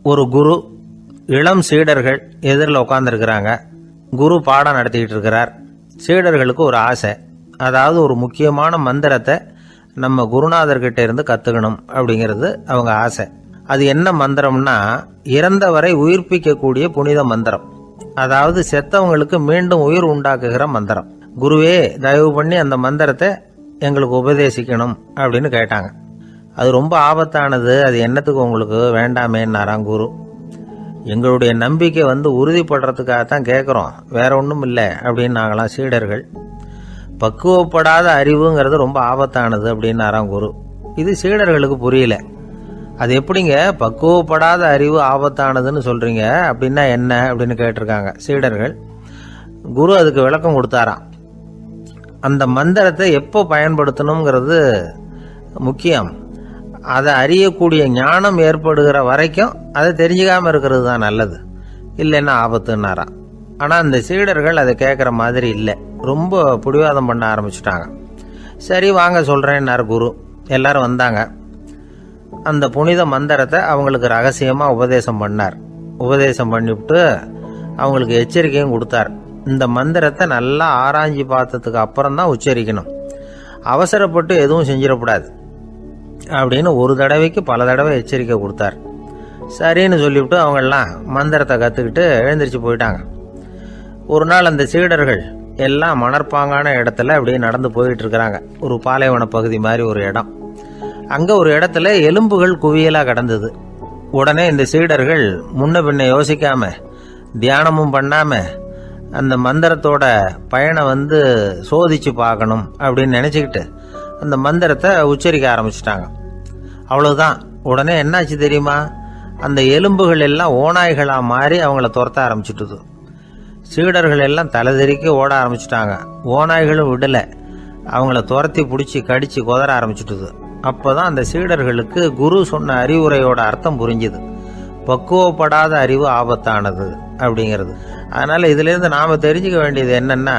ஒரு குரு, இளம் சீடர்கள் எதிரில் உட்காந்துருக்கிறாங்க. குரு பாடம் நடத்திக்கிட்டு இருக்கிறார். சீடர்களுக்கு ஒரு ஆசை, அதாவது ஒரு முக்கியமான மந்திரத்தை நம்ம குருநாதர்கிட்ட இருந்து கற்றுக்கணும் அப்படிங்கிறது அவங்க ஆசை. அது என்ன மந்திரம்னா, இறந்தவரை உயிர்ப்பிக்கக்கூடிய புனித மந்திரம், அதாவது செத்தவங்களுக்கு மீண்டும் உயிர் உண்டாக்குகிற மந்திரம். குருவே, தயவு பண்ணி அந்த மந்திரத்தை எங்களுக்கு உபதேசிக்கணும் அப்படின்னு கேட்டாங்க. அது ரொம்ப ஆபத்தானது, அது என்னத்துக்கு உங்களுக்கு வேண்டாமேன்னாராம் குரு. எங்களுடைய நம்பிக்கை உறுதிப்படுறதுக்காகத்தான் கேட்குறோம், வேற ஒன்றும் இல்லை அப்படின்னு நாங்களாம் சீடர்கள். பக்குவப்படாத அறிவுங்கிறது ரொம்ப ஆபத்தானது அப்படின்னாராம் குரு. இது சீடர்களுக்கு புரியல. அது எப்படிங்க பக்குவப்படாத அறிவு ஆபத்தானதுன்னு சொல்றீங்க, அப்படின்னா என்ன அப்படின்னு கேட்டிருக்காங்க சீடர்கள். குரு அதுக்கு விளக்கம் கொடுத்தாராம். அந்த மந்திரத்தை எப்போ பயன்படுத்தணுங்கிறது முக்கியம். அதை அறியக்கூடிய ஞானம் ஏற்படுகிற வரைக்கும் அதை தெரிஞ்சுக்காம இருக்கிறது தான் நல்லது, இல்லைன்னா ஆபத்துன்னாராம். ஆனால் அந்த சீடர்கள் அதை கேட்குற மாதிரி இல்லை, ரொம்ப பிடிவாதம் பண்ண ஆரம்பிச்சுட்டாங்க. சரி வாங்க சொல்கிறேன்னார் குரு. எல்லாரும் வந்தாங்க. அந்த புனித மந்திரத்தை அவங்களுக்கு ரகசியமாக உபதேசம் பண்ணார். உபதேசம் பண்ணிவிட்டு அவங்களுக்கு எச்சரிக்கையும் கொடுத்தார். இந்த மந்திரத்தை நல்லா ஆராய்ச்சி பார்த்ததுக்கு அப்புறம் தான் உச்சரிக்கணும், அவசரப்பட்டு எதுவும் செஞ்சிடக்கூடாது அப்படின்னு ஒரு தடவைக்கு பல தடவை எச்சரிக்கை கொடுத்தார். சரின்னு சொல்லிவிட்டு அவங்கெல்லாம் மந்திரத்தை கற்றுக்கிட்டு எழுந்திரிச்சு போயிட்டாங்க. ஒரு நாள் அந்த சீடர்கள் எல்லாம் மணற்பாங்கான இடத்துல அப்படியே நடந்து போயிட்டு இருக்கிறாங்க. ஒரு பாலைவன பகுதி மாதிரி ஒரு இடம். அங்கே ஒரு இடத்துல எலும்புகள் குவியலாக கிடந்தது. உடனே இந்த சீடர்கள் முன்ன பின்ன யோசிக்காம, தியானமும் பண்ணாம, அந்த மந்திரத்தோட பயனை சோதிச்சு பார்க்கணும் அப்படின்னு நினச்சிக்கிட்டு அந்த மந்திரத்தை உச்சரிக்க ஆரம்பிச்சிட்டாங்க. அவ்வளவுதான். உடனே என்னாச்சு தெரியுமா, அந்த எலும்புகள் எல்லாம் ஓநாய்களாக மாறி அவங்கள துரத்த ஆரம்பிச்சுட்டுது. சீடர்கள் எல்லாம் தலைதெறிக்க ஓட ஆரம்பிச்சிட்டாங்க. ஓநாய்களும் விடலை, அவங்கள துரத்தி பிடிச்சி கடிச்சு கொதற ஆரம்பிச்சுட்டுது. அப்போதான் அந்த சீடர்களுக்கு குரு சொன்ன அறிவுரையோட அர்த்தம் புரிஞ்சுது. பக்குவப்படாத அறிவு ஆபத்தானது அப்படிங்கிறது. அதனால இதிலிருந்து நாம் தெரிஞ்சுக்க வேண்டியது என்னன்னா,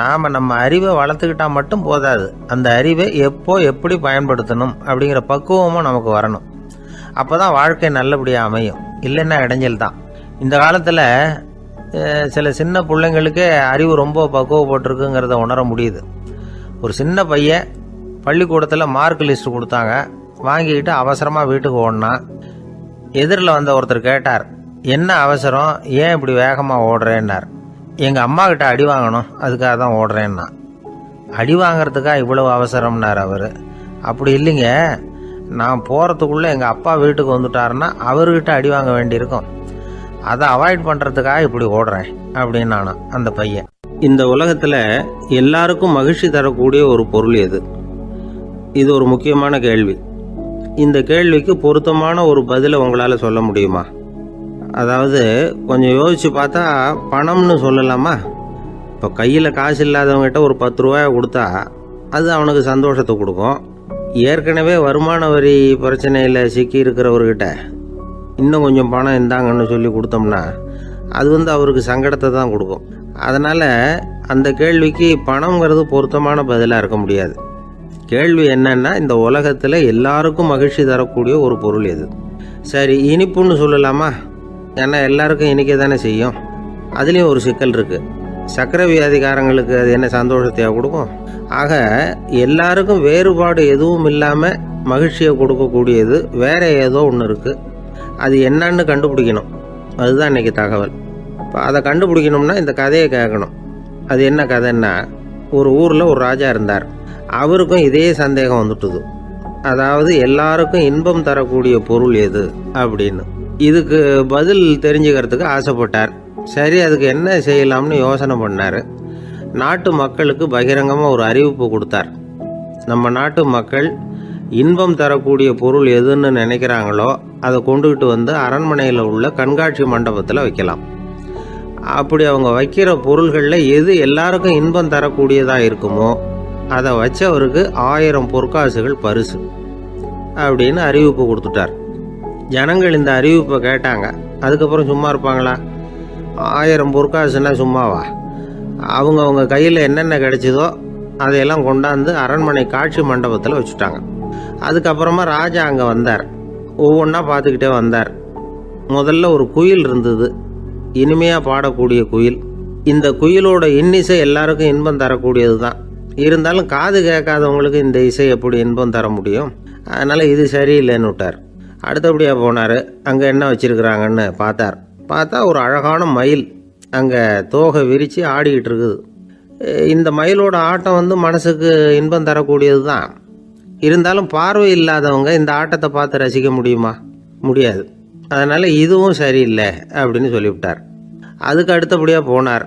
நாம் நம்ம அறிவை வளர்த்துக்கிட்டா மட்டும் போதாது, அந்த அறிவை எப்போ எப்படி பயன்படுத்தணும் அப்படிங்கிற பக்குவமும் நமக்கு வரணும். அப்போ தான் வாழ்க்கை நல்லபடியாக அமையும், இல்லைன்னா இடைஞ்சல் தான். இந்த காலத்தில் சில சின்ன பிள்ளைங்களுக்கே அறிவு ரொம்ப பக்குவப்பட்டிருக்குங்கிறத உணர முடியுது. ஒரு சின்ன பையன் பள்ளிக்கூடத்தில் மார்க் லிஸ்ட் கொடுத்தாங்க, வாங்கிக்கிட்டு அவசரமாக வீட்டுக்கு ஓடினான். எதிரில் வந்த ஒருத்தர் கேட்டார், என்ன அவசரம், ஏன் இப்படி வேகமாக ஓடுறேன்னார். எங்கள் அம்மா கிட்ட அடி வாங்கணும், அதுக்காக தான் ஓடுறேன்னா. அடி வாங்கிறதுக்கா இவ்வளவு அவசரம்னார் அவர். அப்படி இல்லைங்க, நான் போகிறதுக்குள்ளே எங்கள் அப்பா வீட்டுக்கு வந்துட்டாருன்னா அவர்கிட்ட அடி வாங்க வேண்டியிருக்கும், அதை அவாய்ட் பண்ணுறதுக்காக இப்படி ஓடுறேன் அப்படின்னு நானும் அந்த பையன். இந்த உலகத்தில் எல்லாருக்கும் மகிழ்ச்சி தரக்கூடிய ஒரு பொருள் எது? இது ஒரு முக்கியமான கேள்வி. இந்த கேள்விக்கு பொருத்தமான ஒரு பதிலை உங்களால் சொல்ல முடியுமா? அதாவது கொஞ்சம் யோசித்து பார்த்தா பணம்னு சொல்லலாமா? இப்போ கையில் காசு இல்லாதவங்ககிட்ட ஒரு 10 ரூபாயை கொடுத்தா அது அவனுக்கு சந்தோஷத்தை கொடுக்கும். ஏற்கனவே வருமான வரி பிரச்சனையில் சிக்கி இருக்கிறவர்கிட்ட இன்னும் கொஞ்சம் பணம் இருந்தாங்கன்னு சொல்லி கொடுத்தோம்னா அது அவருக்கு சங்கடத்தை தான் கொடுக்கும். அதனால் அந்த கேள்விக்கு பணம்ங்கிறது பொருத்தமான பதிலாக இருக்க முடியாது. கேள்வி என்னன்னா, இந்த உலகத்தில் எல்லாருக்கும் மகிழ்ச்சி தரக்கூடிய ஒரு பொருள் எது? சரி, இனிப்புன்னு சொல்லலாமா? ஏன்னா எல்லாருக்கும் இனிக்க தானே செய்யும். அதுலேயும் ஒரு சிக்கல் இருக்குது. சர்க்கரை வியாதிக்காரங்களுக்கு அது என்ன சந்தோஷத்தையாக கொடுக்கும்? ஆக எல்லாருக்கும் வேறுபாடு எதுவும் இல்லாமல் மகிழ்ச்சியை கொடுக்கக்கூடியது வேற ஏதோ ஒன்று இருக்குது. அது என்னன்னு கண்டுபிடிக்கணும். அதுதான் இன்றைக்கி தகவல். இப்போ அதை கண்டுபிடிக்கணும்னா இந்த கதையை கேட்கணும். அது என்ன கதைன்னா, ஒரு ஊரில் ஒரு ராஜா இருந்தார். அவருக்கும் இதே சந்தேகம் வந்துட்டுது. அதாவது எல்லாருக்கும் இன்பம் தரக்கூடிய பொருள் எது அப்படின்னு. இதுக்கு பதில் தெரிஞ்சுக்கிறதுக்கு ஆசைப்பட்டார். சரி, அதுக்கு என்ன செய்யலாம்னு யோசனை பண்ணார். நாட்டு மக்களுக்கு பகிரங்கமாக ஒரு அறிவிப்பு கொடுத்தார். நம்ம நாட்டு மக்கள் இன்பம் தரக்கூடிய பொருள் எதுன்னு நினைக்கிறாங்களோ அதை கொண்டுகிட்டு அரண்மனையில் உள்ள கண்காட்சி மண்டபத்தில் வைக்கலாம். அப்படி அவங்க வைக்கிற பொருள்களில் எது எல்லாருக்கும் இன்பம் தரக்கூடியதாக இருக்குமோ அதை வச்சவருக்கு 1000 பொற்காசுகள் பரிசு அப்படின்னு அறிவிப்பு கொடுத்துட்டார். ஜனங்கள் இந்த அறிவிப்பை கேட்டாங்க. அதுக்கப்புறம் சும்மா இருப்பாங்களா? 1000 பொற்காசுன்னா சும்மாவா? அவங்க கையில் என்னென்ன கிடைச்சதோ அதையெல்லாம் கொண்டாந்து அரண்மனை காட்சி மண்டபத்தில் வச்சுட்டாங்க. அதுக்கப்புறமா ராஜா அங்கே வந்தார். ஒவ்வொன்றா பார்த்துக்கிட்டே வந்தார். முதல்ல ஒரு குயில் இருந்தது, இனிமையாக பாடக்கூடிய குயில். இந்த குயிலோட இன்னிசை எல்லாருக்கும் இன்பம் தரக்கூடியது தான். இருந்தாலும் காது கேட்காதவங்களுக்கு இந்த இசை எப்படி இன்பம் தர முடியும்? அதனால் இது சரியில்லைன்னு விட்டார். அடுத்தபடியாக போனார். அங்கே என்ன வச்சுருக்குறாங்கன்னு பார்த்தா ஒரு அழகான மயில் அங்கே தோகை விரித்து ஆடிக்கிட்டு இருக்குது. இந்த மயிலோட ஆட்டம் மனசுக்கு இன்பம் தரக்கூடியது தான். இருந்தாலும் பார்வை இல்லாதவங்க இந்த ஆட்டத்தை பார்த்து ரசிக்க முடியுமா? முடியாது. அதனால் இதுவும் சரியில்லை அப்படின்னு சொல்லிவிட்டார். அதுக்கு அடுத்தபடியாக போனார்.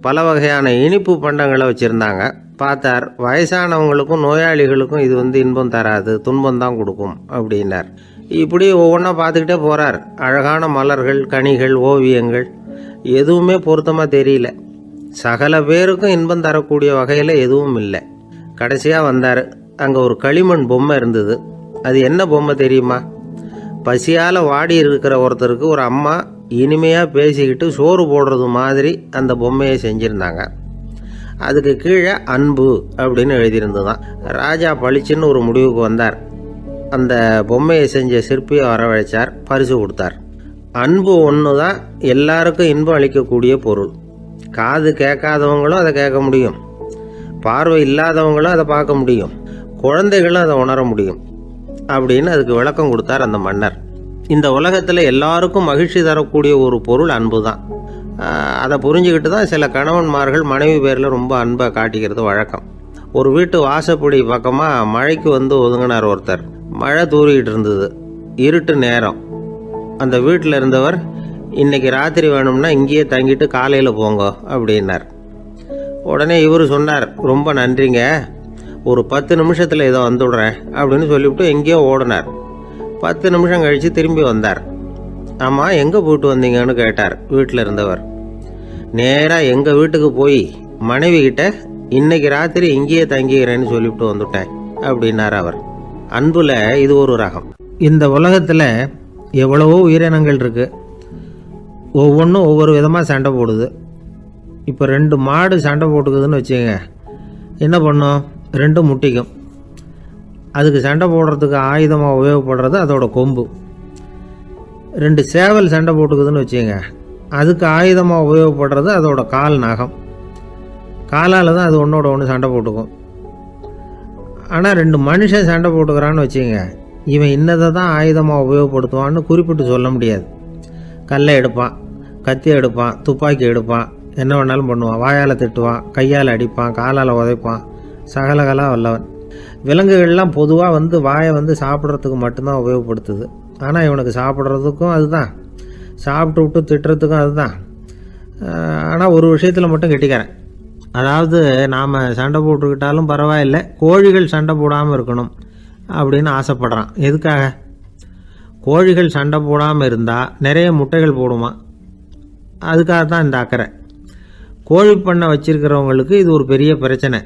பல வகையான இனிப்பு பண்டங்களை வச்சுருந்தாங்க. பார்த்தார், வயசானவங்களுக்கும் நோயாளிகளுக்கும் இது இன்பம் தராது, துன்பம் தான் கொடுக்கும் அப்படின்னார். இப்படி ஒவ்வொன்றா பார்த்துக்கிட்டே போகிறார். அழகான மலர்கள், கனிகள், ஓவியங்கள் எதுவுமே பொருத்தமாக தெரியல. சகல பேருக்கும் இன்பம் தரக்கூடிய வகையில் எதுவும் இல்லை. கடைசியாக வந்தார். அங்கே ஒரு களிமண் பொம்மை இருந்தது. அது என்ன பொம்மை தெரியுமா? பசியால் வாடி இருக்கிற ஒருத்தருக்கு ஒரு அம்மா இனிமையாக பேசிக்கிட்டு சோறு போடுறது மாதிரி அந்த பொம்மையை செஞ்சுருந்தாங்க. அதுக்கு கீழே அன்பு அப்படின்னு எழுதியிருந்ததுதான். ராஜா பளிச்சுன்னு ஒரு முடிவுக்கு வந்தார். அந்த பொம்மையை செஞ்ச சிற்பியை வரவழைச்சார், பரிசு கொடுத்தார். அன்பு ஒன்று தான் எல்லாருக்கும் இன்பம் அளிக்கக்கூடிய பொருள். காது கேட்காதவங்களும் அதை கேட்க முடியும், பார்வை இல்லாதவங்களும் அதை பார்க்க முடியும், குழந்தைகளும் அதை உணர முடியும் அப்படின்னு அதுக்கு விளக்கம் கொடுத்தார் அந்த மன்னர். இந்த உலகத்தில் எல்லாருக்கும் மகிழ்ச்சி தரக்கூடிய ஒரு பொருள் அன்பு தான். அதை புரிஞ்சுக்கிட்டு தான் சில கணவன்மார்கள் மனைவி பேரில் ரொம்ப அன்பை காட்டிக்கிறது வழக்கம். ஒரு வீட்டு வாசப்படி பக்கமாக மழைக்கு ஒதுங்கினார் ஒருத்தர். மழை தூரிக்கிட்டு இருந்தது, இருட்டு நேரம். அந்த வீட்டில் இருந்தவர், இன்னைக்கு ராத்திரி வேணும்னா இங்கேயே தங்கிட்டு காலையில் போங்க அப்படின்னார். உடனே இவர் சொன்னார், ரொம்ப நன்றிங்க, ஒரு 10 நிமிஷத்தில் இதை வந்துவிடுறேன் அப்படின்னு சொல்லிவிட்டு எங்கேயோ ஓடினார். 10 நிமிஷம் கழித்து திரும்பி வந்தார். ஆமாம், எங்கே போயிட்டு வந்தீங்கன்னு கேட்டார் வீட்டில் இருந்தவர். நேராக எங்கள் வீட்டுக்கு போய் மனைவி கிட்ட இன்னைக்கு ராத்திரி இங்கேயே தங்கிக்கிறேன்னு சொல்லிவிட்டு வந்துவிட்டேன் அப்படின்னார் அவர். அன்புல இது ஒரு ரகம். இந்த உலகத்தில் எவ்வளவோ உயிரினங்கள் இருக்குது. ஒவ்வொன்றும் ஒவ்வொரு விதமாக சண்டை போடுது. இப்போ 2 மாடு சண்டை போட்டுக்குதுன்னு வச்சுங்க, என்ன பண்ணும்? 2 முட்டிக்கும். அதுக்கு சண்டை போடுறதுக்கு ஆயுதமாக உபயோகப்படுறது அதோட கொம்பு. 2 சேவல் சண்டை போட்டுக்குதுன்னு வச்சுங்க, அதுக்கு ஆயுதமாக உபயோகப்படுறது அதோட கால் நகம். காலால் தான் அது ஒன்றோட ஒன்று சண்டை போட்டுக்கும். ஆனால் 2 மனுஷன் சண்டை போட்டுக்கிறான்னு வச்சுங்க, இவன் இன்னதை தான் ஆயுதமாக உபயோகப்படுத்துவான்னு குறிப்பிட்டு சொல்ல முடியாது. கல்லை எடுப்பான், கத்தி எடுப்பான், துப்பாக்கி எடுப்பான், என்ன வேணாலும் பண்ணுவான். வாயால் திட்டுவான், கையால் அடிப்பான், காலால் உதைப்பான், சகலகலா வல்லவன். விலங்குகள்லாம் பொதுவாக வாயை சாப்பிட்றதுக்கு மட்டும்தான் உபயோகப்படுத்துது. ஆனால் இவனுக்கு சாப்பிட்றதுக்கும் அதுதான், சாப்பிட்டு விட்டு திட்டுறதுக்கும் அதுதான். ஆனால் ஒரு விஷயத்தில் மட்டும் கெட்டிக்கிறேன். அதாவது நாம் சண்டை போட்டுக்கிட்டாலும் பரவாயில்லை, கோழிகள் சண்டை போடாமல் இருக்கணும் அப்படின்னு ஆசைப்படுறான். எதுக்காக? கோழிகள் சண்டை போடாமல் இருந்தால் நிறைய முட்டைகள் போடுமா, அதுக்காக தான் இந்த அக்கறை. கோழி பண்ணை வச்சுருக்கிறவங்களுக்கு இது ஒரு பெரிய பிரச்சனை.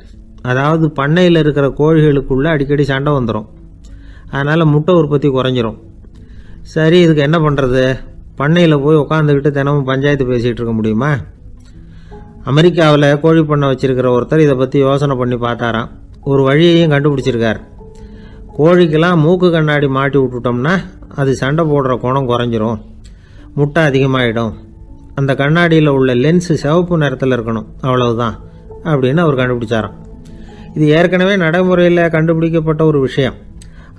அதாவது பண்ணையில் இருக்கிற கோழிகளுக்குள்ளே அடிக்கடி சண்டை வந்துடும். அதனால் முட்டை உற்பத்தி குறைஞ்சிரும். சரி, இதுக்கு என்ன பண்ணுறது? பண்ணையில் போய் உட்காந்துக்கிட்டு தினமும் பஞ்சாயத்து பேசிகிட்டு இருக்க முடியுமா? அமெரிக்காவில் கோழி பண்ணை வச்சுருக்கிற ஒருத்தர் இதை பற்றி யோசனை பண்ணி பார்த்தாராம். ஒரு வழியையும் கண்டுபிடிச்சிருக்கார். கோழிக்கெல்லாம் மூக்கு கண்ணாடி மாட்டி விட்டுட்டோம்னா அது சண்டை போடுற குணம் குறைஞ்சிரும், முட்டை அதிகமாகிடும். அந்த கண்ணாடியில் உள்ள லென்ஸு சிவப்பு நிறத்தில் இருக்கணும், அவ்வளவுதான் அப்படின்னு அவர் கண்டுபிடிச்சாராம். இது ஏற்கனவே நடைமுறையில் கண்டுபிடிக்கப்பட்ட ஒரு விஷயம்.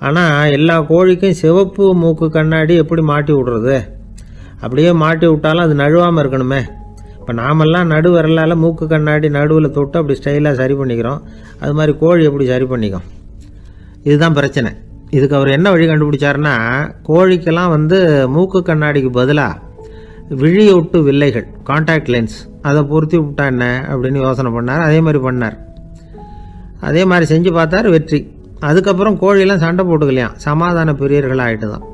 ஆனால் எல்லா கோழிக்கும் சிவப்பு மூக்கு கண்ணாடி எப்படி மாட்டி விடுறது? அப்படியே மாட்டி விட்டாலும் அது நழுவாமல் இருக்கணுமே. இப்போ நாமெல்லாம் நடு விரலால் மூக்கு கண்ணாடி நடுவில் தொட்டு அப்படி ஸ்டைலாக சரி பண்ணிக்கிறோம். அது மாதிரி கோழி எப்படி சரி பண்ணிக்கும்? இதுதான் பிரச்சனை. இதுக்கு அவர் என்ன வழி கண்டுபிடிச்சாருன்னா, கோழிக்கெல்லாம் மூக்கு கண்ணாடிக்கு பதிலாக விழியொட்டு வில்லைகள், கான்டாக்ட் லென்ஸ், அதை பொருத்தி விட்டா என்ன அப்படின்னு யோசனை பண்ணார். அதே மாதிரி பண்ணார். அதே மாதிரி செஞ்சு பார்த்தார், வெற்றி. அதுக்கப்புறம் கோழியெல்லாம் சண்டை போட்டுக்கலையாம், சமாதான பிரியர்களாக ஆகிட்டு தான்.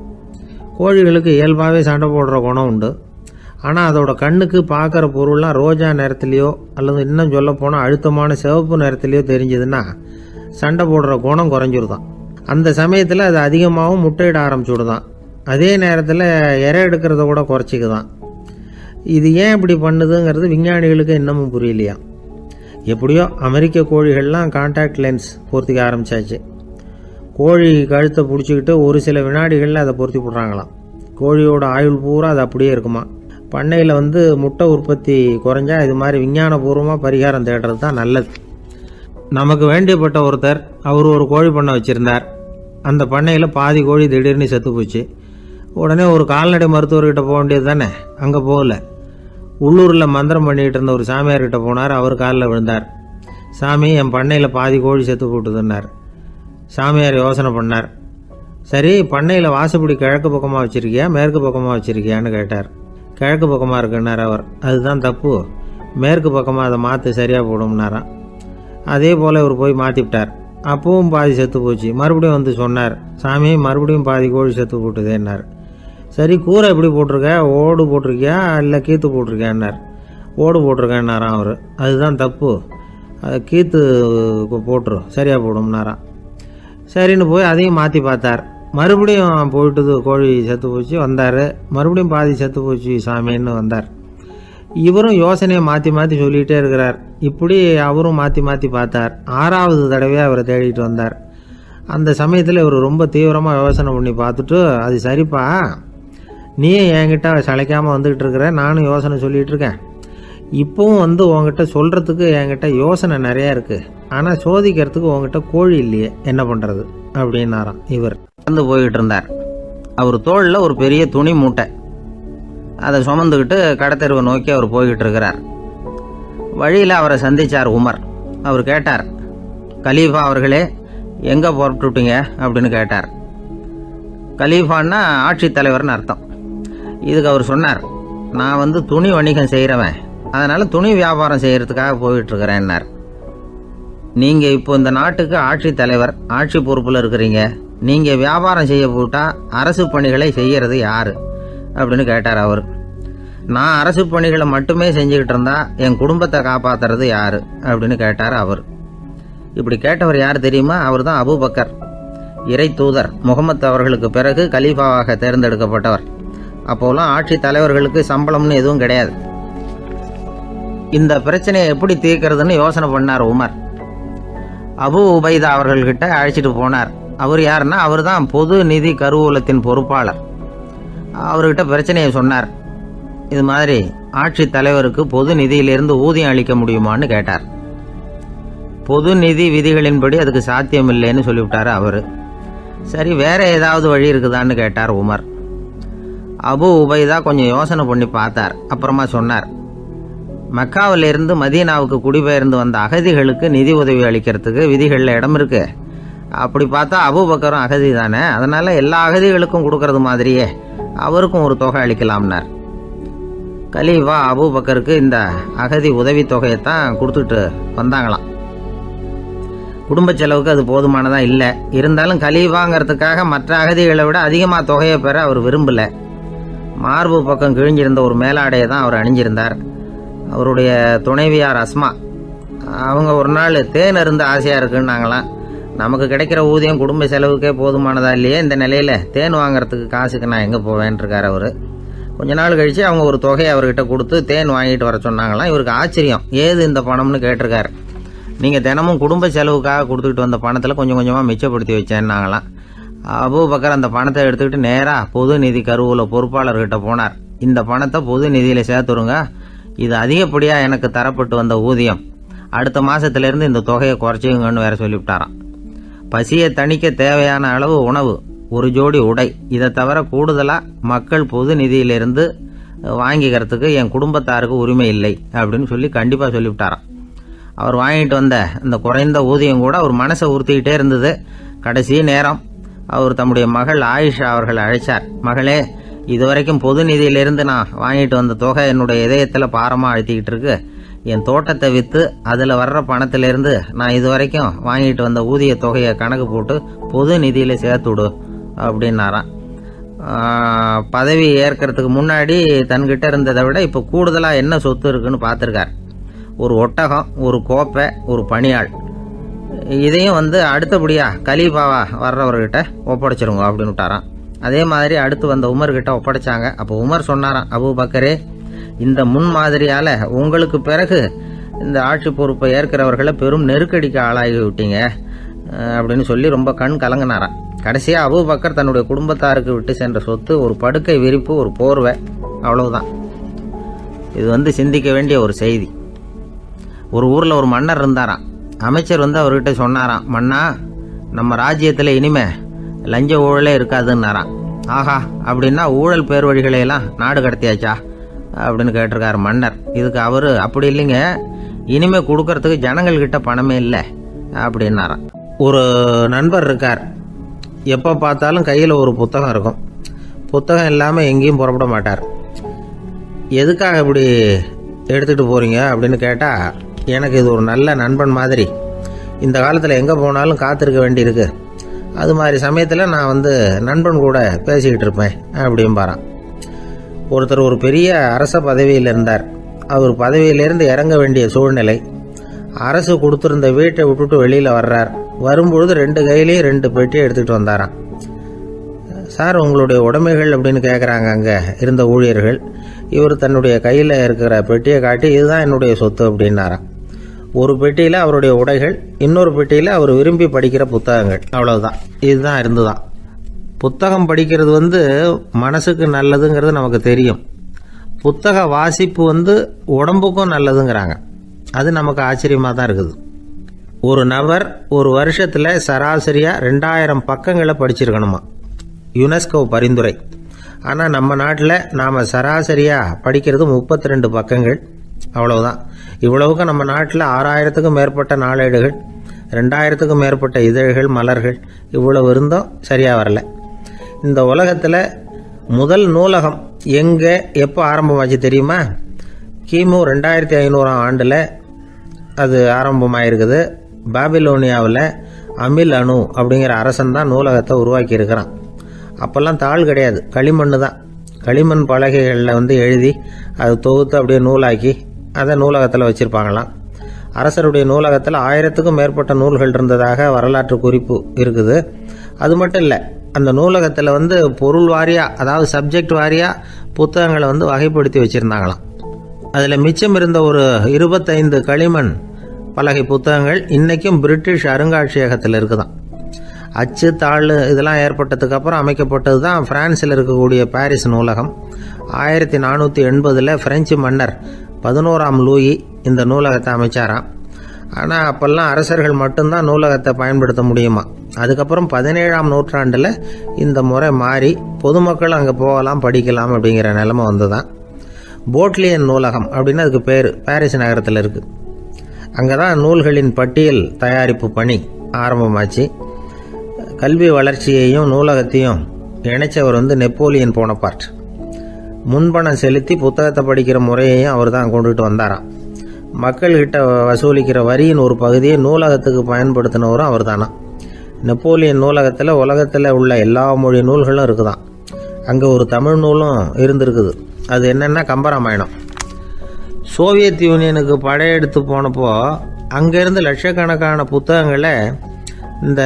கோழிகளுக்கு இயல்பாகவே சண்டை போடுற குணம் உண்டு. ஆனால் அதோட கண்ணுக்கு பார்க்குற பொருள்லாம் ரோஜா நிறத்துலையோ அல்லது இன்னும் சொல்ல போனால் அழுத்தமான சிவப்பு நிறத்துலையோ தெரிஞ்சதுன்னா சண்டை போடுற குணம் குறைஞ்சிருதான். அந்த சமயத்தில் அது அதிகமாகவும் முட்டையிட ஆரம்பிச்சுடுதான். அதே நேரத்தில் இறை எடுக்கிறத கூட குறைச்சிக்குதான். இது ஏன் இப்படி பண்ணுதுங்கிறது விஞ்ஞானிகளுக்கு இன்னமும் புரியலையா. எப்படியோ அமெரிக்க கோழிகள்லாம் கான்டாக்ட் லென்ஸ் பொருத்திக்க ஆரம்பித்தாச்சு. கோழி கழுத்தை பிடிச்சிக்கிட்டு ஒரு சில வினாடிகளில் அதை பொருத்தி போடுறாங்களாம். கோழியோட ஆயுள் பூரா அது அப்படியே இருக்குமா. பண்ணையில் முட்டை உற்பத்தி குறைஞ்சா இது மாதிரி விஞ்ஞானபூர்வமாக பரிகாரம் தேடுறது தான் நல்லது. நமக்கு வேண்டியப்பட்ட ஒருத்தர் அவர் ஒரு கோழி பண்ணை வச்சுருந்தார். அந்த பண்ணையில் பாதி கோழி திடீர்னு செத்து போச்சு. உடனே ஒரு கால்நடை மருத்துவர்கிட்ட போக வேண்டியது தானே. அங்கே போகல. உள்ளூரில் மந்திரம் பண்ணிகிட்டு இருந்த ஒரு சாமியார்கிட்ட போனார். அவர் காலில் விழுந்தார். சாமி, என் பண்ணையில் பாதி கோழி செத்து போட்டுதுன்னார். சாமியார் யோசனை பண்ணார். சரி, பண்ணையில் வாசப்படி கிழக்கு பக்கமாக வச்சுருக்கியா மேற்கு பக்கமாக வச்சுருக்கியான்னு கேட்டார். கிழக்கு பக்கமாக இருக்குன்னார் அவர். அதுதான் தப்பு, மேற்கு பக்கமாக அதை மாற்று சரியாக போடும்னாராம். அதே போல் இவர் போய் மாற்றிவிட்டார். அப்பவும் பாதி செத்து போச்சு. மறுபடியும் சொன்னார், சாமி மறுபடியும் பாதி கோழி செத்து போட்டுதேன்னார். சரி, கூரை எப்படி போட்டிருக்க, ஓடு போட்டிருக்கியா இல்லை கீத்து போட்டிருக்கியான்னார். ஓடு போட்டிருக்கேன்னாராம் அவர். அதுதான் தப்பு, அதை கீத்து போட்டுரும் சரியாக போடும்னாராம். சரின்னு போய் அதையும் மாற்றி பார்த்தார். மறுபடியும் போயிட்டுது, கோழி செத்து போச்சு. வந்தார். மறுபடியும் பாதி செத்து போச்சு சாமின்னு வந்தார். இவரும் யோசனையை மாற்றி மாற்றி சொல்லிகிட்டே இருக்கிறார். இப்படி அவரும் மாற்றி மாற்றி பார்த்தார். 6வது தடவையாக அவரை தேடிட்டு வந்தார். அந்த சமயத்தில் இவர் ரொம்ப தீவிரமாக யோசனை பண்ணி பார்த்துட்டு, அது சரிப்பா, நீயே என்கிட்ட சளைக்காமல் வந்துக்கிட்டு இருக்கிற, நானும் யோசனை சொல்லிகிட்டு இருக்கேன். இப்போவும் உங்ககிட்ட சொல்கிறதுக்கு என்கிட்ட யோசனை நிறையா இருக்குது. ஆனால் சோதிக்கிறதுக்கு உங்ககிட்ட கோழி இல்லையே, என்ன பண்ணுறது அப்படின்னாராம். இவர் போய்கிட்டு இருந்தார். அவர் தோளில் ஒரு பெரிய துணி மூட்டை, அதை சுமந்துக்கிட்டு கடத்தெருவை நோக்கி அவர் போய்கிட்டு இருக்கிறார். வழியில் அவரை சந்தித்தார் உமர். அவர் கேட்டார், கலீஃபா அவர்களே, எங்கே புறப்பட்டுட்டீங்க அப்படின்னு கேட்டார். கலீஃபான்னா ஆட்சித்தலைவர்னு அர்த்தம். இதுக்கு அவர் சொன்னார், நான் துணி வணிகம் செய்கிறவன், அதனால் துணி வியாபாரம் செய்கிறதுக்காக போயிட்டுருக்கிறேன்னார். நீங்கள் இப்போ இந்த நாட்டுக்கு ஆட்சித்தலைவர், ஆட்சி பொறுப்பில் இருக்கிறீங்க. நீங்கள் வியாபாரம் செய்ய போட்டால் அரசு பணிகளை செய்கிறது யார் அப்படின்னு கேட்டார் அவர். நான் அரசு பணிகளை மட்டுமே செஞ்சுக்கிட்டு இருந்தா என் குடும்பத்தை காப்பாற்றுறது யார் அப்படின்னு கேட்டார் அவர். இப்படி கேட்டவர் யார் தெரியுமா? அவர் தான் அபூபக்கர், இறை தூதர் முகமது அவர்களுக்கு பிறகு கலீஃபாவாக தேர்ந்தெடுக்கப்பட்டவர். அப்போலாம் ஆட்சி தலைவர்களுக்கு சம்பளம்னு எதுவும் கிடையாது. இந்த பிரச்சனையை எப்படி தீர்க்கிறதுன்னு யோசனை பண்ணார் உமர். அபு உபைதா அவர்கள்கிட்ட அழைச்சிட்டு போனார். அவர் யாருன்னா, அவர் தான் பொது நிதி கருவூலத்தின் பொறுப்பாளர். அவர்கிட்ட பிரச்சனையை சொன்னார். இது மாதிரி ஆட்சி தலைவருக்கு பொது நிதியிலிருந்து ஊதியம் அளிக்க முடியுமான்னு கேட்டார். பொது நிதி விதிகளின்படி அதுக்கு சாத்தியம் இல்லைன்னு சொல்லிவிட்டார் அவர். சரி, வேற ஏதாவது வழி இருக்குதான்னு கேட்டார் உமர். அபு உபைதா கொஞ்சம் யோசனை பண்ணி பார்த்தார். அப்புறமா சொன்னார், மக்காவிலிருந்து மதீனாவுக்கு குடிபெயர்ந்து வந்த அகதிகளுக்கு நிதி உதவி அளிக்கிறதுக்கு விதிகளில் இடம் இருக்கு. அப்படி பார்த்தா அபூபக்கரும் அகதி தானே, அதனால எல்லா அகதிகளுக்கும் கொடுக்கறது மாதிரியே அவருக்கும் ஒரு தொகை அளிக்கலாம்னார். கலீஃபா அபூபக்கருக்கு இந்த அகதி உதவி தொகையைத்தான் கொடுத்துட்டு வந்தாங்களாம். குடும்ப செலவுக்கு அது போதுமானதா இல்லை. இருந்தாலும் கலீஃபாங்கிறதுக்காக மற்ற அகதிகளை விட அதிகமாக தொகையை பெற அவர் விரும்பலை. மார்பு பக்கம் கிழிஞ்சிருந்த ஒரு மேலாடையை தான் அவர் அணிஞ்சிருந்தார். அவருடைய துணைவியார் அஸ்மா, அவங்க ஒரு நாள் தேன் அருந்து ஆசையாக இருக்குன்னாங்களாம். நமக்கு கிடைக்கிற ஊதியம் குடும்ப செலவுக்கே போதுமானதா இல்லையே, இந்த நிலையில் தேன் வாங்கிறதுக்கு காசுக்கு நான் எங்கே போவேன்ருக்கார் அவர். கொஞ்ச நாள் கழித்து அவங்க ஒரு தொகையை அவர்கிட்ட கொடுத்து தேன் வாங்கிட்டு வர சொன்னாங்களாம். இவருக்கு ஆச்சரியம், ஏது இந்த பணம்னு கேட்டிருக்காரு. நீங்கள் தினமும் குடும்ப செலவுக்காக கொடுத்துக்கிட்டு வந்த பணத்தில் கொஞ்சம் கொஞ்சமாக மிச்சப்படுத்தி வச்சேன்னாங்களாம். அபூபக்கர் அந்த பணத்தை எடுத்துக்கிட்டு நேராக பொது நிதி கருவூல பொறுப்பாளர்கிட்ட போனார். இந்த பணத்தை பொது நிதியில் சேர்த்துருங்க, இது அதிகப்படியாக எனக்கு தரப்பட்டு வந்த ஊதியம், அடுத்த மாதத்துலேருந்து இந்த தொகையை குறைச்சிங்கன்னு வேற சொல்லிவிட்டாராம். பசியை தணிக்க தேவையான அளவு உணவு, ஒரு ஜோடி உடை, இதை தவிர கூடுதலாக மக்கள் பொது நிதியிலிருந்து வாங்கிக்கிறதுக்கு என் குடும்பத்தாருக்கு உரிமை இல்லை அப்படின்னு சொல்லி கண்டிப்பாக சொல்லிவிட்டாராம். அவர் வாங்கிட்டு வந்த இந்த குறைந்த ஊதியம் கூட அவர் மனசை உறுத்திக்கிட்டே இருந்தது. கடைசி நேரம் அவர் தம்முடைய மகள் ஆயிஷா அவர்களை அழைச்சார். மகளே, இதுவரைக்கும் பொது நிதியிலிருந்து நான் வாங்கிட்டு வந்த தொகை என்னுடைய இதயத்தில் பாரமாக அழுத்திக்கிட்டு இருக்கு. என் தோட்டத்தை விற்று அதில் வர்ற பணத்திலிருந்து நான் இதுவரைக்கும் வாங்கிட்டு வந்த ஊதிய தொகையை கணக்கு போட்டு பொது நிதியில் சேர்த்துடு அப்படின்னாராம். பதவி ஏற்கிறதுக்கு முன்னாடி தன்கிட்ட இருந்ததை விட இப்போ கூடுதலாக என்ன சொத்து இருக்குன்னு பார்த்துருக்கார். ஒரு ஒட்டகம், ஒரு கோப்பை, ஒரு பணியாள். இதையும் அடுத்தபடியாக கலீஃபாவா வர்றவர்கிட்ட ஒப்படைச்சிருங்க அப்படின்னு விட்டாராம். அதே மாதிரி அடுத்து வந்த உமர்கிட்ட ஒப்படைச்சாங்க. அப்போ உமர் சொன்னாராம், அபூபக்கரே, இந்த முன்மாதிரியால் உங்களுக்கு பிறகு இந்த ஆட்சி பொறுப்பை ஏற்கிறவர்களை பெரும் நெருக்கடிக்கு ஆளாகி விட்டீங்க அப்படின்னு சொல்லி ரொம்ப கண் கலங்கினாராம். கடைசியாக அபூபக்கர் தன்னுடைய குடும்பத்தாருக்கு விட்டு சென்ற சொத்து ஒரு படுக்கை விரிப்பு, ஒரு போர்வை, அவ்வளவுதான். இது சிந்திக்க வேண்டிய ஒரு செய்தி. ஒரு ஊரில் ஒரு மன்னர் இருந்தாராம். அமைச்சர் அவர்கிட்ட சொன்னாராம், மன்னா, நம்ம ராஜ்யத்தில் இனிமே லஞ்ச ஊழலே இருக்காதுன்னாராம். ஆஹா, அப்படின்னா ஊழல் பேர் வழிகளையெல்லாம் நாடு கடத்தியாச்சா அப்படின்னு கேட்டிருக்காரு மன்னர். இதுக்கு அவர், அப்படி இல்லைங்க, இனிமே கொடுக்கறதுக்கு ஜனங்கள்கிட்ட பணமே இல்லை அப்படின்னாராம். ஒரு நண்பர் இருக்கார். எப்போ பார்த்தாலும் கையில் ஒரு புத்தகம் இருக்கும். புத்தகம் இல்லாமல் எங்கேயும் புறப்பட மாட்டார். எதுக்காக இப்படி எடுத்துகிட்டு போகிறீங்க அப்படின்னு கேட்டால், எனக்கு இது ஒரு நல்ல நண்பன் மாதிரி. இந்த காலத்தில் எங்கே போனாலும் காத்திருக்க வேண்டியிருக்கு. அது மாதிரி சமயத்தில் நான் நண்பன் கூட பேசிக்கிட்டு இருப்பேன் அப்படிம்பாரான். ஒருத்தர் ஒரு பெரிய அரச பதவியில் இருந்தார். அவர் பதவியிலேருந்து இறங்க வேண்டிய சூழ்நிலை. அரசு கொடுத்துருந்த வீட்டை விட்டுட்டு வெளியில் வர்றார். வரும்பொழுது 2 கையிலையும் 2 பெட்டியை எடுத்துகிட்டு வந்தாராம். சார், உங்களுடைய உடைமைகள் அப்படின்னு கேட்குறாங்க அங்கே இருந்த ஊழியர்கள். இவர் தன்னுடைய கையில் இருக்கிற பெட்டியை காட்டி, இதுதான் என்னுடைய சொத்து அப்படின்னாராம். ஒரு பெட்டியில் அவருடைய உடைகள், இன்னொரு பெட்டியில் அவர் விரும்பி படிக்கிற புத்தகங்கள், அவ்வளவுதான். இதுதான் இருந்துதான். புத்தகம் படிக்கிறது மனசுக்கு நல்லதுங்கிறது நமக்கு தெரியும். புத்தக வாசிப்பு உடம்புக்கும் நல்லதுங்கிறாங்க. அது நமக்கு ஆச்சரியமாக தான் இருக்குது. ஒரு நபர் ஒரு வருஷத்தில் சராசரியாக 2000 பக்கங்களை படிச்சிருக்கணுமா, யுனெஸ்கோ பரிந்துரை. ஆனால் நம்ம நாட்டில் நாம் சராசரியாக படிக்கிறது 32 பக்கங்கள், அவ்வளவுதான். இவ்வளவுக்கு நம்ம நாட்டில் 6000த்துக்கும் மேற்பட்ட நாளேடுகள், 2000த்துக்கும் மேற்பட்ட இதழ்கள், மலர்கள், இவ்வளவு இருந்தும் சரியாக வரல. இந்த உலகத்தில் முதல் நூலகம் எங்கே எப்போ ஆரம்பமாச்சு தெரியுமா? கிமு 2500ஆம் ஆண்டில் அது ஆரம்பமாயிருக்குது. பாபிலோனியாவில் அமில் அணு அப்படிங்கிற அரசன் தான் நூலகத்தை உருவாக்கி இருக்கிறான். அப்போல்லாம் தாள் கிடையாது, களிமண் தான். களிமண் பலகைகளில் எழுதி அது தொகுத்து அப்படியே நூலாக்கி அதை நூலகத்தில் வச்சுருப்பாங்களாம். அரசருடைய நூலகத்தில் 1000த்துக்கும் மேற்பட்ட நூல்கள் இருந்ததாக வரலாற்று குறிப்பு இருக்குது. அது மட்டும் இல்லை, அந்த நூலகத்தில் பொருள் வாரியாக, அதாவது சப்ஜெக்ட் வாரியாக புத்தகங்களை வகைப்படுத்தி வச்சுருந்தாங்களாம். அதில் மிச்சம் இருந்த ஒரு 25 களிமண் பலகை புத்தகங்கள் இன்றைக்கும் பிரிட்டிஷ் அருங்காட்சியகத்தில் இருக்குதான். அச்சு, தாள் இதெல்லாம் ஏற்பட்டதுக்கு அப்புறம் அமைக்கப்பட்டது தான் பிரான்சில் இருக்கக்கூடிய பாரிஸ் நூலகம். 1480 பிரெஞ்சு மன்னர் 11ஆம் லூயி இந்த நூலகத்தை அமைச்சாராம். ஆனால் அப்போல்லாம் அரசர்கள் மட்டும்தான் நூலகத்தை பயன்படுத்த முடியுமா. அதுக்கப்புறம் 17ஆம் நூற்றாண்டில் இந்த முறை மாறி பொதுமக்கள் அங்கே போகலாம், படிக்கலாம் அப்படிங்கிற நிலைமை தான். போட்லியன் நூலகம் அப்படின்னு அதுக்கு பேர், பாரிஸ் நகரத்தில் இருக்குது. அங்கே தான் நூல்களின் பட்டியல் தயாரிப்பு பணி ஆரம்பமாச்சு. கல்வி வளர்ச்சியையும் நூலகத்தையும் இணைச்சவர் நெப்போலியன் போனபார்ட். முன்பணம் செலுத்தி புத்தகத்தை படிக்கிற முறையையும் அவர் தான் கொண்டுகிட்டு வந்தாராம். மக்கள்கிட்ட வசூலிக்கிற வரியின் ஒரு பகுதியை நூலகத்துக்கு பயன்படுத்தினவரும் அவர் தானா. நெப்போலியன் நூலகத்தில் உலகத்தில் உள்ள எல்லா மொழி நூல்களும் இருக்குதான். அங்கே ஒரு தமிழ் நூலும் இருந்திருக்குது. அது என்னென்னா கம்பராமாயணம். சோவியத் யூனியனுக்கு படையெடுத்து போனப்போ அங்கேருந்து லட்சக்கணக்கான புத்தகங்களை இந்த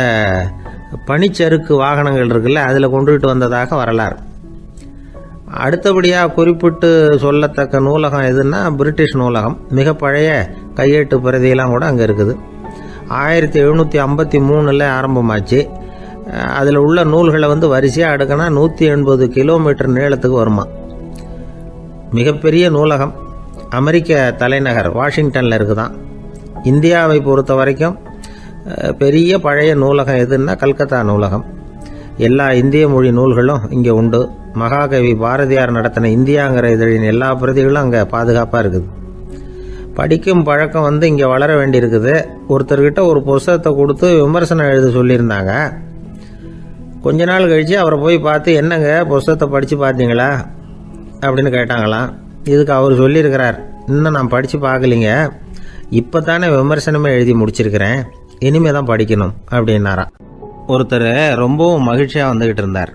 பனிச்சறுக்கு வாகனங்கள் இருக்குல்ல, அதில் கொண்டுகிட்டு வந்ததாக வரலாறு. அடுத்தபடியாக குறிப்பிட்டு சொல்லத்தக்க நூலகம் எதுன்னா பிரிட்டிஷ் நூலகம். மிக பழைய கையெட்டு பிரதியெல்லாம் கூட அங்கே இருக்குது. 1753 ஆரம்பமாச்சு. அதில் உள்ள நூல்களை வரிசையாக அடுக்கினா 180 கிலோமீட்டர் நீளத்துக்கு வருமா. மிகப்பெரிய நூலகம் அமெரிக்க தலைநகர் வாஷிங்டனில் இருக்குதான். இந்தியாவை பொறுத்த வரைக்கும் பெரிய பழைய நூலகம் எதுன்னா கல்கத்தா நூலகம். எல்லா இந்திய மொழி நூல்களும் இங்கே உண்டு. மகாகவி பாரதியார் நடத்தின இந்தியாங்கிற இதழின் எல்லா பிரதிகளும் அங்கே பாதுகாப்பாக இருக்குது. படிக்கும் பழக்கம் இங்கே வளர வேண்டியிருக்குது. ஒருத்தர்கிட்ட ஒரு புஸ்தகத்தை கொடுத்து விமர்சனம் எழுத சொல்லியிருந்தாங்க. கொஞ்ச நாள் கழித்து அவரை போய் பார்த்து, என்னங்க புஸ்தகத்தை படித்து பார்த்தீங்களா அப்படின்னு கேட்டாங்களாம். இதுக்கு அவர் சொல்லியிருக்கிறார், இன்னும் நான் படித்து பார்க்கலிங்க, இப்போ தானே விமர்சனமே எழுதி முடிச்சிருக்கிறேன், இனிமே தான் படிக்கணும் அப்படின்னாராம். ஒருத்தர் ரொம்பவும் மகிழ்ச்சியாக வந்துக்கிட்டு இருந்தார்.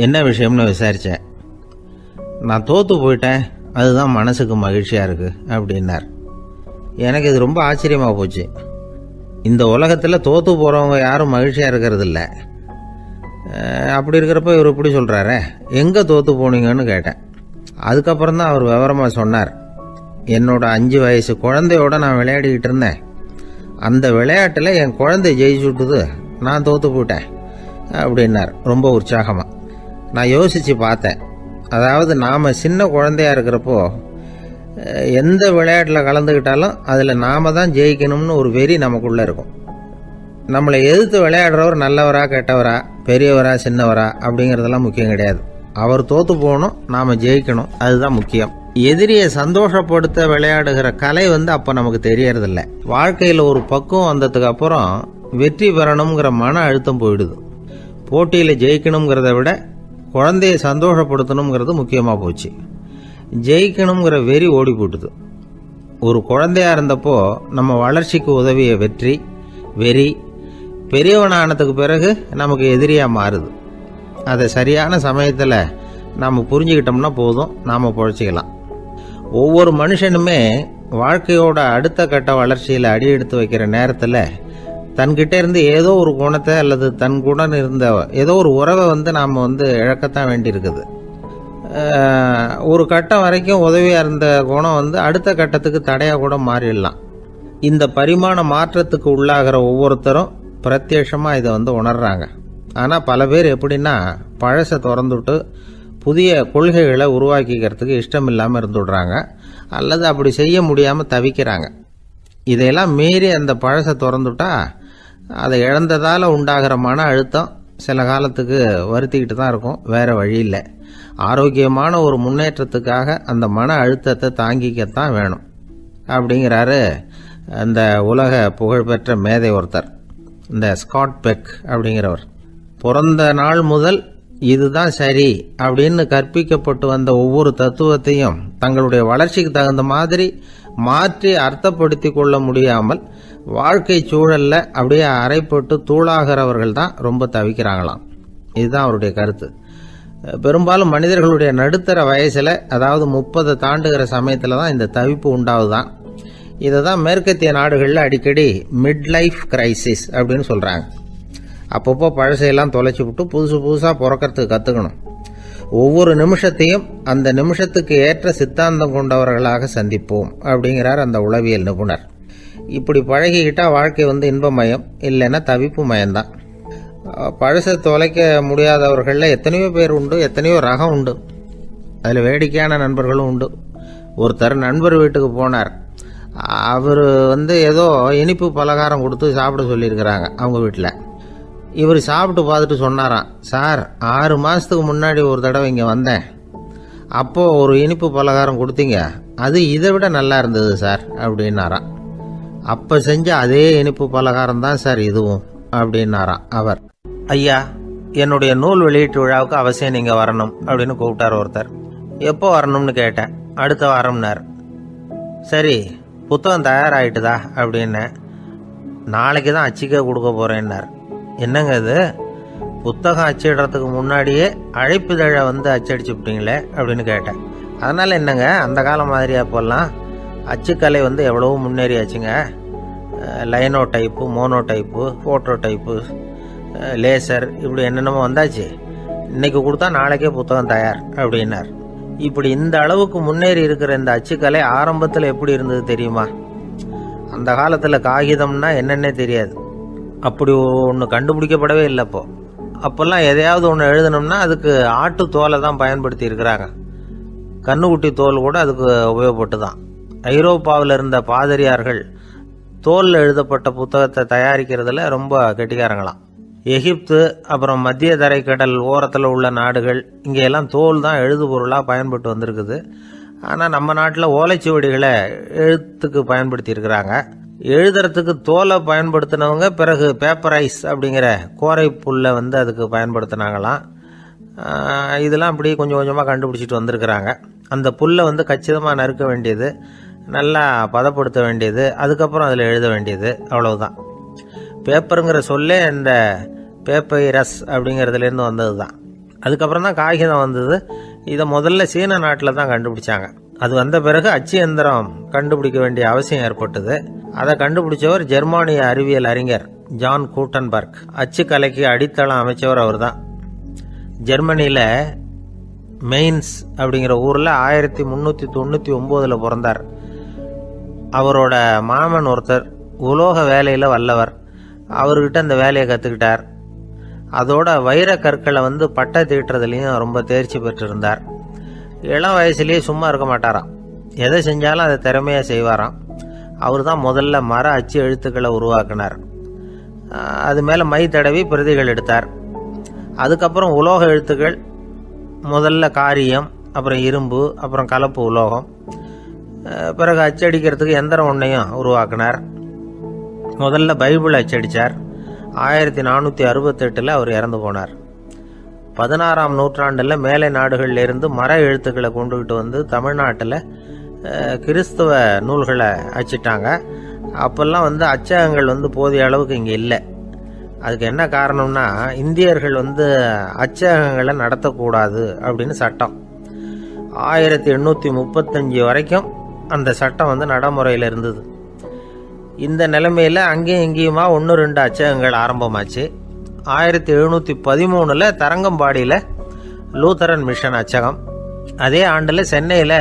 என்ன விஷயம்னு விசாரித்தேன். நான் தோற்று போயிட்டேன், அதுதான் மனசுக்கு மகிழ்ச்சியாக இருக்குது அப்படின்னார். எனக்கு இது ரொம்ப ஆச்சரியமாக போச்சு. இந்த உலகத்தில் தோற்று போகிறவங்க யாரும் மகிழ்ச்சியாக இருக்கிறது இல்லை. அப்படி இருக்கிறப்ப இவர் இப்படி சொல்கிறாரே, எங்கே தோற்று போனீங்கன்னு கேட்டேன். அதுக்கப்புறம் தான் அவர் விவரமாக சொன்னார். என்னோட 5 வயசு குழந்தையோட நான் விளையாடிக்கிட்டு இருந்தேன். அந்த விளையாட்டில் என் குழந்தை ஜெயிச்சுட்டுது, நான் தோற்று போயிட்டேன். அப்படின்னார் ரொம்ப உற்சாகமாக. நான் யோசித்து பார்த்தேன். அதாவது நாம் சின்ன குழந்தையாக இருக்கிறப்போ எந்த விளையாட்டில் கலந்துக்கிட்டாலும் அதில் நாம் தான் ஜெயிக்கணும்னு ஒரு வெறி நமக்குள்ளே இருக்கும். நம்மளை எதிர்த்து விளையாடுறவர் நல்லவரா கெட்டவரா, பெரியவரா சின்னவரா அப்படிங்கிறதெல்லாம் முக்கியம் கிடையாது. அவர் தோற்று போகணும், நாம் ஜெயிக்கணும், அதுதான் முக்கியம். எதிரியை சந்தோஷப்படுத்த விளையாடுகிற கலை அப்போ நமக்கு தெரியறதில்ல. வாழ்க்கையில் ஒரு பக்குவம் வந்ததுக்கு அப்புறம் வெற்றி பெறணுங்கிற மன அழுத்தம் போயிடுது. போட்டியில் ஜெயிக்கணுங்கிறத விட குழந்தைய சந்தோஷப்படுத்தணுங்கிறது முக்கியமாக போச்சு. ஜெயிக்கணுங்கிற வெறி ஓடி போட்டுது. ஒரு குழந்தையா இருந்தப்போ நம்ம வளர்ச்சிக்கு உதவிய வெறி பெரியவனானதுக்கு பிறகு நமக்கு எதிரியாக மாறுது. அதை சரியான சமயத்தில் நாம் புரிஞ்சுக்கிட்டோம்னா போதும், நாம் பொழைச்சிக்கலாம். ஒவ்வொரு மனுஷனுமே வாழ்க்கையோட அடுத்த கட்ட வளர்ச்சியில் அடி எடுத்து வைக்கிற நேரத்தில் தன்கிட்ட இருந்து ஏதோ ஒரு குணத்தை அல்லது தன் குணம் இருந்த ஏதோ ஒரு உறவை நாம் இழக்கத்தான் வேண்டியிருக்குது. ஒரு கட்டம் வரைக்கும் உதவியாக இருந்த குணம் அடுத்த கட்டத்துக்கு தடையாக கூட மாறிடலாம். இந்த பரிமாண மாற்றத்துக்கு உள்ளாகிற ஒவ்வொருத்தரும் பிரத்யட்சமாக இதை உணர்றாங்க. ஆனால் பல பேர் எப்படின்னா பழசை திறந்துவிட்டு புதிய கொள்கைகளை உருவாக்கிக்கிறதுக்கு இஷ்டம் இல்லாமல் இருந்துடுறாங்க, அல்லது அப்படி செய்ய முடியாமல் தவிக்கிறாங்க. இதையெல்லாம் மீறி அந்த பழசை திறந்துட்டா அதை இழந்ததால் உண்டாகிற மன அழுத்தம் சில காலத்துக்கு வருத்திக்கிட்டு தான் இருக்கும், வேறு வழி இல்லை. ஆரோக்கியமான ஒரு முன்னேற்றத்துக்காக அந்த மன அழுத்தத்தை தாங்கிக்கத்தான் வேணும் அப்படிங்கிறாரு அந்த உலக புகழ்பெற்ற மேதை ஒருத்தர், இந்த ஸ்காட் பெக் அப்படிங்கிறவர். பிறந்த நாள் முதல் இதுதான் சரி அப்படின்னு கற்பிக்கப்பட்டு வந்த ஒவ்வொரு தத்துவத்தையும் தங்களுடைய வளர்ச்சிக்கு தகுந்த மாதிரி மாற்றி அர்த்தப்படுத்தி கொள்ள முடியாமல் வாழ்க்கை சூழல்ல அப்படியே அரைப்பட்டு தூளாகிறவர்கள் தான் ரொம்ப தவிக்கிறாங்களாம். இதுதான் அவருடைய கருத்து. பெரும்பாலும் மனிதர்களுடைய நடுத்தர வயசில், அதாவது 30 தாண்டுகிற சமயத்தில் தான் இந்த தவிப்பு உண்டாகுதான். இதை தான் மேற்கத்திய நாடுகளில் அடிக்கடி மிட் லைஃப் கிரைசிஸ் அப்படின்னு சொல்கிறாங்க. அப்பப்போ பழசையெல்லாம் தொலைச்சி விட்டு புதுசாக பிறக்கிறதுக்கு கற்றுக்கணும். ஒவ்வொரு நிமிஷத்தையும் அந்த நிமிஷத்துக்கு ஏற்ற சித்தாந்தம் கொண்டவர்களாக சந்திப்போம் அப்படிங்கிறார் அந்த உளவியல் நிபுணர். இப்படி பழகிக்கிட்டால் வாழ்க்கை இன்பமயம், இல்லைன்னா தவிப்பு மயம்தான். பழசை தொலைக்க முடியாதவர்களில் எத்தனையோ பேர் உண்டு, எத்தனையோ ரகம் உண்டு. அதில் வேடிக்கையான நண்பர்களும் உண்டு. ஒருத்தர் நண்பர் வீட்டுக்கு போனார். அவர் ஏதோ இனிப்பு பலகாரம் கொடுத்து சாப்பிட சொல்லியிருக்கிறாங்க அவங்க வீட்டில். இவர் சாப்பிட்டு பார்த்துட்டு சொன்னாராம், சார் 6 மாதத்துக்கு முன்னாடி ஒரு தடவை இங்கே வந்தேன், அப்போது ஒரு இனிப்பு பலகாரம் கொடுத்தீங்க, அது இதை விட நல்லா இருந்தது சார் அப்படின்னாராம். அப்போ செஞ்ச அதே இனிப்பு பலகாரம் தான் சார் இதுவும் அப்படின்னாராம் அவர். ஐயா, என்னுடைய நூல் வெளியீட்டு விழாவுக்கு அவசியம் நீங்கள் வரணும் அப்படின்னு கூப்பிட்டார் ஒருத்தர். எப்போ வரணும்னு கேட்டேன். அடுத்த வாரம்னார். சரி, புத்தகம் தயாராகிட்டுதா அப்படின்னு. நாளைக்கு தான் அச்சிக்க கொடுக்க போகிறேன்னார். என்னங்க இது, புத்தகம் அச்சிடுறதுக்கு முன்னாடியே அழைப்புதழை அச்சடிச்சு விட்டீங்களே அப்படின்னு கேட்டேன். அதனால் என்னங்க, அந்த காலம் மாதிரி அப்போல்லாம் அச்சுக்கலை எவ்வளவோ முன்னேறியாச்சுங்க. Linotype, monotype, phototype, laser, இப்படி என்னென்னமோ வந்தாச்சு. இன்றைக்கி கொடுத்தா நாளைக்கே புத்தகம் தயார் அப்படின்னார். இப்படி இந்த அளவுக்கு முன்னேறி இருக்கிற இந்த அச்சுக்கலை ஆரம்பத்தில் எப்படி இருந்தது தெரியுமா? அந்த காலத்தில் காகிதம்னா என்னென்னே தெரியாது. அப்படி ஒன்று கண்டுபிடிக்கப்படவே இல்லை. அப்போல்லாம் எதையாவது ஒன்று எழுதணும்னா அதுக்கு ஆட்டு தோலை தான் பயன்படுத்தி இருக்கிறாங்க. கண்ணுக்குட்டி தோல் கூட அதுக்கு உபயோகப்பட்டு தான். ஐரோப்பாவில் இருந்த பாதிரியார்கள் தோலில் எழுதப்பட்ட புத்தகத்தை தயாரிக்கிறதுல ரொம்ப கெட்டிக்காரங்களாம். எகிப்து, அப்புறம் மத்திய தரைக்கடல் ஓரத்தில் உள்ள நாடுகள், இங்கெல்லாம் தோல் தான் எழுதுபொருளாக பயன்பட்டு வந்திருக்குது. ஆனால் நம்ம நாட்டில் ஓலைச்சுவடிகளை எழுத்துக்கு பயன்படுத்தி இருக்கிறாங்க. எழுதுறதுக்கு தோலை பயன்படுத்தினவங்க பிறகு பேப்பரைஸ் அப்படிங்கிற கோரை புல்லை அதுக்கு பயன்படுத்தினாங்களாம். இதெல்லாம் அப்படி கொஞ்சம் கொஞ்சமாக கண்டுபிடிச்சிட்டு வந்திருக்கிறாங்க. அந்த புல்லை கச்சிதமாக நறுக்க வேண்டியது, நல்லா பதப்படுத்த வேண்டியது, அதுக்கப்புறம் அதில் எழுத வேண்டியது, அவ்வளவுதான். பேப்பருங்கிற சொல்லே இந்த பேப்பைரஸ் அப்படிங்கிறதுலேருந்து வந்தது தான். அதுக்கப்புறம் தான் காகிதம் வந்தது. இதை முதல்ல சீன நாட்டில் தான் கண்டுபிடிச்சாங்க. அது வந்த பிறகு அச்சு எந்திரம் கண்டுபிடிக்க வேண்டிய அவசியம் ஏற்பட்டது. அதை கண்டுபிடிச்சவர் ஜெர்மானிய அறிவியல் அறிஞர் ஜான் கூட்டன்பர்க். அச்சுக்கலைக்கு அடித்தளம் அமைச்சவர் அவர் தான். ஜெர்மனியில் மெயின்ஸ் அப்படிங்கிற ஊரில் 1399 பிறந்தார். அவரோட மாமன் ஒருத்தர் உலோக வேலையில் வல்லவர். அவர்கிட்ட அந்த வேலையை கற்றுக்கிட்டார். அதோட வைர கற்களை வந்து பட்டை தீட்டுறதுலையும் ரொம்ப தேர்ச்சி பெற்றிருந்தார். இளம் வயசுலேயே சும்மா இருக்க மாட்டாராம். எதை செஞ்சாலும் அதை திறமையாக செய்வாராம். அவர் தான் முதல்ல மர அச்சு எழுத்துக்களை உருவாக்கினார். அது மேலே மை தடவி பிரதிகள் எடுத்தார். அதுக்கப்புறம் உலோக எழுத்துக்கள், முதல்ல காரியம், அப்புறம் இரும்பு, அப்புறம் கலப்பு உலோகம், பிறகு அச்சடிக்கிறதுக்கு எந்திரம் ஒன்றையும் உருவாக்கினார். முதல்ல பைபிள் அச்சடித்தார். 1468 அவர் இறந்து போனார். 16ஆம் நூற்றாண்டில் மேலை நாடுகளில் இருந்து மர எழுத்துக்களை கொண்டுகிட்டு வந்து தமிழ்நாட்டில் கிறிஸ்துவ நூல்களை அச்சிட்டாங்க. அப்போல்லாம் வந்து அச்சகங்கள் வந்து போதிய அளவுக்கு இங்கே இல்லை. அதுக்கு என்ன காரணம்னா, இந்தியர்கள் வந்து அச்சகங்களை நடத்தக்கூடாது அப்படின்னு சட்டம். 1835 வரைக்கும் அந்த சட்டம் வந்து நடைமுறையில் இருந்தது. இந்த நிலைமையில் அங்கேயும் இங்கேயுமா 1-2 அச்சகங்கள் ஆரம்பமாச்சு. 1713 தரங்கம்பாடியில் லூத்தரன் மிஷன் அச்சகம், அதே ஆண்டில் சென்னையில்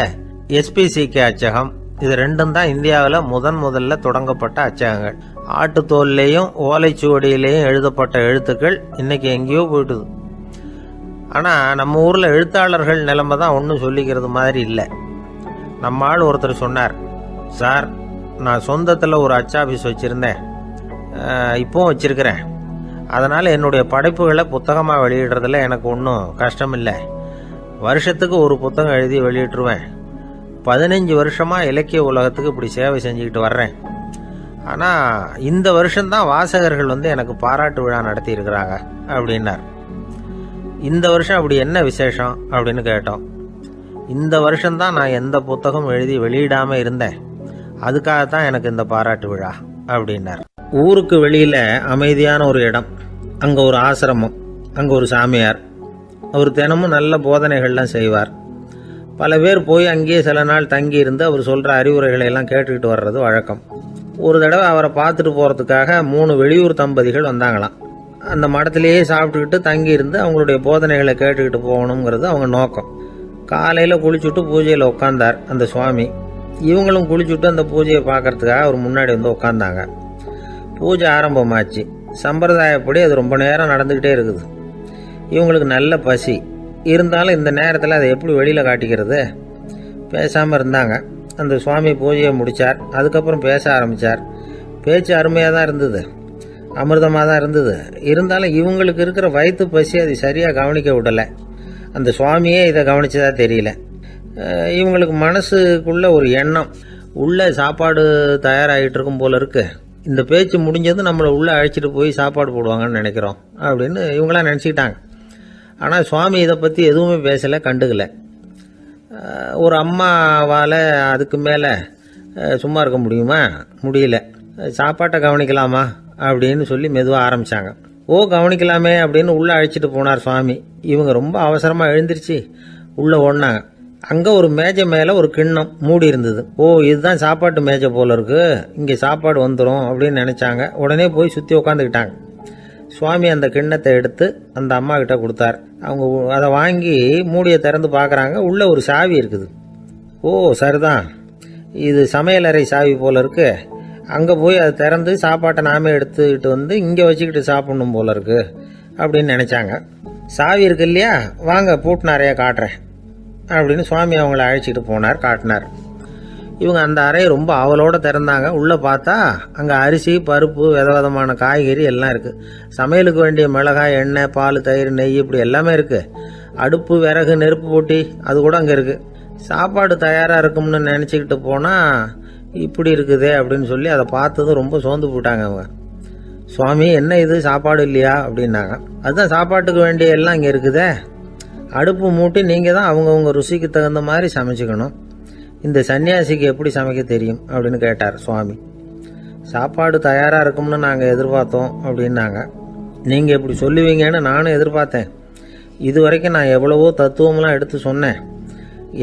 SPCK அச்சகம். இது ரெண்டும் தான் இந்தியாவில் முதல்ல தொடங்கப்பட்ட அச்சகங்கள். ஆட்டுத்தோல்லையும் ஓலைச்சுவடியிலையும் எழுதப்பட்ட எழுத்துக்கள் இன்னைக்கு எங்கேயோ போயிட்டுது. ஆனால் நம்ம ஊரில் எழுத்தாளர்கள் நிலைமை தான் ஒன்றும் சொல்லிக்கிறது மாதிரி இல்லை. நம்ம ஆள் ஒருத்தர் சொன்னார், சார் நான் சொந்தத்தில் ஒரு அச்சாபீஸ் வச்சுருந்தேன், இப்போவும் வச்சுருக்கிறேன். அதனால் என்னுடைய படைப்புகளை புத்தகமாக வெளியிடுறதுல எனக்கு ஒன்றும் கஷ்டம் இல்லை. வருஷத்துக்கு ஒரு புத்தகம் எழுதி வெளியிட்டுருவேன். 15 வருஷமாக இலக்கிய உலகத்துக்கு இப்படி சேவை செஞ்சுக்கிட்டு வர்றேன். ஆனால் இந்த வருஷம்தான் வாசகர்கள் வந்து எனக்கு பாராட்டு விழா நடத்தியிருக்கிறாங்க அப்படின்னார். இந்த வருஷம் அப்படி என்ன விசேஷம் அப்படின்னு கேட்டோம். இந்த வருஷம்தான் நான் எந்த புத்தகம் எழுதி வெளியிடாமல் இருந்தேன், அதுக்காகத்தான் எனக்கு இந்த பாராட்டு விழா அப்படின்னார். ஊருக்கு வெளியில் அமைதியான ஒரு இடம், அங்கே ஒரு ஆசிரமம், அங்கே ஒரு சாமியார். அவர் தினமும் நல்ல போதனைகள்லாம் செய்வார். பல பேர் போய் அங்கேயே சில நாள் தங்கி இருந்து அவர் சொல்கிற அறிவுரைகளை எல்லாம் கேட்டுக்கிட்டு வர்றது வழக்கம். ஒரு தடவை அவரை பார்த்துட்டு போகிறதுக்காக 3 வெளியூர் தம்பதிகள் வந்தாங்களாம். அந்த மடத்திலேயே சாப்பிட்டுக்கிட்டு தங்கி இருந்து அவங்களுடைய போதனைகளை கேட்டுக்கிட்டு போகணுங்கிறது அவங்க நோக்கம். காலையில் குளிச்சுட்டு பூஜையில் உட்காந்தார் அந்த சுவாமி. இவங்களும் குளிச்சுட்டு அந்த பூஜையை பார்க்கறதுக்காக அவர் முன்னாடி வந்து உட்காந்தாங்க. பூஜை ஆரம்பமாச்சு. சம்பிரதாயப்படி அது ரொம்ப நேரம் நடந்துக்கிட்டே இருக்குது. இவங்களுக்கு நல்ல பசி இருந்தாலும் இந்த நேரத்தில் அதை எப்படி வெளியில் காட்டிக்கிறது? பேசாமல் இருந்தாங்க. அந்த சுவாமி பூஜையை முடித்தார். அதுக்கப்புறம் பேச ஆரம்பித்தார். பேச்சு அருமையாக தான் இருந்தது, அமிர்தமாக தான் இருந்தது. இருந்தாலும் இவங்களுக்கு இருக்கிற வயிற்று பசி அது சரியாக கவனிக்க விடலை. அந்த சுவாமியே இதை கவனிச்சதா தெரியல. இவங்களுக்கு மனசுக்குள்ள ஒரு எண்ணம், உள்ள சாப்பாடு தயாராகிட்டு இருக்கும் போல இருக்கு, இந்த பேச்சு முடிஞ்சது நம்மளை உள்ளே அழைச்சிட்டு போய் சாப்பாடு போடுவாங்கன்னு நினைக்கிறோம் அப்படின்னு இவங்களாம் நினச்சிக்கிட்டாங்க. ஆனால் சுவாமி இதை பற்றி எதுவுமே பேசலை, கண்டுக்கலை. ஒரு அம்மாவால் அதுக்கு மேலே சும்மா இருக்க முடியுமா? முடியல. சாப்பாட்டை கவனிக்கலாமா அப்படின்னு சொல்லி மெதுவாக ஆரம்பித்தாங்க. ஓ கவனிக்கலாமே அப்படின்னு உள்ளே அழைச்சிட்டு போனார் சுவாமி. இவங்க ரொம்ப அவசரமாக எழுந்திருச்சு உள்ளே ஓடினாங்க. அங்கே ஒரு மேஜை மேலே ஒரு கிண்ணம் மூடி இருந்தது. ஓ இதுதான் சாப்பாட்டு மேஜை போல இருக்கு, இங்கே சாப்பாடு வந்துடும் அப்படின்னு நினச்சாங்க. உடனே போய் சுற்றி உட்காந்துக்கிட்டாங்க. சுவாமி அந்த கிண்ணத்தை எடுத்து அந்த அம்மா கிட்ட கொடுத்தார். அவங்க அதை வாங்கி மூடியை திறந்து பார்க்குறாங்க. உள்ளே ஒரு சாவி இருக்குது. ஓ சரிதான், இது சமையலறை சாவி போல இருக்கு, அங்கே போய் அதை திறந்து சாப்பாட்டை நாமே எடுத்துக்கிட்டு வந்து இங்கே வச்சுக்கிட்டு சாப்பிடணும் போல இருக்கு அப்படின்னு நினச்சாங்க. சாவி இருக்கு இல்லையா, வாங்க பூட்டு நிறையா காட்டுறேன் அப்படின்னு சுவாமி அவங்கள அழைச்சிட்டு போனார், காட்டினார். இவங்க அந்த அறையை ரொம்ப ஆவலோடு திறந்தாங்க. உள்ளே பார்த்தா அங்கே அரிசி, பருப்பு, விதவிதமான காய்கறி எல்லாம் இருக்குது. சமையலுக்கு வேண்டிய மிளகாய், எண்ணெய், பால், தயிர், நெய் இப்படி எல்லாமே இருக்குது. அடுப்பு, விறகு, நெருப்பு போட்டி அது கூட அங்கே இருக்குது. சாப்பாடு தயாராக இருக்கும்னு நினச்சிக்கிட்டு போனால் இப்படி இருக்குதே அப்படின்னு சொல்லி அதை பார்த்ததும் ரொம்ப சோர்ந்து போட்டாங்க அவங்க. சுவாமி என்ன இது சாப்பாடு இல்லையா அப்படின்னாங்க. அதுதான் சாப்பாட்டுக்கு வேண்டிய எல்லாம் இங்கே இருக்குதே, அடுப்பு மூட்டி நீங்கள் தான் அவங்கவுங்க ருசிக்கு தகுந்த மாதிரி சமைச்சிக்கணும். இந்த சன்னியாசிக்கு எப்படி சமைக்க தெரியும் அப்படின்னு கேட்டார் சுவாமி. சாப்பாடு தயாராக இருக்கும்னு நாங்கள் எதிர்பார்த்தோம் அப்படின்னாங்க. நீங்கள் இப்படி சொல்லுவீங்கன்னு நானும் எதிர்பார்த்தேன். இது வரைக்கும் நான் எவ்வளவோ தத்துவம்லாம் எடுத்து சொன்னேன்.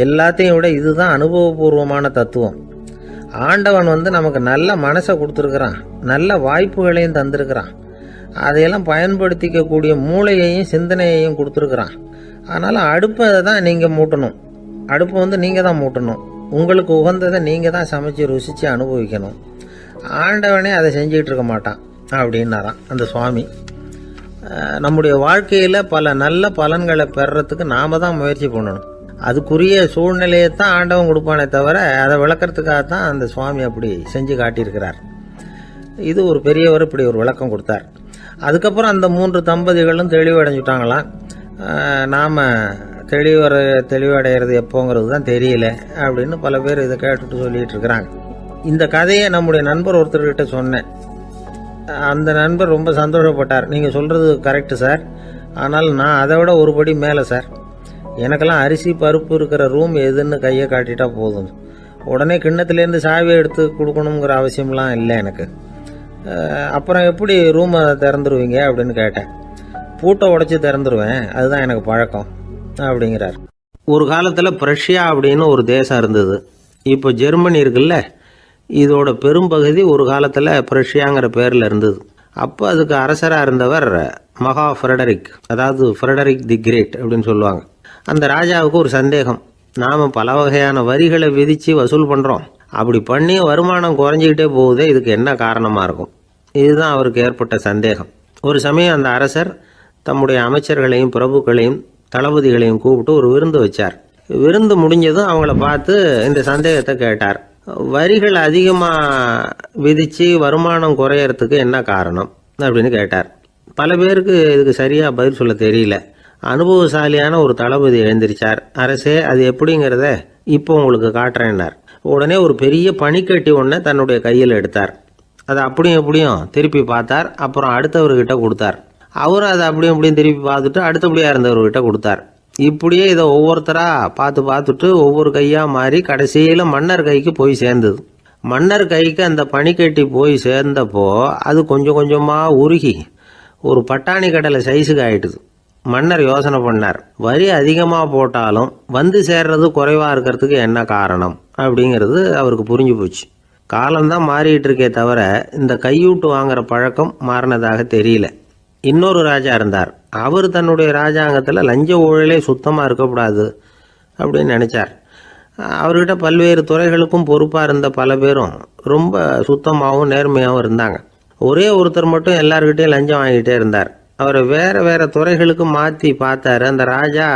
எல்லாத்தையும் விட இதுதான் அனுபவபூர்வமான தத்துவம். ஆண்டவன் நமக்கு நல்ல மனசை கொடுத்துருக்குறான், நல்ல வாய்ப்புகளையும் தந்திருக்கிறான், அதையெல்லாம் பயன்படுத்திக்கக்கூடிய மூளையையும் சிந்தனையையும் கொடுத்துருக்குறான். அதனால் அடுப்பை தான் நீங்கள் மூட்டணும், அடுப்பை நீங்கள் தான் மூட்டணும், உங்களுக்கு உகந்ததை நீங்கள் தான் சமைச்சு ருசித்து அனுபவிக்கணும். ஆண்டவனே அதை செஞ்சுக்கிட்டு இருக்க மாட்டான் அப்படின்னாரான் அந்த சுவாமி. நம்முடைய வாழ்க்கையில் பல நல்ல பலன்களை பெறறதுக்கு நாம தான் முயற்சி பண்ணணும். அதுக்குரிய சூழ்நிலையை தான் ஆண்டவன் கொடுப்பானே தவிர அதை விளக்கறதுக்காக தான் அந்த சுவாமி அப்படி செஞ்சு காட்டியிருக்கிறார். இது ஒரு பெரியவர் இப்படி ஒரு விளக்கம் கொடுத்தார். அதுக்கப்புறம் அந்த 3 தம்பதிகளும் தெளிவடைஞ்சுட்டாங்களாம். நாம் தெளிவடைகிறது எப்போங்கிறது தான் தெரியல அப்படின்னு பல பேர் இதை கேட்டுட்டு சொல்லிட்டு இருக்கிறாங்க. இந்த கதையை நம்முடைய நண்பர் ஒருத்தர்கிட்ட சொன்னேன். அந்த நண்பர் ரொம்ப சந்தோஷப்பட்டார். நீங்கள் சொல்கிறது கரெக்டு சார், ஆனால் நான் அதை விட ஒரு படி மேலே சார். எனக்கெல்லாம் அரிசி பருப்பு இருக்கிற ரூம் எதுன்னு கையை காட்டிட்டா போதும், உடனே கிண்ணத்துலேருந்து சாவியை எடுத்து கொடுக்கணுங்கிற அவசியம்லாம் இல்லை எனக்கு. அப்புறம் எப்படி ரூமை திறந்துருவீங்க அப்படின்னு கேட்டேன். பூட்டை உடைச்சி திறந்துருவேன், அதுதான் எனக்கு பழக்கம் அப்படிங்கிறார். ஒரு காலத்தில் பிரஷ்யா அப்படின்னு ஒரு தேசம் இருந்தது. இப்போ ஜெர்மனி இருக்குல்ல, இதோட பெரும்பகுதி ஒரு காலத்தில் பிரஷ்யாங்கிற பேரில் இருந்தது. அப்போ அதுக்கு அரசராக இருந்தவர் மகா ஃப்ரெடரிக், அதாவது ஃப்ரெடரிக் தி கிரேட் அப்படின்னு சொல்லுவாங்க. அந்த ராஜாவுக்கு ஒரு சந்தேகம். நாம் பல வகையான வரிகளை விதித்து வசூல் பண்ணுறோம், அப்படி பண்ணி வருமானம் குறைஞ்சிக்கிட்டே போகுதே, இதுக்கு என்ன காரணமாக இருக்கும்? இதுதான் அவருக்கு ஏற்பட்ட சந்தேகம். ஒரு சமயம் அந்த அரசர் தம்முடைய அமைச்சர்களையும் பிரபுக்களையும் தளபதிகளையும் கூப்பிட்டு ஒரு விருந்து வச்சார். விருந்து முடிஞ்சதும் அவங்கள பார்த்து இந்த சந்தேகத்தை கேட்டார். வரிகள் அதிகமாக விதித்து வருமானம் குறையறதுக்கு என்ன காரணம் அப்படின்னு கேட்டார். பல பேருக்கு இதுக்கு சரியாக பதில் சொல்ல தெரியல. அனுபவசாலியான ஒரு தளபதி எழுந்திருச்சார். அரசே, அது எப்படிங்கிறத இப்போ உங்களுக்கு காட்டுறேன்னார். உடனே ஒரு பெரிய பனிக்கட்டி ஒன்றை தன்னுடைய கையில் எடுத்தார். அதை அப்படியும் எப்படியும் திருப்பி பார்த்தார். அப்புறம் அடுத்தவர்கிட்ட கொடுத்தார். அவரும் அதை அப்படியும் எப்படியும் திருப்பி பார்த்துட்டு அடுத்தபடியாக இருந்தவர்கிட்ட கொடுத்தார். இப்படியே இதை ஒவ்வொருத்தராக பார்த்துட்டு ஒவ்வொரு கையாக மாறி கடைசியில் மன்னர் கைக்கு போய் சேர்ந்தது. மன்னர் கைக்கு அந்த பனிக்கட்டி போய் சேர்ந்தப்போ அது கொஞ்சம் கொஞ்சமாக உருகி ஒரு பட்டாணி கடலை சைஸுக்கு ஆயிட்டுது. மன்னர் யோசனை பண்ணார், வரி அதிகமாக போட்டாலும் வந்து சேர்றது குறைவாக இருக்கிறதுக்கு என்ன காரணம் அப்படிங்கிறது அவருக்கு புரிஞ்சு போச்சு. காலம்தான் மாறிட்டு இருக்கே தவிர இந்த கையூட்டு வாங்குற பழக்கம் மாறினதாக தெரியல. இன்னொரு ராஜா இருந்தார். அவர் தன்னுடைய ராஜாங்கத்தில் லஞ்ச ஊழலே சுத்தமாக இருக்கக்கூடாது அப்படின்னு நினச்சார். அவர்கிட்ட பல்வேறு துறைகளுக்கும் பொறுப்பாக இருந்த பல பேரும் ரொம்ப சுத்தமாகவும் நேர்மையாகவும் இருந்தாங்க. ஒரே ஒருத்தர் மட்டும் எல்லார்கிட்டையும் லஞ்சம் வாங்கிட்டே இருந்தார். அவரை வேறு வேறு துறைகளுக்கு மாற்றி பார்த்தாரு. அந்த ராஜா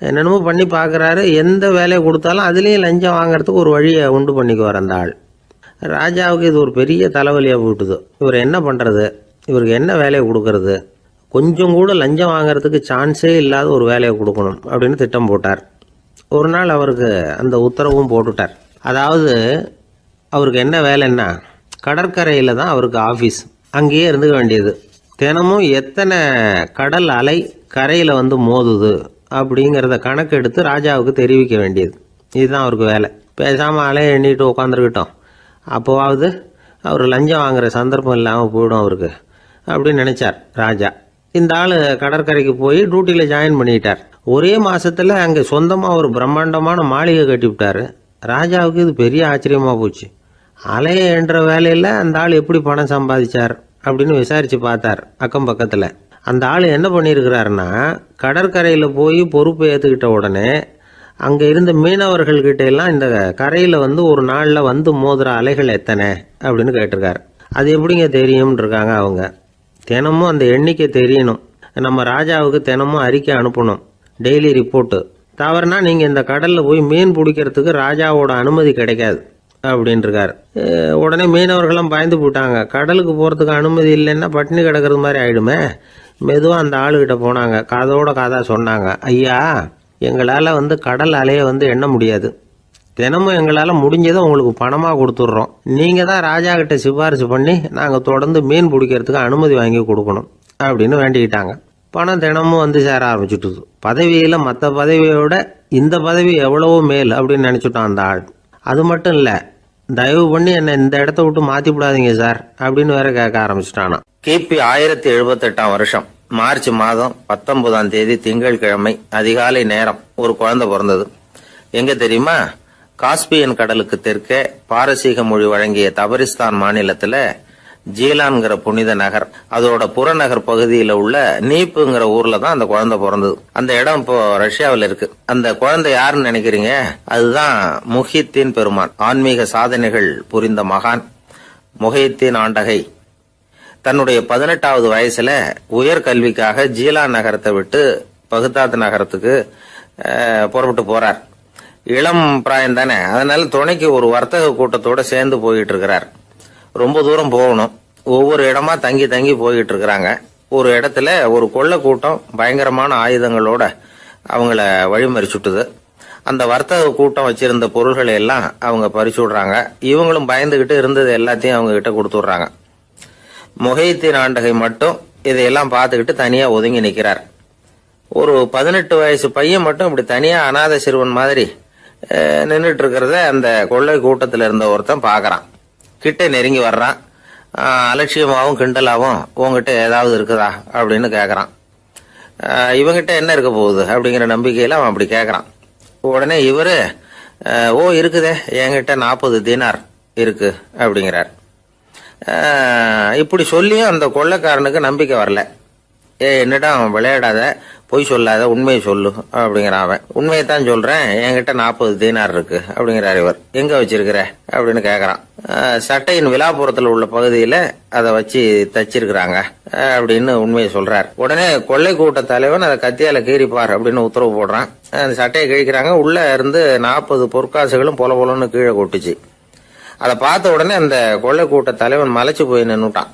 என்னென்னமோ பண்ணி பார்க்குறாரு. எந்த வேலையை கொடுத்தாலும் அதுலேயும் லஞ்சம் வாங்கிறதுக்கு ஒரு வழியை உண்டு பண்ணிக்குவார் அந்த ஆள். ராஜாவுக்கு இது ஒரு பெரிய தலைவலியாக போட்டுது. இவர் என்ன பண்ணுறது, இவருக்கு என்ன வேலையை கொடுக்கறது, கொஞ்சம் கூட லஞ்சம் வாங்கிறதுக்கு சான்ஸே இல்லாத ஒரு வேலையை கொடுக்கணும் அப்படின்னு திட்டம் போட்டார். ஒரு நாள் அவருக்கு அந்த உத்தரவும் போட்டுட்டார். அதாவது அவருக்கு என்ன வேலைன்னா, கடற்கரையில் தான் அவருக்கு ஆஃபீஸ், அங்கேயே இருந்துக்க வேண்டியது. தினமும் எத்தனை கடல் அலை கரையில் வந்து மோதுது அப்படிங்கிறத கணக்கெடுத்து ராஜாவுக்கு தெரிவிக்க வேண்டியது. இதுதான் அவருக்கு வேலை. பேசாமல் அலையை எண்ணிட்டு உட்காந்துருக்கிட்டோம், அப்போவாவது அவர் லஞ்சம் வாங்குகிற சந்தர்ப்பம் இல்லாமல் போயிடும் அவருக்கு அப்படின்னு நினச்சார் ராஜா. இந்த ஆள் கடற்கரைக்கு போய் டியூட்டியில் ஜாயின் பண்ணிட்டார். ஒரே மாதத்தில் அங்கே சொந்தமாக ஒரு பிரம்மாண்டமான மாளிகை கட்டிவிட்டார். ராஜாவுக்கு இது பெரிய ஆச்சரியமாக போச்சு. அலையை என்ற வேலையில் அந்த ஆள் எப்படி பணம் சம்பாதிச்சார் அப்படின்னு விசாரித்து பார்த்தார் அக்கம் பக்கத்தில். அந்த ஆள் என்ன பண்ணியிருக்கிறாருன்னா, கடற்கரையில் போய் பொறுப்பு ஏற்றுக்கிட்ட உடனே அங்கே இருந்த மீனவர்கள்கிட்ட எல்லாம் இந்த கரையில் வந்து ஒரு நாளில் வந்து மோதுற அலைகள் எத்தனை அப்படின்னு கேட்டிருக்காரு. அது எப்படிங்க தெரியும்னு இருக்காங்க அவங்க. தினமும் அந்த எண்ணிக்கை தெரியணும். நம்ம ராஜாவுக்கு தினமும் அறிக்கை அனுப்பணும், டெய்லி ரிப்போர்ட்டு. தவறுனா நீங்கள் இந்த கடலில் போய் மீன் பிடிக்கிறதுக்கு ராஜாவோட அனுமதி கிடைக்காது அப்படின்ட்டுருக்காரு. உடனே மீனவர்களும் பயந்து போட்டாங்க. கடலுக்கு போகிறதுக்கு அனுமதி இல்லைன்னா பட்டினி கிடக்கிறது மாதிரி ஆகிடுமே. மெதுவாக அந்த ஆளுகிட்ட போனாங்க, காதோட காதாக சொன்னாங்க, ஐயா, எங்களால் வந்து கடல் அலையை வந்து எண்ண முடியாது. தினமும் எங்களால் முடிஞ்சதை உங்களுக்கு பணமாக கொடுத்துட்றோம். நீங்கள் தான் ராஜா கிட்ட சிபாரிசு பண்ணி நாங்கள் தொடர்ந்து மீன் பிடிக்கிறதுக்கு அனுமதி வாங்கி கொடுக்கணும் அப்படின்னு வேண்டிக்கிட்டாங்க. பணம் தினமும் வந்து சேர ஆரம்பிச்சுட்டுது. பதவியில் மற்ற பதவியோட இந்த பதவி எவ்வளவோ மேல் அப்படின்னு நினச்சிட்டான் அந்த ஆள். அது மட்டும் இல்லை, தயவு பண்ணி என்னை இந்த இடத்த விட்டு மாற்றி விடாதீங்க சார் அப்படின்னு வேற கேட்க ஆரம்பிச்சிட்டானா. கிபி 1078 வருஷம் மார்ச் மாதம் 19ஆம் தேதி திங்கட்கிழமை அதிகாலை நேரம் ஒரு குழந்தை பிறந்தது. எங்க தெரியுமா? காஸ்பியன் கடலுக்கு தெற்கே பாரசீக மொழி வழங்கிய தபரிஸ்தான் மாநிலத்துல ஜீலான்கிற புனித நகர், அதோட புறநகர் பகுதியில் உள்ள நீப்புங்கிற ஊர்ல தான் அந்த குழந்தை பிறந்தது. அந்த இடம் இப்போ ரஷ்யாவில் இருக்கு. அந்த குழந்தை யாருன்னு நினைக்கிறீங்க? அதுதான் முஹித்தீன் பெருமான், ஆன்மீக சாதனைகள் புரிந்த மகான் முஹித்தீன் ஆண்டகை. தன்னுடைய 18வது வயசுல உயர்கல்விக்காக ஜீலான் நகரத்தை விட்டு பகுதாத் நகரத்துக்கு புறப்பட்டு போறார். இளம் பிராயம் தானே, அதனால துணைக்கு ஒரு வர்த்தக கூட்டத்தோட சேர்ந்து போயிட்டு இருக்கிறார். ரொம்ப தூரம் போகணும். ஒவ்வொரு இடமா தங்கி தங்கி போயிட்டு இருக்கிறாங்க. ஒரு இடத்துல ஒரு கொள்ளை கூட்டம் பயங்கரமான ஆயுதங்களோட அவங்கள வழிமறிச்சுட்டுது. அந்த வர்த்தக கூட்டம் வச்சிருந்த பொருள்களை எல்லாம் அவங்க பறிச்சு விடுறாங்க. இவங்களும் பயந்துகிட்டு இருந்தது எல்லாத்தையும் அவங்க கிட்ட கொடுத்துடுறாங்க. முஹைத்தீன் ஆண்டகை மட்டும் இதையெல்லாம் பார்த்துக்கிட்டு தனியா ஒதுங்கி நிக்கிறார். ஒரு 18 வயசு பையன் மட்டும் இப்படி தனியா அநாத சிறுவன் மாதிரி நின்றுட்டு இருக்கிறத அந்த கொள்ளை கூட்டத்தில் இருந்த ஒருத்தன் பாக்குறான். கிட்ட நெருங்கி வர்றான். அலட்சியமாவும் கிண்டலாவும் உங்ககிட்ட ஏதாவது இருக்குதா அப்படின்னு கேக்குறான். இவங்கிட்ட என்ன இருக்க போகுது அப்படிங்கிற நம்பிக்கையில அவன் அப்படி கேக்குறான். உடனே இவரு ஓ இருக்குதே, என்கிட்ட 40 தீனார் இருக்கு அப்படிங்கிறார். இப்படி சொல்லியும் அந்த கொள்ளைக்காரனுக்கு நம்பிக்கை வரல. என்னிடம் விளையாடாத, பொய் சொல்லாத, உண்மையை சொல்லு அப்படிங்கிறான் அவன். உண்மையைத்தான் சொல்றேன், என்கிட்ட 40 தீனார் இருக்கு அப்படிங்கிறார் இவர். எங்க வச்சிருக்கிற அப்படின்னு கேக்குறான். சட்டையின் விழாப்புறத்துல உள்ள பகுதியில அதை வச்சு தச்சிருக்கிறாங்க அப்படின்னு உண்மையை சொல்றார். உடனே கொள்ளை கூட்ட தலைவன் அதை கத்தியால கீறிப்பார் அப்படின்னு உத்தரவு போடுறான். அந்த சட்டையை கிழிக்கிறாங்க. உள்ள இருந்து 40 பொற்காசுகளும் பொல பொலன்னு கீழே கொட்டுச்சு. அதை பார்த்த உடனே அந்த கொள்ளை கூட்ட தலைவன் மலைச்சு போய் நின்னுட்டான்.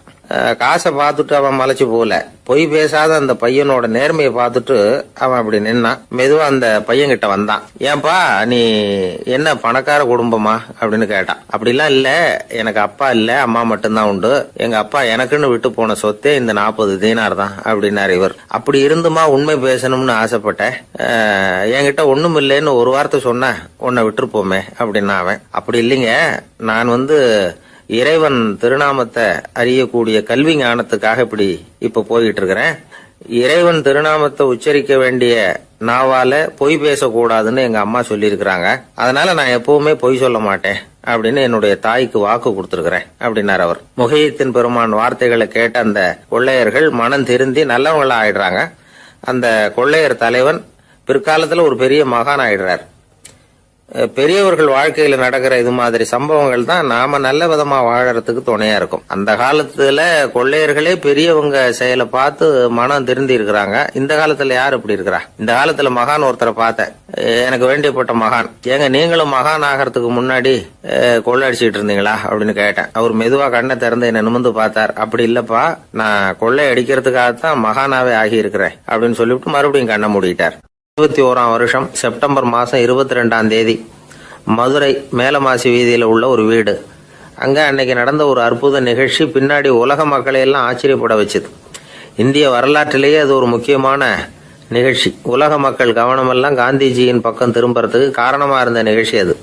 காசை பார்த்துட்டு அவன் மலைச்சு போகல. பொய் பேசாத அந்த பையனோட நேர்மையை பார்த்துட்டு அவன் அப்படி நின்னான். மெதுவா அந்த பையன் கிட்ட வந்தான். ஏன்பா நீ என்ன பணக்கார குடும்பமா அப்படின்னு கேட்டான். அப்படிலாம் இல்ல, எனக்கு அப்பா இல்ல, அம்மா மட்டும்தான் உண்டு. எங்க அப்பா எனக்குன்னு விட்டு போன சொத்தே இந்த 40 தீனார் தான் அப்படின்னாரு இவர். அப்படி இருந்துமா உண்மை பேசணும்னு ஆசைப்பட்டேன். என்கிட்ட ஒண்ணும் இல்லைன்னு ஒரு வார்த்தை சொன்ன உன்னை விட்டுருப்போமே அப்படின்னா அவன். அப்படி இல்லைங்க, நான் இறைவன் திருநாமத்தை அறியக்கூடிய கல்வி ஞானத்துக்காக இப்ப போயிட்டு இருக்கிறேன். இறைவன் திருநாமத்தை உச்சரிக்க வேண்டிய நாவால பொய் பேசக்கூடாதுன்னு எங்க அம்மா சொல்லி இருக்கிறாங்க. அதனால நான் எப்பவுமே பொய் சொல்ல மாட்டேன் அப்படின்னு என்னுடைய தாய்க்கு வாக்கு கொடுத்திருக்கிறேன் அப்படின்னார் அவர். முஹைத்தீன் பெருமான் வார்த்தைகளை கேட்ட அந்த கொள்ளையர்கள் மனம் திருந்தி நல்லவங்களா ஆயிடுறாங்க. அந்த கொள்ளையர் தலைவன் பிற்காலத்துல ஒரு பெரிய மகான் ஆயிடுறார். பெரியவர்கள் வாழ்க்கையில நடக்கிற இது மாதிரி சம்பவங்கள் தான் நாம நல்ல விதமா வாழறதுக்கு துணையா இருக்கும். அந்த காலத்துல கொள்ளையர்களே பெரியவங்க செயலை பார்த்து மனம் திருந்தி இருக்கிறாங்க. இந்த காலத்துல யார் இப்படி இருக்கிறா? இந்த காலத்துல மகான் ஒருத்தரை பார்த்தேன். எனக்கு வேண்டியப்பட்ட மகான். ஏங்க நீங்களும் மகான் ஆகிறதுக்கு முன்னாடி கொள்ளை அடிச்சுட்டு இருந்தீங்களா அப்படின்னு கேட்டேன். அவர் மெதுவா கண்ணை திறந்து என்ன நிமிந்து பார்த்தார். அப்படி இல்லப்பா, நான் கொள்ளை அடிக்கிறதுக்காகத்தான் மகானாவே ஆகி இருக்கிறேன் அப்படின்னு சொல்லிவிட்டு மறுபடியும் கண்ணை மூடிட்டார். 21ஆம் வருஷம் செப்டம்பர் மாசம் 22ஆம் தேதி மதுரை மேலமாசி வீதியில உள்ள ஒரு வீடு. அங்க அன்னைக்கு நடந்த ஒரு அற்புத நிகழ்ச்சி பின்னாடி உலக மக்களை எல்லாம் ஆச்சரியப்பட வச்சுது. இந்திய வரலாற்றிலேயே அது ஒரு முக்கியமான நிகழ்ச்சி. உலக மக்கள் கவனமெல்லாம் காந்திஜியின் பக்கம் திரும்புறதுக்கு காரணமா இருந்த நிகழ்ச்சி அது.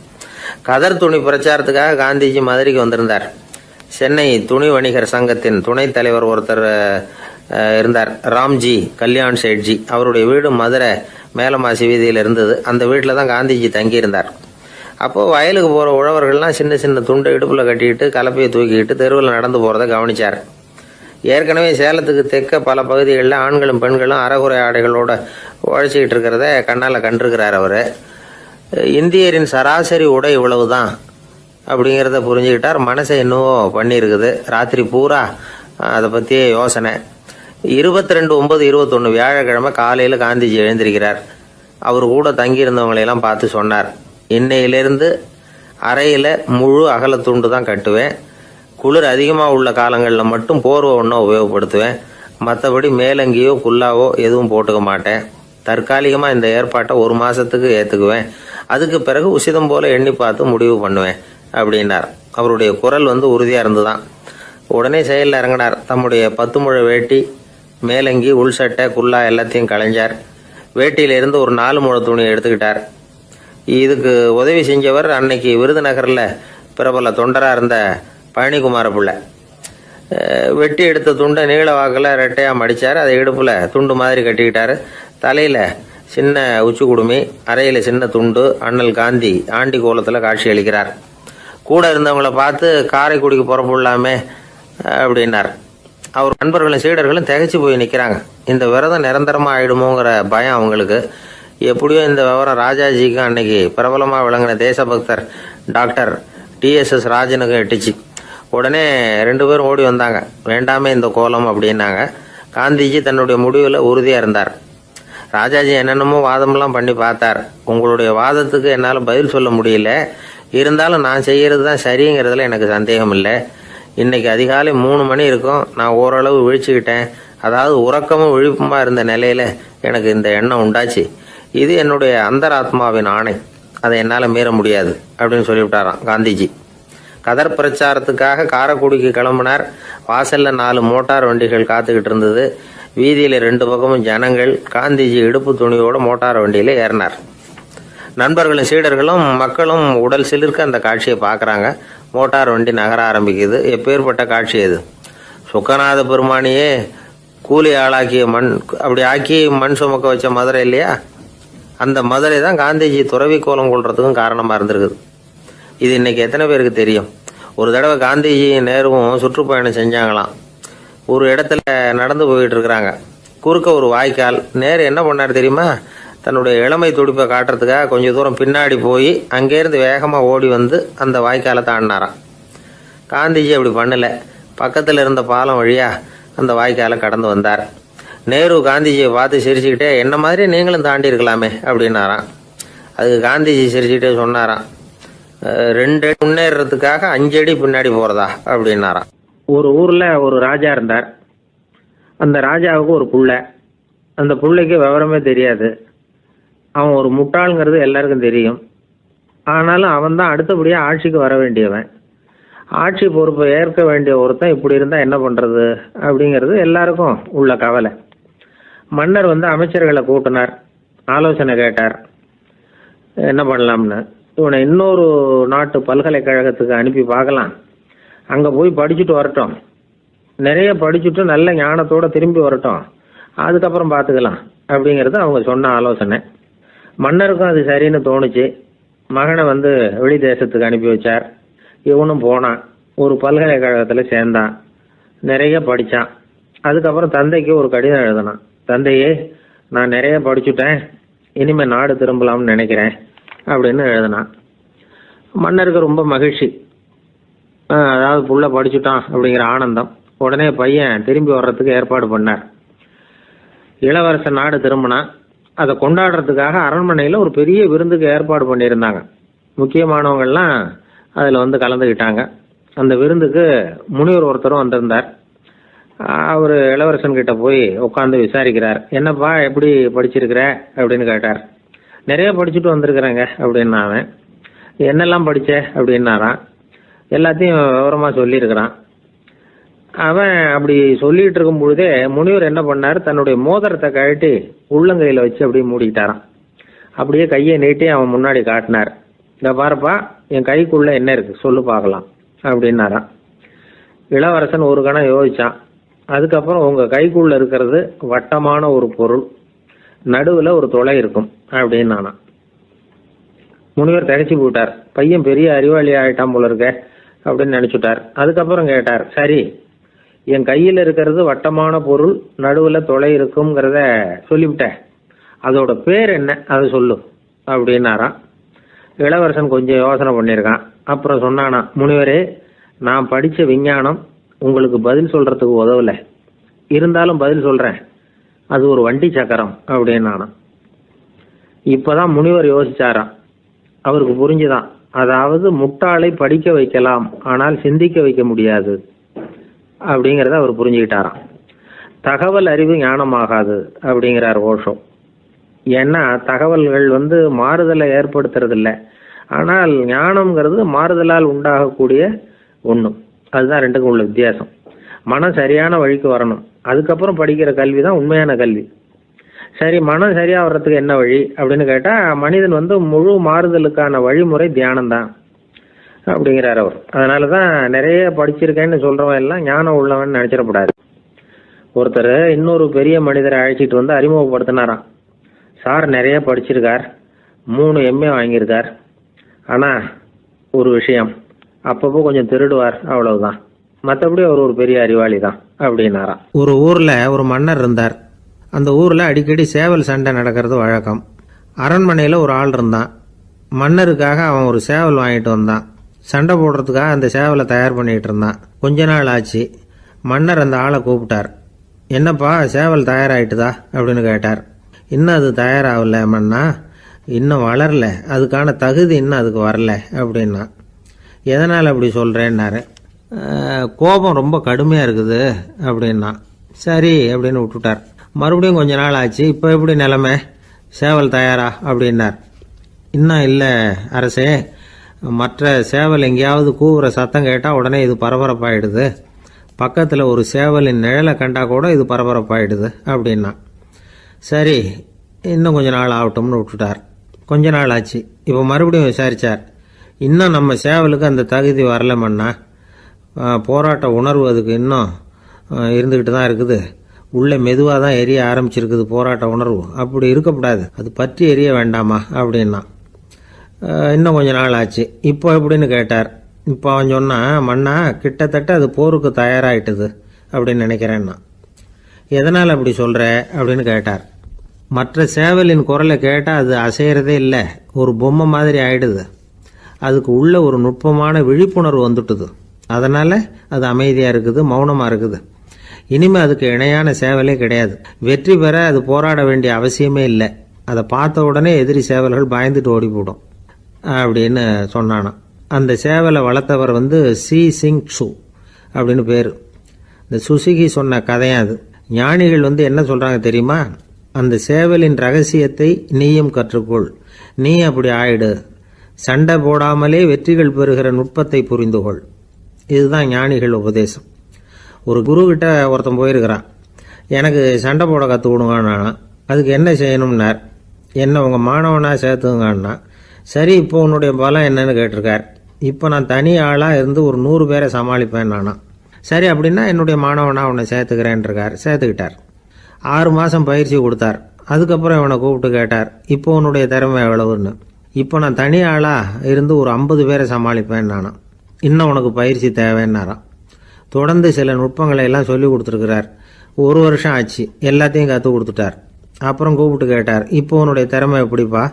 கதர் துணி பிரச்சாரத்துக்காக காந்திஜி மதுரைக்கு வந்திருந்தார். சென்னை துணி வணிகர் சங்கத்தின் துணைத் தலைவர் ஒருத்தர் இருந்தார், ராம்ஜி கல்யாண் சேட்ஜி. அவருடைய வீடு மதுரை மேலமாசி வீதியில் இருந்தது. அந்த வீட்டில் தான் காந்திஜி தங்கியிருந்தார். அப்போ வயலுக்கு போற உழவர்கள்லாம் சின்ன சின்ன துண்டை இடுப்புல கட்டிக்கிட்டு கலப்பையை தூக்கிக்கிட்டு தெருவில் நடந்து போறதை கவனிச்சார். ஏற்கனவே சேலத்துக்கு தெற்க பல பகுதிகளில் ஆண்களும் பெண்களும் அரைகுறை ஆடைகளோட உழைச்சிக்கிட்டு இருக்கிறத கண்ணால கண்டிருக்கிறார் அவரு. இந்தியரின் சராசரி உடை இவ்வளவுதான் அப்படிங்கிறத புரிஞ்சுக்கிட்டார். மனசை என்னவோ பண்ணியிருக்குது. ராத்திரி பூரா அதை பத்தியே யோசனை. 22/9/21 வியாழக்கிழமை காலையில காந்திஜி எழுந்திருக்கிறார். அவர் கூட தங்கியிருந்தவங்களையெல்லாம் பார்த்து சொன்னார், இன்னையிலிருந்து அறையில முழு அகலத்துண்டு தான் கட்டுவேன். குளிர் அதிகமாக உள்ள காலங்களில் மட்டும் போர்வை ஒன்றா உபயோகப்படுத்துவேன். மற்றபடி மேலங்கியோ குல்லாவோ எதுவும் போட்டுக்க மாட்டேன். தற்காலிகமாக இந்த ஏற்பாட்டை 1 மாசத்துக்கு ஏற்றுக்குவேன். அதுக்கு பிறகு உசிதம் போல எண்ணி பார்த்து முடிவு பண்ணுவேன் அப்படின்னார். அவருடைய குரல் உறுதியாக இருந்துதான். உடனே செயலில் இறங்கினார். தம்முடைய 10 முழ வேட்டி, மேலங்கி, உள் சட்டை, குல்லா எல்லாத்தையும் களைஞ்சார். வேட்டியிலிருந்து ஒரு 4 முழ துணியை எடுத்துக்கிட்டார். இதுக்கு உதவி செஞ்சவர் அன்னைக்கு விருதுநகரில் பிரபல தொண்டராக இருந்த பழனிக்குமார பிள்ளை. வெட்டி எடுத்த துண்டை நீள வாக்கில் ரெட்டையாக மடித்தார். அதை இடுப்பில் துண்டு மாதிரி கட்டிக்கிட்டாரு. தலையில் சின்ன உச்சி குடுமி, அறையில் சின்ன துண்டு. அண்ணல் காந்தி ஆண்டி கோலத்தில் காட்சி அளிக்கிறார். கூட இருந்தவங்களை பார்த்து காரைக்குடிக்கு புறப்படலாமே அப்படின்னார். அவர் நண்பர்களும் சீடர்களும் திகைச்சு போய் நிற்கிறாங்க. இந்த விரதம் நிரந்தரமாக ஆயிடுமோங்கிற பயம் அவங்களுக்கு. எப்படியோ இந்த விவரம் ராஜாஜிக்கு அன்னைக்கு பிரபலமாக விளங்கின தேசபக்தர் டாக்டர் TSS ராஜனுக்கு எட்டுச்சு. உடனே 2 பேரும் ஓடி வந்தாங்க. வேண்டாமே இந்த கோலம் அப்படின்னாங்க. காந்திஜி தன்னுடைய முடிவில் உறுதியாக இருந்தார். ராஜாஜி என்னென்னமோ வாதமெல்லாம் பண்ணி பார்த்தார். உங்களுடைய வாதத்துக்கு என்னால் பதில் சொல்ல முடியல, இருந்தாலும் நான் செய்கிறது தான் சரிங்கிறதுல எனக்கு சந்தேகம் இல்லை. இன்னைக்கு அதிகாலை 3 மணி இருக்கும். நான் ஓரளவு விழிச்சுக்கிட்டேன். அதாவது உறக்கமும் விழிப்புமா இருந்த நிலையில எனக்கு இந்த எண்ணம் உண்டாச்சு. இது என்னுடைய அந்தராத்மாவின் ஆணை, அதை என்னால் மீற முடியாது அப்படின்னு சொல்லிவிட்டாராம் காந்திஜி. கதர் பிரச்சாரத்துக்காக காரைக்குடிக்கு கிளம்பினார். வாசல்ல 4 மோட்டார் வண்டிகள் காத்துக்கிட்டு இருந்தது. வீதியில 2 பக்கமும் ஜனங்கள். காந்திஜி இடுப்பு துணியோட மோட்டார் வண்டியில ஏறினார். நண்பர்களும் சீடர்களும் மக்களும் உடல் சிலிர்க்க அந்த காட்சியை பார்க்குறாங்க. மோட்டார் வண்டி நகர ஆரம்பிக்குது. எப்பேற்பட்ட காட்சி அது! சுக்கநாத பெருமானியே கூலி ஆளாக்கிய மண், அப்படி ஆக்கி மண் சுமக்க வச்ச மதுரை இல்லையா, அந்த மதுரை தான் காந்திஜி துறவி கோலம் கொள்றதுக்கும் காரணமாக இருந்திருக்குது. இது இன்னைக்கு எத்தனை பேருக்கு தெரியும்? ஒரு தடவை காந்திஜி நேருவும் சுற்றுப்பயணம் செஞ்சாங்களாம். ஒரு இடத்துல நடந்து போயிட்டு இருக்கிறாங்க. குறுக்க ஒரு வாய்க்கால். நேரு என்ன பண்ணார் தெரியுமா? தன்னுடைய இளமை துடிப்பை காட்டுறதுக்காக கொஞ்சம் தூரம் பின்னாடி போய் அங்கேருந்து வேகமாக ஓடி வந்து அந்த வாய்க்காலை தாண்டினாராம். காந்திஜி அப்படி பண்ணல. பக்கத்தில் இருந்த பாலம் வழியா அந்த வாய்க்காலை கடந்து வந்தார். நேரு காந்திஜியை பார்த்து சிரிச்சுக்கிட்டே, என்ன மாதிரி நீங்களும் தாண்டி இருக்கலாமே அப்படின்னாராம். அதுக்கு காந்திஜி சிரிச்சுக்கிட்டே சொன்னாராம், 2 அடி முன்னேறதுக்காக 5 அடி பின்னாடி போறதா அப்படின்னாராம். ஒரு ஊர்ல ஒரு ராஜா இருந்தார். அந்த ராஜாவுக்கு ஒரு புள்ள. அந்த புள்ளைக்கு விவரமே தெரியாது. அவன் ஒரு முட்டாளுங்கிறது எல்லாருக்கும் தெரியும். ஆனாலும் அவன் தான் அடுத்தபடியாக ஆட்சிக்கு வர வேண்டியவன். ஆட்சி பொறுப்பை ஏற்க வேண்டிய ஒருத்தன் இப்படி இருந்தால் என்ன பண்ணுறது அப்படிங்கிறது எல்லாருக்கும் உள்ள கவலை. மன்னர் அமைச்சர்களை கூட்டினார். ஆலோசனை கேட்டார், என்ன பண்ணலாம்னு. இவனை இன்னொரு நாட்டு பல்கலைக்கழகத்துக்கு அனுப்பி பார்க்கலாம். அங்கே போய் படிச்சுட்டு வரட்டும். நிறைய படிச்சுட்டு நல்ல ஞானத்தோடு திரும்பி வரட்டும். அதுக்கப்புறம் பார்த்துக்கலாம் அப்படிங்கிறது அவங்க சொன்ன ஆலோசனை. மன்னருக்கும் அது சரின்னு தோணுச்சு. மகனை வெளி தேசத்துக்கு அனுப்பி வச்சார். இவனும் போனான். ஒரு பல்கலைக்கழகத்தில் சேர்ந்தான். நிறைய படித்தான். அதுக்கப்புறம் தந்தைக்கு ஒரு கடிதம் எழுதினான். தந்தையே, நான் நிறைய படிச்சுட்டேன், இனிமேல் நாடு திரும்பலாம்னு நினைக்கிறேன் அப்படின்னு எழுதினான். மன்னருக்கு ரொம்ப மகிழ்ச்சி. அதாவது புள்ள படிச்சுட்டான் அப்படிங்கிற ஆனந்தம். உடனே பையன் திரும்பி வர்றதுக்கு ஏற்பாடு பண்ணார். இளவரசன் நாடு திரும்பினான். அதை கொண்டாடுறதுக்காக அரண்மனையில் ஒரு பெரிய விருந்துக்கு ஏற்பாடு பண்ணியிருந்தாங்க. முக்கியமானவங்கள்லாம் அதில் கலந்துக்கிட்டாங்க. அந்த விருந்துக்கு முனிவர் ஒருத்தரும் வந்திருந்தார். அவர் இளவரசன் கிட்ட போய் உட்காந்து விசாரிக்கிறார். என்னப்பா, எப்படி படிச்சிருக்கிற அப்படின்னு கேட்டார். நிறைய படிச்சுட்டு வந்திருக்கிறேங்க அப்படின்னா அவன். என்னெல்லாம் படித்த அப்படின்னாரான். எல்லாத்தையும் விவரமாக சொல்லியிருக்கிறான். அவன் அப்படி சொல்லிட்டு இருக்கும் பொழுதே முனிவர் என்ன பண்ணார், தன்னுடைய மோதிரத்தை கழட்டி உள்ளங்கையில் வச்சு அப்படியே மூடிக்கிட்டாரான். அப்படியே கையை நீட்டி அவன் முன்னாடி காட்டினார். இந்த பாருப்பா, என் கைக்குள்ள என்ன இருக்கு சொல்லு பார்க்கலாம் அப்படின்னாரான். இளவரசன் ஒரு கணம் யோசிச்சான். அதுக்கப்புறம் உங்க கைக்குள்ள இருக்கிறது வட்டமான ஒரு பொருள், நடுவில் ஒரு துளை இருக்கும் அப்படின்னானா. முனிவர் திகைச்சு போட்டார். பையன் பெரிய அறிவாளி ஆயிட்டான் போல இருக்க அப்படின்னு நினைச்சுட்டார். அதுக்கப்புறம் கேட்டார், சரி, என் கையில் இருக்கிறது வட்டமான பொருள், நடுவில் துளை இருக்குங்கிறத சொல்லிவிட்டேன், அதோட பேர் என்ன, அதை சொல்லு அப்படின்னாராம். இளவரசன் கொஞ்சம் யோசனை பண்ணியிருக்கான். அப்புறம் சொன்னானா, முனிவரே, நான் படித்த விஞ்ஞானம் உங்களுக்கு பதில் சொல்றதுக்கு உதவலை, இருந்தாலும் பதில் சொல்றேன், அது ஒரு வண்டி சக்கரம் அப்படின்னானா. இப்பதான் முனிவர் யோசிச்சாராம். அவருக்கு புரிஞ்சுதான், அதாவது முட்டாளை படிக்க வைக்கலாம், ஆனால் சிந்திக்க வைக்க முடியாது அப்படிங்கிறத அவர் புரிஞ்சுக்கிட்டாராம். தகவல் அறிவு ஞானமாகாது அப்படிங்கிறார் ஓஷோ. ஏன்னா தகவல்கள் மாறுதலை ஏற்படுத்துறது இல்லை, ஆனால் ஞானம்ங்கிறது மாறுதலால் உண்டாகக்கூடிய ஒன்று. அதுதான் ரெண்டுக்கும் உள்ள வித்தியாசம். மனம் சரியான வழிக்கு வரணும், அதுக்கப்புறம் படிக்கிற கல்வி தான் உண்மையான கல்வி. சரி, மனம் சரியா வர்றதுக்கு என்ன வழி அப்படின்னு கேட்டா, மனிதன் முழு மாறுதலுக்கான வழிமுறை தியானம் தான் அப்படிங்கிறார் அவர். அதனாலதான் நிறைய படிச்சிருக்கேன்னு சொல்றவன் எல்லாம் ஞானம் உள்ளவன் நினைச்சிடக்கூடாது. ஒருத்தர் இன்னொரு பெரிய மனிதரை அழைச்சிட்டு அறிமுகப்படுத்தினாராம். சார் நிறைய படிச்சிருக்கார், 3 MA வாங்கியிருக்கார், ஆனா ஒரு விஷயம், அப்பப்போ கொஞ்சம் திருடுவார், அவ்வளவுதான், மற்றபடி அவர் ஒரு பெரிய அறிவாளி தான் அப்படின்னாராம். ஒரு ஊர்ல ஒரு மன்னர் இருந்தார். அந்த ஊர்ல அடிக்கடி சேவல் சண்டை நடக்கிறது வழக்கம். அரண்மனையில ஒரு ஆள் இருந்தான். மன்னருக்காக அவன் ஒரு சேவல் வாங்கிட்டு வந்தான். சண்டை போடுறதுக்காக அந்த சேவலை தயார் பண்ணிகிட்டு இருந்தான். கொஞ்ச நாள் ஆச்சு. மன்னர் அந்த ஆளை கூப்பிட்டார். என்னப்பா சேவல் தயாராகிட்டுதா அப்படின்னு கேட்டார். இன்னும் அது தயாராகல மன்னா, இன்னும் வளரல, அதுக்கான தகுதி இன்னும் அதுக்கு வரல அப்படின்னா. எதனால் அப்படி சொல்கிறேன்னாரு. கோபம் ரொம்ப கடுமையாக இருக்குது அப்படின்னா. சரி அப்படின்னு விட்டுட்டார். மறுபடியும் கொஞ்ச நாள் ஆச்சு. இப்போ எப்படி நிலைமை, சேவல் தயாரா அப்படின்னார். இன்னும் இல்லை அரசே, மற்ற சேவல் எங்கேயாவது கூவுற சத்தம் கேட்டால் உடனே இது பரபரப்பாயிடுது. பக்கத்தில் ஒரு சேவலின் நிழலை கண்டா கூட இது பரபரப்பாயிடுது அப்படின்னா. சரி இன்னும் கொஞ்ச நாள் ஆகட்டும்னு விட்டுட்டார். கொஞ்ச நாள் ஆச்சு. இப்போ மறுபடியும் விசாரித்தார். இன்னும் நம்ம சேவலுக்கு அந்த தகுதி வரலமன்னா, போராட்ட உணர்வு அதுக்கு இன்னும் இருந்துக்கிட்டு தான் இருக்குது. உள்ளே மெதுவாக தான் எரிய ஆரம்பிச்சிருக்குது போராட்ட உணர்வு. அப்படி இருக்கக்கூடாது, அது பற்றி எரிய வேண்டாமா அப்படின்னா. இன்னும் கொஞ்ச நாள் ஆச்சு. இப்போ எப்படின்னு கேட்டார். இப்போ அவன் சொன்னான், மன்னா கிட்டத்தட்ட அது போருக்கு தயாராகிட்டுது அப்படின்னு நினைக்கிறேன்னா. எதனால் அப்படி சொல்கிற அப்படின்னு கேட்டார். மற்ற சேவலின் குரலை கேட்டால் அது அசைகிறதே இல்லை, ஒரு பொம்மை மாதிரி ஆயிடுது. அதுக்கு உள்ள ஒரு நுட்பமான விழிப்புணர்வு வந்துட்டுது. அதனால் அது அமைதியாக இருக்குது, மௌனமாக இருக்குது. இனிமேல் அதுக்கு இணையான சேவலே கிடையாது. வெற்றி பெற அது போராட வேண்டிய அவசியமே இல்லை. அதை பார்த்த உடனே எதிரி சேவல்கள் பயந்துட்டு ஓடி போடும் அப்படின்னு சொன்னானான். அந்த சேவலை வளர்த்தவர் சி சிங் சு அப்படின்னு பேர். இந்த சுசுகி சொன்ன கதையும் அது. ஞானிகள் என்ன சொல்கிறாங்க தெரியுமா? அந்த சேவலின் ரகசியத்தை நீயும் கற்றுக்கொள், நீ அப்படி ஆயிடு, சண்டை போடாமலே வெற்றிகள் பெறுகிற நுட்பத்தை புரிந்துகொள். இதுதான் ஞானிகள் உபதேசம். ஒரு குருக்கிட்ட ஒருத்தன் போயிருக்கிறான். எனக்கு சண்டை போட கற்றுக் கொடுங்கண்ணா. அதுக்கு என்ன செய்யணும்னார். என்ன உங்கள் மாணவனாக சேர்த்துங்கண்ணா. சரி இப்போ உன்னுடைய பலம் என்னன்னு கேட்டிருக்கார். இப்போ நான் தனி ஆளாக இருந்து ஒரு 100 பேரை சமாளிப்பேன் நானா. சரி அப்படின்னா என்னுடைய மாணவனாக உன்னை சேர்த்துக்கிறேன்ருக்கார். சேர்த்துக்கிட்டார். 6 மாதம் பயிற்சி கொடுத்தார். அதுக்கப்புறம் இவனை கூப்பிட்டு கேட்டார், இப்போ உன்னுடைய திறமை எவ்வளவுன்னு. இப்போ நான் தனி ஆளாக இருந்து ஒரு 50 பேரை சமாளிப்பேன் நானா. இன்னும் உனக்கு பயிற்சி தேவைன்னாராம். தொடர்ந்து சில நுட்பங்களை எல்லாம் சொல்லி கொடுத்துருக்கிறார். 1 வருஷம் ஆச்சு. எல்லாத்தையும் கற்றுக் கொடுத்துட்டார். அப்புறம் கூப்பிட்டு கேட்டார், இப்போ உன்னுடைய திறமை எப்படிப்பா,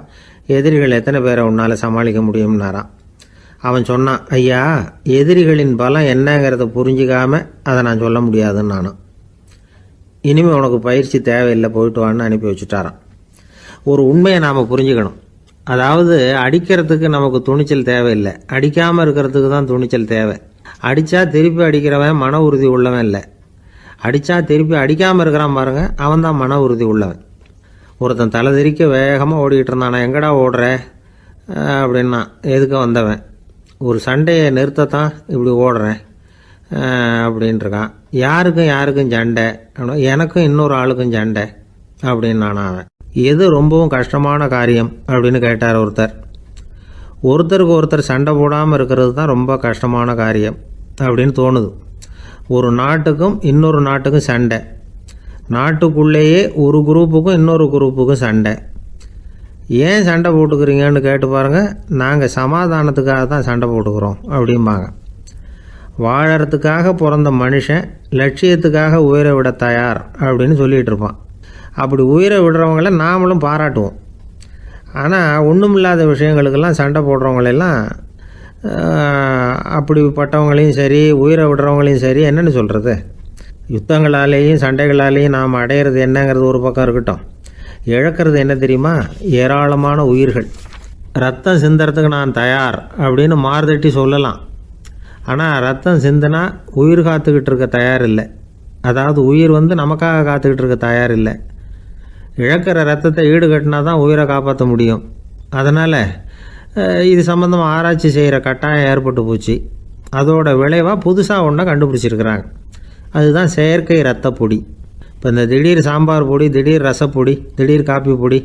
எதிரிகள் எத்தனை பேரை உன்னால் சமாளிக்க முடியும்னாராம். அவன் சொன்னான், ஐயா எதிரிகளின் பலம் என்னங்கிறத புரிஞ்சிக்காம அதை நான் சொல்ல முடியாதுன்னு நானும். இனிமேல் உனக்கு பயிற்சி தேவையில்லை, போயிட்டு வான்னு அனுப்பி வச்சுட்டாரான். ஒரு உண்மையை நாம் புரிஞ்சுக்கணும். அதாவது அடிக்கிறதுக்கு நமக்கு துணிச்சல் தேவையில்லை, அடிக்காமல் இருக்கிறதுக்கு தான் துணிச்சல் தேவை. அடித்தா திருப்பி அடிக்கிறவன் மன உறுதி உள்ளவன் இல்லை, அடித்தா திருப்பி அடிக்காமல் இருக்கிறான் பாருங்க, அவன் தான் மன உறுதி உள்ளவன். ஒருத்தன் தலை திரிக்க வேகமாக ஓடிக்கிட்டு இருந்தான். எங்கடா ஓடுற அப்படின்னா, எதுக்க வந்தவன். ஒரு சண்டையை நிறுத்தத்தான் இப்படி ஓடுறேன் அப்படின்ட்டுருக்கான். யாருக்கும் சண்டை, எனக்கும் இன்னொரு ஆளுக்கும் சண்டை அப்படின்னு அவன். எது ரொம்பவும் கஷ்டமான காரியம் அப்படின்னு கேட்டார் ஒருத்தர். ஒருத்தருக்கு ஒருத்தர் சண்டை போடாமல் இருக்கிறது தான் ரொம்ப கஷ்டமான காரியம் அப்படின்னு தோணுது. ஒரு நாட்டுக்கும் இன்னொரு நாட்டுக்கும் சண்டை, நாட்டுக்குள்ளேயே ஒரு குரூப்புக்கும் இன்னொரு குரூப்புக்கும் சண்டை. ஏன் சண்டை போட்டுக்கிறீங்கன்னு கேட்டு பாருங்கள். நாங்கள் சமாதானத்துக்காக தான் சண்டை போட்டுக்கிறோம் அப்படிம்பாங்க. வாழறதுக்காக பிறந்த மனுஷன் லட்சியத்துக்காக உயிரை விட தயார் அப்படின்னு சொல்லிகிட்டு இருப்பான். அப்படி உயிரை விடுறவங்கள நாமளும் பாராட்டுவோம். ஆனால் ஒன்றுமில்லாத விஷயங்களுக்கெல்லாம் சண்டை போடுறவங்களெல்லாம், அப்படிப்பட்டவங்களையும் சரி உயிரை விடுறவங்களையும் சரி என்னென்னு சொல்கிறது. யுத்தங்களாலேயும் சண்டைகளாலேயும் நாம் அடையிறது என்னங்கிறது ஒரு பக்கம் இருக்கட்டும், இழக்கிறது என்ன தெரியுமா? ஏராளமான உயிர்கள். ரத்தம் சிந்துறதுக்கு நான் தயார் அப்படின்னு மார்தட்டி சொல்லலாம். ஆனால் ரத்தம் சிந்தினா உயிர் காத்துக்கிட்டு இருக்க தயார் இல்லை. அதாவது உயிர் நமக்காக காத்துக்கிட்டு இருக்க தயார் இல்லை. இழக்கிற ரத்தத்தை ஈடுகட்டினா தான் உயிரை காப்பாற்ற முடியும். அதனால் இது சம்மந்தமாக ஆராய்ச்சி செய்கிற கட்டாயம் ஏற்பட்டு போச்சு. அதோட விளைவாக புதுசாக ஒன்றை கண்டுபிடிச்சிருக்கிறாங்க. அதுதான் செயற்கை ரத்த பொடி. இப்போ இந்த திடீர் சாம்பார் பொடி, திடீர் ரசப்பொடி, திடீர் காப்பி பொடி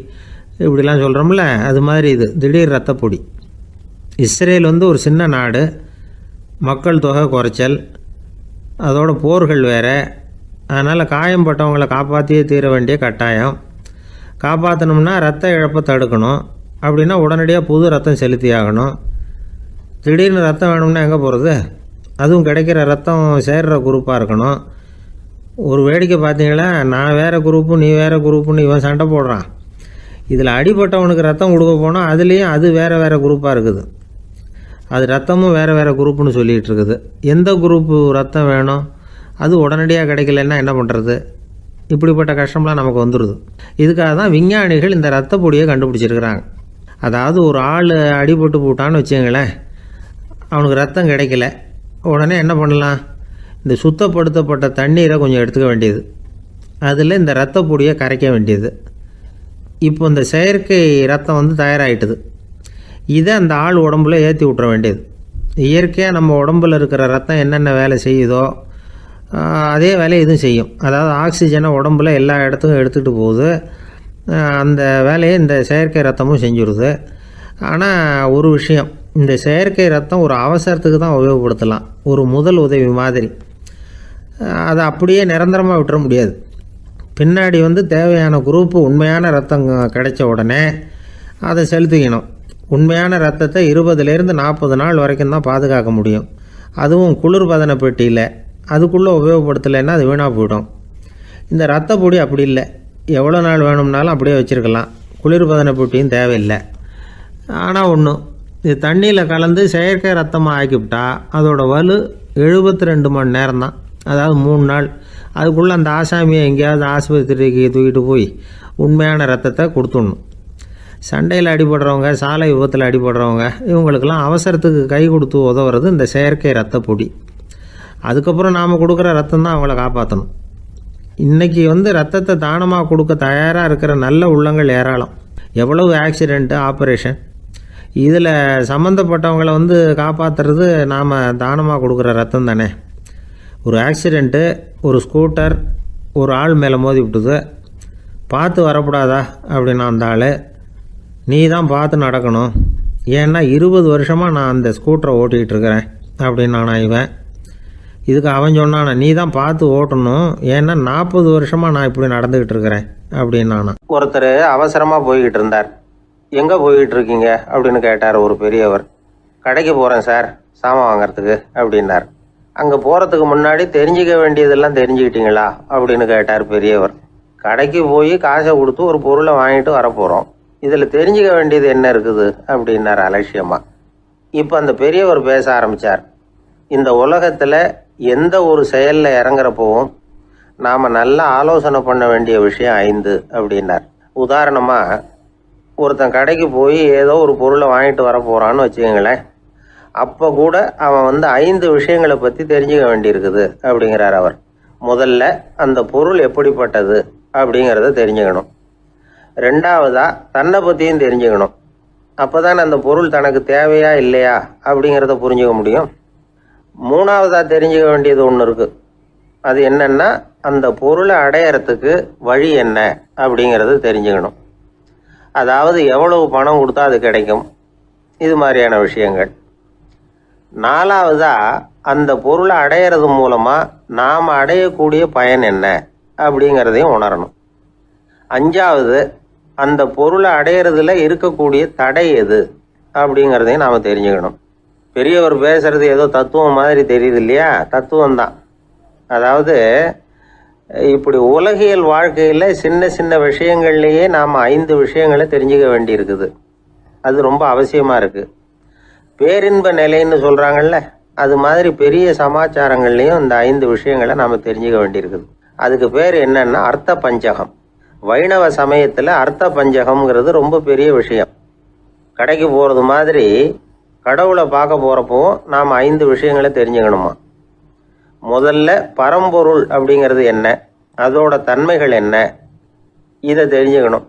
இப்படிலாம் சொல்கிறோம்ல, அது மாதிரி இது திடீர் ரத்த பொடி. இஸ்ரேல் ஒரு சின்ன நாடு, மக்கள் தொகை குறைச்சல், அதோட போர்கள் வேறு. அதனால் காயம்பட்டவங்களை காப்பாற்றியே தீர வேண்டிய கட்டாயம். காப்பாற்றணும்னா ரத்த இழப்பை தடுக்கணும். அப்படின்னா உடனடியாக புது ரத்தம் செலுத்தி ஆகணும். திடீர்னு ரத்தம் வேணும்னா எங்கே போகிறது? அதுவும் கிடைக்கிற ரத்தம் சேர்கிற குரூப்பாக இருக்கணும். ஒரு வேடிக்கை பார்த்தீங்களா, நான் வேறு குரூப்பு நீ வேறு குரூப்புன்னு இவன் சண்டை போடுறான். இதில் அடிபட்டவனுக்கு ரத்தம் கொடுக்க போனால் அதுலேயும் அது வேறு வேறு குரூப்பாக இருக்குது. அது ரத்தமும் வேறு வேறு குரூப்புன்னு சொல்லிகிட்டு இருக்குது. எந்த குரூப்பு ரத்தம் வேணும், அது உடனடியாக கிடைக்கலன்னா என்ன பண்ணுறது? இப்படிப்பட்ட கஷ்டம்லாம் நமக்கு வந்துடுது. இதுக்காக தான் விஞ்ஞானிகள் இந்த ரத்த பொடியை கண்டுபிடிச்சிருக்கிறாங்க. அதாவது ஒரு ஆள் அடிபட்டு போட்டான்னு வச்சுங்களேன், அவனுக்கு ரத்தம் கிடைக்கல, உடனே என்ன பண்ணலாம்? இந்த சுத்தப்படுத்தப்பட்ட தண்ணீரை கொஞ்சம் எடுத்துக்க வேண்டியது, அதில் இந்த ரத்த பொடியை கரைக்க வேண்டியது. இப்போ இந்த செயற்கை ரத்தம் வந்து தயாராகிட்டுது. இதை அந்த ஆள் உடம்புல ஏற்றி விட்டுற வேண்டியது. இயற்கையாக நம்ம உடம்பில் இருக்கிற ரத்தம் என்னென்ன வேலை செய்யுதோ அதே வேலையை இதுவும் செய்யும். அதாவது ஆக்சிஜனை உடம்புல எல்லா இடத்துக்கும் எடுத்துகிட்டு போகுது. அந்த வேலையை இந்த செயற்கை ரத்தமும் செஞ்சுடுது. ஆனால் ஒரு விஷயம், இந்த செயற்கை ரத்தம் ஒரு அவசரத்துக்கு தான் உபயோகப்படுத்தலாம், ஒரு முதல் உதவி மாதிரி. அதை அப்படியே நிரந்தரமாக விட்டுற முடியாது. பின்னாடி வந்து தேவையான குரூப்பு உண்மையான ரத்தம் கிடைச்ச உடனே அதை செலுத்திக்கணும். உண்மையான ரத்தத்தை 20லேருந்து 40 நாள் வரைக்கும் தான் பாதுகாக்க முடியும். அதுவும் குளிர்பதன பெட்டியில். அதுக்குள்ளே உபயோகப்படுத்தலைன்னா அது வீணாக போயிடும். இந்த ரத்த பொடி அப்படி இல்லை, எவ்வளோ நாள் வேணும்னாலும் அப்படியே வச்சுருக்கலாம், குளிர்பதன பெட்டியும் தேவையில்லை. ஆனால் ஒன்று, இது தண்ணியில் கலந்து செயற்கை ரத்தமாக ஆக்கிவிட்டா அதோட வலு 72 மணி நேரம் தான், அதாவது 3 நாள். அதுக்குள்ளே அந்த ஆசாமியை எங்கேயாவது ஆஸ்பத்திரிக்கு தூக்கிட்டு போய் உண்மையான ரத்தத்தை கொடுத்துடணும். சண்டையில் அடிபடுறவங்க, சாலை விபத்தில் அடிபடுறவங்க, இவங்களுக்கெல்லாம் அவசரத்துக்கு கை கொடுத்து உதவுறது இந்த செயற்கை ரத்த பொடி. அதுக்கப்புறம் நாம் கொடுக்குற ரத்தம் தான் அவங்கள காப்பாற்றணும். இன்றைக்கி வந்து ரத்தத்தை தானமாக கொடுக்க தயாராக இருக்கிற நல்ல உள்ளங்கள் ஏராளம். எவ்வளவு ஆக்சிடெண்ட்டு, ஆப்ரேஷன், இதில் சம்மந்தப்பட்டவங்களை வந்து காப்பாற்றுறது நாம் தானமாக கொடுக்குற ரத்தம் தானே. ஒரு ஆக்சிடெண்ட்டு, ஒரு ஸ்கூட்டர் ஒரு ஆள் மேலே மோதி விட்டுது, பார்த்து வரக்கூடாதா அப்படின்னா அந்த ஆள், நீ தான் பார்த்து நடக்கணும், ஏன்னா 20 வருஷமாக நான் அந்த ஸ்கூட்டரை ஓட்டிகிட்டு இருக்கிறேன் அப்படின்னானா இவன். இதுக்கு அவன் சொன்னானா, நீ தான் பார்த்து ஓட்டணும், ஏன்னா 40 வருஷமாக நான் இப்படி நடந்துக்கிட்டு இருக்கிறேன் அப்படின்னானா. ஒருத்தர் அவசரமாக போய்கிட்டு இருந்தார். எங்கே போய்கிட்டு இருக்கீங்க அப்படின்னு கேட்டார் ஒரு பெரியவர். கடைக்கு போகிறேன் சார், சாமான் வாங்கிறதுக்கு அப்படின்னார். அங்கே போகிறதுக்கு முன்னாடி தெரிஞ்சிக்க வேண்டியதெல்லாம் தெரிஞ்சுக்கிட்டீங்களா அப்படின்னு கேட்டார் பெரியவர். கடைக்கு போய் காசை கொடுத்து ஒரு பொருளை வாங்கிட்டு வரப்போகிறோம், இதில் தெரிஞ்சிக்க வேண்டியது என்ன இருக்குது அப்படின்னார் அலட்சியமாக. இப்போ அந்த பெரியவர் பேச ஆரம்பித்தார். இந்த உலகத்தில் எந்த ஒரு செயலில் இறங்குறப்போவும் நாம் நல்லா ஆலோசனை பண்ண வேண்டிய விஷயம் 5 அப்படின்னார். உதாரணமாக, ஒருத்தன் கடைக்கு போய் ஏதோ ஒரு பொருளை வாங்கிட்டு வர போகிறான்னு வச்சுக்கோங்களேன். அப்போ கூட அவன் வந்து 5 விஷயங்களை பற்றி தெரிஞ்சுக்க வேண்டியிருக்குது அப்படிங்கிறார் அவர். முதல்ல அந்த பொருள் எப்படிப்பட்டது அப்படிங்கிறத தெரிஞ்சுக்கணும். ரெண்டாவதாக தன்னை பற்றியும் தெரிஞ்சுக்கணும். அப்போ தான் அந்த பொருள் தனக்கு தேவையா இல்லையா அப்படிங்கிறத புரிஞ்சுக்க முடியும். மூணாவதாக தெரிஞ்சுக்க வேண்டியது ஒன்று இருக்குது. அது என்னென்னா, அந்த பொருளை அடையறதுக்கு வழி என்ன அப்படிங்கிறது தெரிஞ்சுக்கணும். அதாவது எவ்வளவு பணம் கொடுத்தா அது கிடைக்கும், இது மாதிரியான விஷயங்கள். நாலாவதாக அந்த பொருளை அடையிறது மூலமாக நாம் அடையக்கூடிய பயன் என்ன அப்படிங்கிறதையும் உணரணும். அஞ்சாவது, அந்த பொருளை அடையிறதுல இருக்கக்கூடிய தடை எது அப்படிங்கிறதையும் நாம் தெரிஞ்சுக்கணும். பெரியவர் பேசுறது ஏதோ தத்துவம் மாதிரி தெரியுது இல்லையா? தத்துவம் தான். அதாவது இப்படி உலகியல் வாழ்க்கையில் சின்ன சின்ன விஷயங்கள்லேயே நாம் 5 விஷயங்களை தெரிஞ்சுக்க வேண்டியிருக்குது. அது ரொம்ப அவசியமாக இருக்குது. பேரின்ப நிலைன்னு சொல்கிறாங்கல்ல, அது மாதிரி பெரிய சமாச்சாரங்கள்லேயும் இந்த 5 விஷயங்களை நாம் தெரிஞ்சுக்க வேண்டியிருக்குது. அதுக்கு பேர் என்னன்னா அர்த்த பஞ்சகம். வைணவ சமயத்தில் அர்த்த பஞ்சகம்ங்கிறது ரொம்ப பெரிய விஷயம். கடைக்கு போகிறது மாதிரி கடவுளை பார்க்க போகிறப்போ நாம் 5 விஷயங்களை தெரிஞ்சுக்கணுமா. முதல்ல பரம்பொருள் அப்படிங்கிறது என்ன, அதோட தன்மைகள் என்ன, இதை தெரிஞ்சுக்கணும்.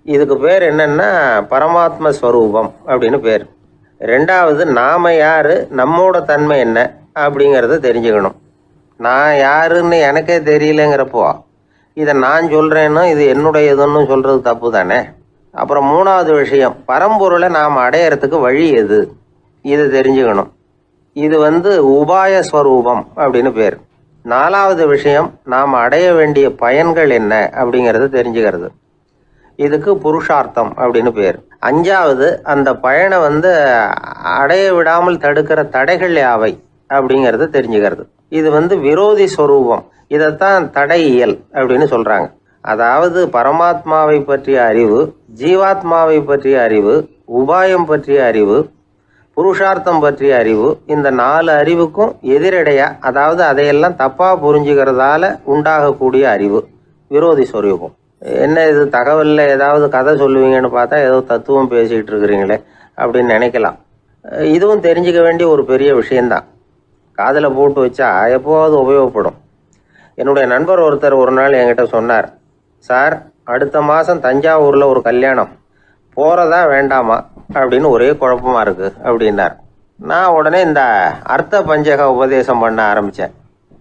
இதுக்கு பேர் என்னன்னா பரமாத்ம ஸ்வரூபம் அப்படின்னு பேர். ரெண்டாவது, நாம் யார், நம்மோட தன்மை என்ன அப்படிங்கிறத தெரிஞ்சுக்கணும். நான் யாருன்னு எனக்கே தெரியலங்கிறப்போ இதை நான் சொல்கிறேன்னு இது என்னுடையதுன்னு சொல்கிறது தப்பு தானே. அப்புறம் மூணாவது விஷயம், பரம்பொருளை நாம் அடையிறதுக்கு வழி எது, இதை தெரிஞ்சுக்கணும். இது உபாய ஸ்வரூபம் அப்படின்னு பேர். நாலாவது விஷயம், நாம் அடைய வேண்டிய பயன்கள் என்ன அப்படிங்கிறத தெரிஞ்சுக்கிறது. இதுக்கு புருஷார்த்தம் அப்படின்னு பேர். அஞ்சாவது, அந்த பயனை அடைய விடாமல் தடுக்கிற தடைகள் யாவை அப்படிங்கிறத தெரிஞ்சுக்கிறது. இது விரோதி ஸ்வரூபம். இதைத்தான் தடையியல் அப்படின்னு சொல்கிறாங்க. அதாவது பரமாத்மாவை பற்றிய அறிவு, ஜீவாத்மாவை பற்றிய அறிவு, உபாயம் பற்றிய அறிவு, புருஷார்த்தம் பற்றிய அறிவு, இந்த 4 அறிவுக்கும் எதிரடையா, அதாவது அதையெல்லாம் தப்பாக புரிஞ்சுக்கிறதால உண்டாகக்கூடிய அறிவு விரோதி சொரூபம். என்ன இது தகவலில் ஏதாவது கதை சொல்லுவீங்கன்னு பார்த்தா ஏதோ தத்துவம் பேசிகிட்டு இருக்கிறீங்களே அப்படின்னு நினைக்கலாம். இதுவும் தெரிஞ்சிக்க வேண்டிய ஒரு பெரிய விஷயந்தான். காதில் போட்டு வச்சா எப்போவாவது உபயோகப்படும். என்னுடைய நண்பர் ஒருத்தர் ஒரு நாள் என்கிட்ட சொன்னார், சார் அடுத்த மாதம் தஞ்சாவூரில் ஒரு கல்யாணம், போகிறதா வேண்டாமா அப்படின்னு ஒரே குழப்பமாக இருக்குது அப்படின்னார். நான் உடனே இந்த அர்த்த பஞ்சக உபதேசம் பண்ண ஆரம்பித்தேன்.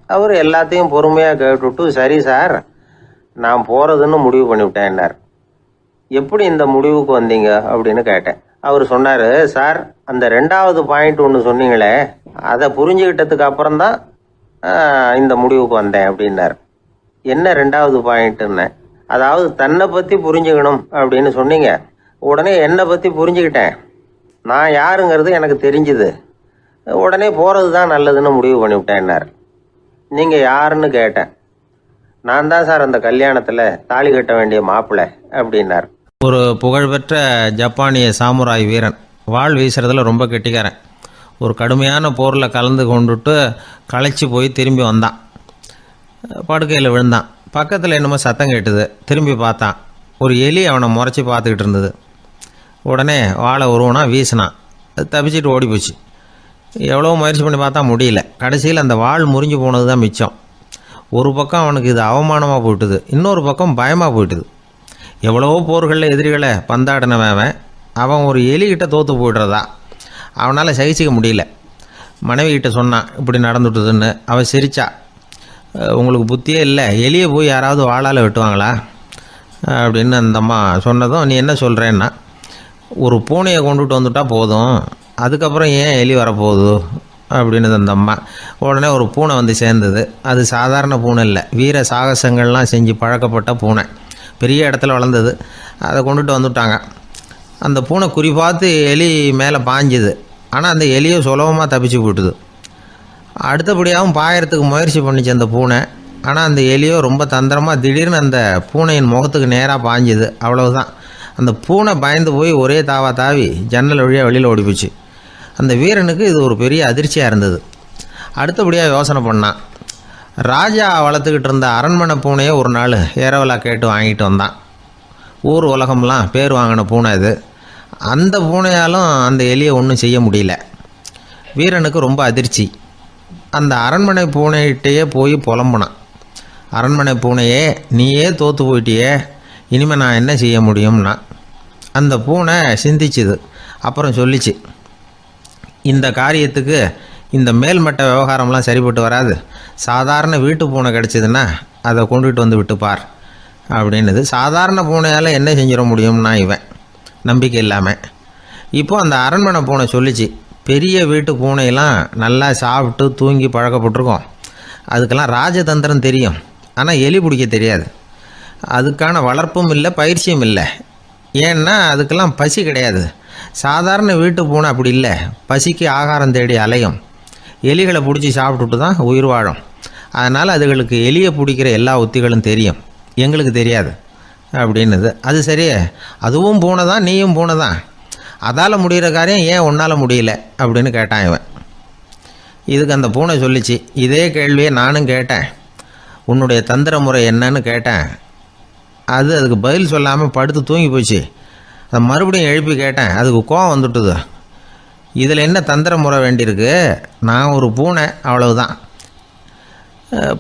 அவர் எல்லாத்தையும் பொறுமையாக கேட்டுவிட்டு, சரி சார் நான் போகிறதுன்னு முடிவு பண்ணிவிட்டேன்னார். எப்படி இந்த முடிவுக்கு வந்தீங்க அப்படின்னு கேட்டேன். அவர் சொன்னார், சார் அந்த 2வது பாயிண்ட் ஒன்று சொன்னீங்களே, அதை புரிஞ்சுக்கிட்டதுக்கு அப்புறம்தான் இந்த முடிவுக்கு வந்தேன் அப்படின்னார். என்ன 2வது பாயிண்ட்டுன்னு? அதாவது தன்னை பற்றி புரிஞ்சுக்கணும் அப்படின்னு சொன்னீங்க. உடனே என்னை பற்றி புரிஞ்சுக்கிட்டேன், நான் யாருங்கிறது எனக்கு தெரிஞ்சுது, உடனே போகிறது தான் நல்லதுன்னு முடிவு பண்ணிவிட்டேன்னார். நீங்கள் யாருன்னு கேட்டேன். நான் தான் சார் அந்த கல்யாணத்தில் தாலி கட்ட வேண்டிய மாப்பிள்ளை அப்படின்னார். ஒரு புகழ்பெற்ற ஜப்பானிய சாமுராய் வீரன், வாள் வீசுறதுல ரொம்ப கெட்டிக்காரன். ஒரு கடுமையான போரில் கலந்து கொண்டுட்டு களைச்சி போய் திரும்பி வந்தான். படுக்கையில் விழுந்தான். பக்கத்தில் என்னமோ சத்தம் கேட்டுது. திரும்பி பார்த்தான். ஒரு எலி அவனை முறைச்சி பார்த்துக்கிட்டு இருந்தது. உடனே வாழை உருவனா வீசினான். அது தப்பிச்சிட்டு ஓடி போச்சு. எவ்வளோ முயற்சி பண்ணி பார்த்தா முடியல. கடைசியில் அந்த வாள் முறிஞ்சு போனது தான் மிச்சம். ஒரு பக்கம் அவனுக்கு இது அவமானமாக போயிட்டுது, இன்னொரு பக்கம் பயமாக போயிட்டுது. எவ்வளவோ போர்களில் எதிரிகளை பந்தாடினவன் அவன் ஒரு எலிகிட்ட தோற்று போய்டுறதா அவனால் சகிச்சிக்க முடியல. மனைவிகிட்ட சொன்னான் இப்படி நடந்துட்டுதுன்னு. அவள் சிரிச்சா, உங்களுக்கு புத்தியே இல்லை, எலியை போய் யாராவது வாளால் வெட்டுவாங்களா அப்படின்னு அந்த அம்மா சொன்னதும், நீ என்ன சொல்கிறேன்னா, ஒரு பூனையை கொண்டுட்டு வந்துட்டா போதும், அதுக்கப்புறம் ஏன் எலி வரப்போகுது அப்படின்னு அந்த அம்மா. உடனே ஒரு பூனை வந்து சேர்ந்தது. அது சாதாரண பூனை இல்லை, வீர சாகசங்கள்லாம் செஞ்சு பழக்கப்பட்ட பூனை. பெரிய இடத்துல வளர்ந்தது. அதை கொண்டுட்டு வந்துட்டாங்க. அந்த பூனை குறி பார்த்து எலி மேலே பாஞ்சுது. ஆனால் அந்த எலியை சுலபமாக தப்பிச்சு போட்டுது. அடுத்தபடியாகவும் பாயறதுக்கு முயற்சி பண்ணிச்சு அந்த பூனை. ஆனால் அந்த எலியோ ரொம்ப தந்திரமாக திடீர்னு அந்த பூனையின் முகத்துக்கு நேராக பாஞ்சுது. அவ்வளவுதான். அந்த பூனை பயந்து போய் ஒரே தாவா தாவி ஜன்னல் வழியாக வெளியில் ஓடிப்போச்சு. அந்த வீரனுக்கு இது ஒரு பெரிய அதிர்ச்சியாக இருந்தது. அடுத்தபடியாக யோசனை பண்ணான். ராஜா வளர்த்துக்கிட்டு இருந்த அரண்மனை பூனையை ஒரு நாள் ஏரவலாக கேட்டு வாங்கிட்டு வந்தான். ஊர் உலகம்லாம் பேர் வாங்கின பூனை இது. அந்த பூனையாலும் அந்த எலியை ஒன்றும் செய்ய முடியல. வீரனுக்கு ரொம்ப அதிர்ச்சி. அந்த அரண்மனை பூனைகிட்டையே போய் புலம்புனான். அரண்மனை பூனையே, நீயே தோற்று போயிட்டியே, இனிமேல் நான் என்ன செய்ய முடியும்னா. அந்த பூனை சிந்திச்சுது. அப்புறம் சொல்லிச்சு, இந்த காரியத்துக்கு இந்த மேல்மட்ட விவகாரம்லாம் சரிப்பட்டு வராது. சாதாரண வீட்டு பூனை கிடச்சிதுன்னா அதை கொண்டுகிட்டு வந்து விட்டுப்பார் அப்படின்னுது. சாதாரண பூனையால் என்ன செஞ்சிட முடியும்னா இவன் நம்பிக்கை இல்லாமல். இப்போது அந்த அரண்மனை பூனை சொல்லிச்சு, பெரிய வீட்டு பூனையெல்லாம் நல்லா சாப்பிட்டு தூங்கி பழக்கப்பட்டிருக்கோம். அதுக்கெல்லாம் ராஜதந்திரம் தெரியும், ஆனால் எலி பிடிக்க தெரியாது. அதுக்கான வளர்ப்பும் இல்லை, பயிற்சியும் இல்லை. ஏன்னா அதுக்கெல்லாம் பசி கிடையாது. சாதாரண வீட்டு பூனை அப்படி இல்லை, பசிக்கு ஆகாரம் தேடி அலையும். எலிகளை பிடிச்சி சாப்பிட்டுட்டு தான் உயிர் வாழும். அதனால் அதுகளுக்கு எலியை பிடிக்கிற எல்லா உத்திகளும் தெரியும், எங்களுக்கு தெரியாது அப்படின்னுது. அது சரியே, அதுவும் பூனை தான், நீயும் பூனை தான், அதால் முடிகிற காரியம் ஏன் உன்னால் முடியல அப்படின்னு கேட்டான் இவன். இதுக்கு அந்த பூனை சொல்லிச்சு, இதே கேள்வியை நானும் கேட்டேன், உன்னுடைய தந்திர முறை என்னன்னு கேட்டேன். அதுக்கு பதில் சொல்லாமல் படுத்து தூங்கி போச்சு. அதை மறுபடியும் எழுப்பி கேட்டேன், அதுக்கு கோவம் வந்துட்டுது. இதில் என்ன தந்திர முறை வேண்டியிருக்கு, நான் ஒரு பூனை அவ்வளவுதான்.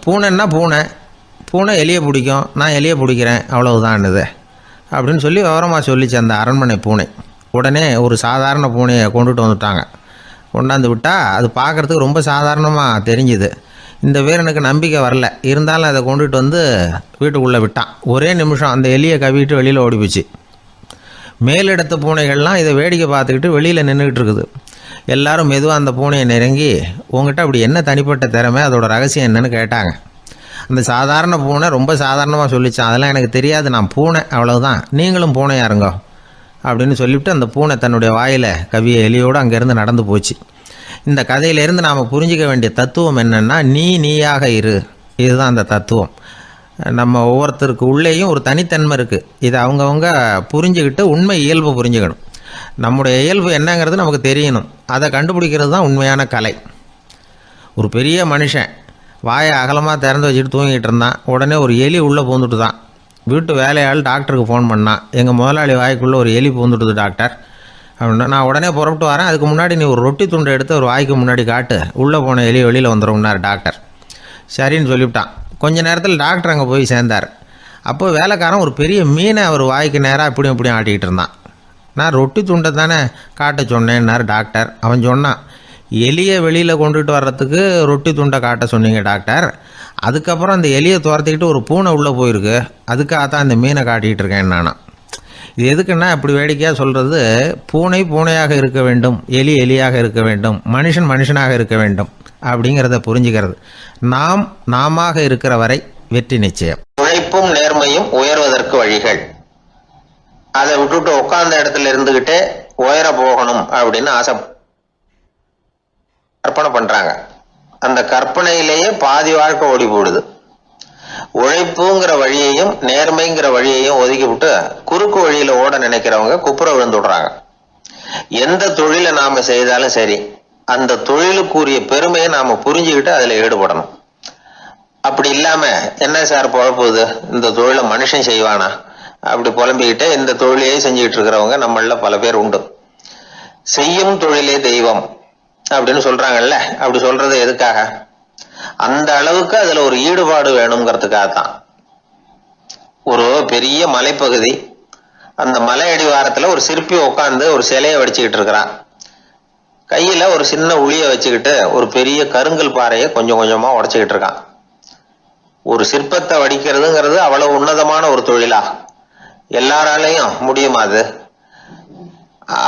பூனைன்னா பூனை, பூனை எலியை பிடிக்கும், நான் எலியை பிடிக்கிறேன் அவ்வளவுதான்னுது அப்படின்னு சொல்லி விவரமாக சொல்லிச்சு அந்த அரண்மனை பூனை. உடனே ஒரு சாதாரண பூனையை கொண்டுட்டு வந்துட்டாங்க. கொண்டாந்து விட்டால் அது பார்க்குறதுக்கு ரொம்ப சாதாரணமாக தெரிஞ்சுது. இந்த வீரனுக்கு நம்பிக்கை வரல. இருந்தாலும் அதை கொண்டுட்டு வந்து வீட்டுக்குள்ளே விட்டான். ஒரே நிமிஷம் அந்த எலியை கவிட்டு வெளியில் ஓடிப்போச்சு. மேலிடத்து பூனைகள்லாம் இதை வேடிக்கை பார்த்துக்கிட்டு வெளியில் நின்றுக்கிட்டு இருக்குது. எல்லாரும் மெதுவாக அந்த பூனையை நெருங்கி, உங்கள்கிட்ட அப்படி என்ன தனிப்பட்ட திறமை, அதோட ரகசியம் என்னன்னு கேட்டாங்க. அந்த சாதாரண பூனை ரொம்ப சாதாரணமாக சொல்லிச்சான், அதெல்லாம் எனக்கு தெரியாது, நான் பூனை அவ்வளவுதான், நீங்களும் பூனையாக இருங்கோ அப்படின்னு சொல்லிவிட்டு அந்த பூனை தன்னுடைய வாயில் கவிய எலியோடு அங்கேருந்து நடந்து போச்சு. இந்த கதையிலேருந்து நாம் புரிஞ்சிக்க வேண்டிய தத்துவம் என்னென்னா, நீயாக இரு. இதுதான் அந்த தத்துவம். நம்ம ஒவ்வொருத்தருக்கு உள்ளேயும் ஒரு தனித்தன்மை இருக்குது. இதை அவங்கவுங்க புரிஞ்சுக்கிட்டு உண்மை இயல்பை புரிஞ்சுக்கணும். நம்முடைய இயல்பு என்னங்கிறது நமக்கு தெரியணும். அதை கண்டுபிடிக்கிறது தான் உண்மையான கலை. ஒரு பெரிய மனுஷன் வாயை அகலமாக திறந்து வச்சுட்டு தூங்கிட்டு இருந்தான். உடனே ஒரு எலி உள்ளே பூந்துட்டு தான். வீட்டு வேலையாள் டாக்டருக்கு ஃபோன் பண்ணான். எங்கள் முதலாளி வாய்க்குள்ளே ஒரு எலி பூந்துட்டுது டாக்டர் அப்படின்னா. நான் உடனே புறப்பட்டு வரேன், அதுக்கு முன்னாடி நீ ஒரு ரொட்டி துண்டை எடுத்து ஒரு வாய்க்கு முன்னாடி காட்டு, உள்ளே போன எலி வெளியில் வந்துடும்னார் டாக்டர். சரின்னு சொல்லிவிட்டான். கொஞ்ச நேரத்தில் டாக்டர் அங்கே போய் சேர்ந்தார். அப்போ வேலைக்காரன் ஒரு பெரிய மீனை அவர் வாய்க்கு நேராக இப்படியும் இப்படியும் ஆட்டிக்கிட்டு இருந்தான். நான் ரொட்டி துண்டை தானே காட்ட சொன்னேன்னார் டாக்டர். அவன் சொன்னான், எலியை வெளியில் கொண்டுட்டு வர்றதுக்கு ரொட்டி துண்டை காட்ட சொன்னீங்க டாக்டர், அதுக்கப்புறம் அந்த எலியை துரத்திக்கிட்டு ஒரு பூனை உள்ளே போயிருக்கு, அதுக்காக தான் இந்த மீனை காட்டிகிட்டு இருக்கேன் நானா. இது எதுக்குன்னா இப்படி வேடிக்கையாக சொல்கிறது, பூனை பூனையாக இருக்க வேண்டும், எலி எலியாக இருக்க வேண்டும், மனுஷன் மனுஷனாக இருக்க வேண்டும் அப்படிங்கிறத புரிஞ்சுக்கிறது. நாம் நாமாக இருக்கிற வரை வெற்றி நிச்சயம். உழைப்பும் நேர்மையும் உயர்வதற்கு வழிகள். அதை விட்டுட்டு உட்கார்ந்த இடத்துல இருந்துகிட்டே உயர போகணும் அப்படின்னு ஆசை கற்பனை பண்றாங்க. அந்த கற்பனையிலேயே பாதி வாழ்க்கை ஓடி போடுது. உழைப்புங்கிற வழியையும் நேர்மைங்கிற வழியையும் ஒதுக்கி விட்டு குறுக்கு வழியில ஓட நினைக்கிறவங்க குப்புற விழுந்து விடுறாங்க. எந்த தொழிலை நாம செய்தாலும் சரி, அந்த தொழிலுக்குரிய பெருமையை நாம புரிஞ்சுக்கிட்டு அதுல ஈடுபடணும். அப்படி இல்லாம என்ன சார் பொழப்புது, இந்த தொழிலை மனுஷன் செய்வானா அப்படி புலம்பிக்கிட்டே இந்த தொழிலையே செஞ்சுக்கிட்டு இருக்கிறவங்க நம்மள பல பேர் உண்டு. செய்யும் தொழிலே தெய்வம் அப்படின்னு சொல்றாங்கல்ல, அப்படி சொல்றது எதுக்காக? அந்த அளவுக்கு அதுல ஒரு ஈடுபாடு வேணுங்கிறதுக்காகத்தான். ஒரு பெரிய மலைப்பகுதி, அந்த மலை அடிவாரத்துல ஒரு சிற்பி உட்காந்து ஒரு சிலையை வடிச்சுக்கிட்டு இருக்கிறான். கையில ஒரு சின்ன உளிய வச்சுக்கிட்டு ஒரு பெரிய கருங்கல் பாறையை கொஞ்சம் கொஞ்சமா உடைச்சுக்கிட்டு இருக்கான். ஒரு சிற்பத்தை வடிக்கிறதுங்கிறது அவ்வளவு உன்னதமான ஒரு தொழிலா? எல்லாராலையும் முடியுமா அது?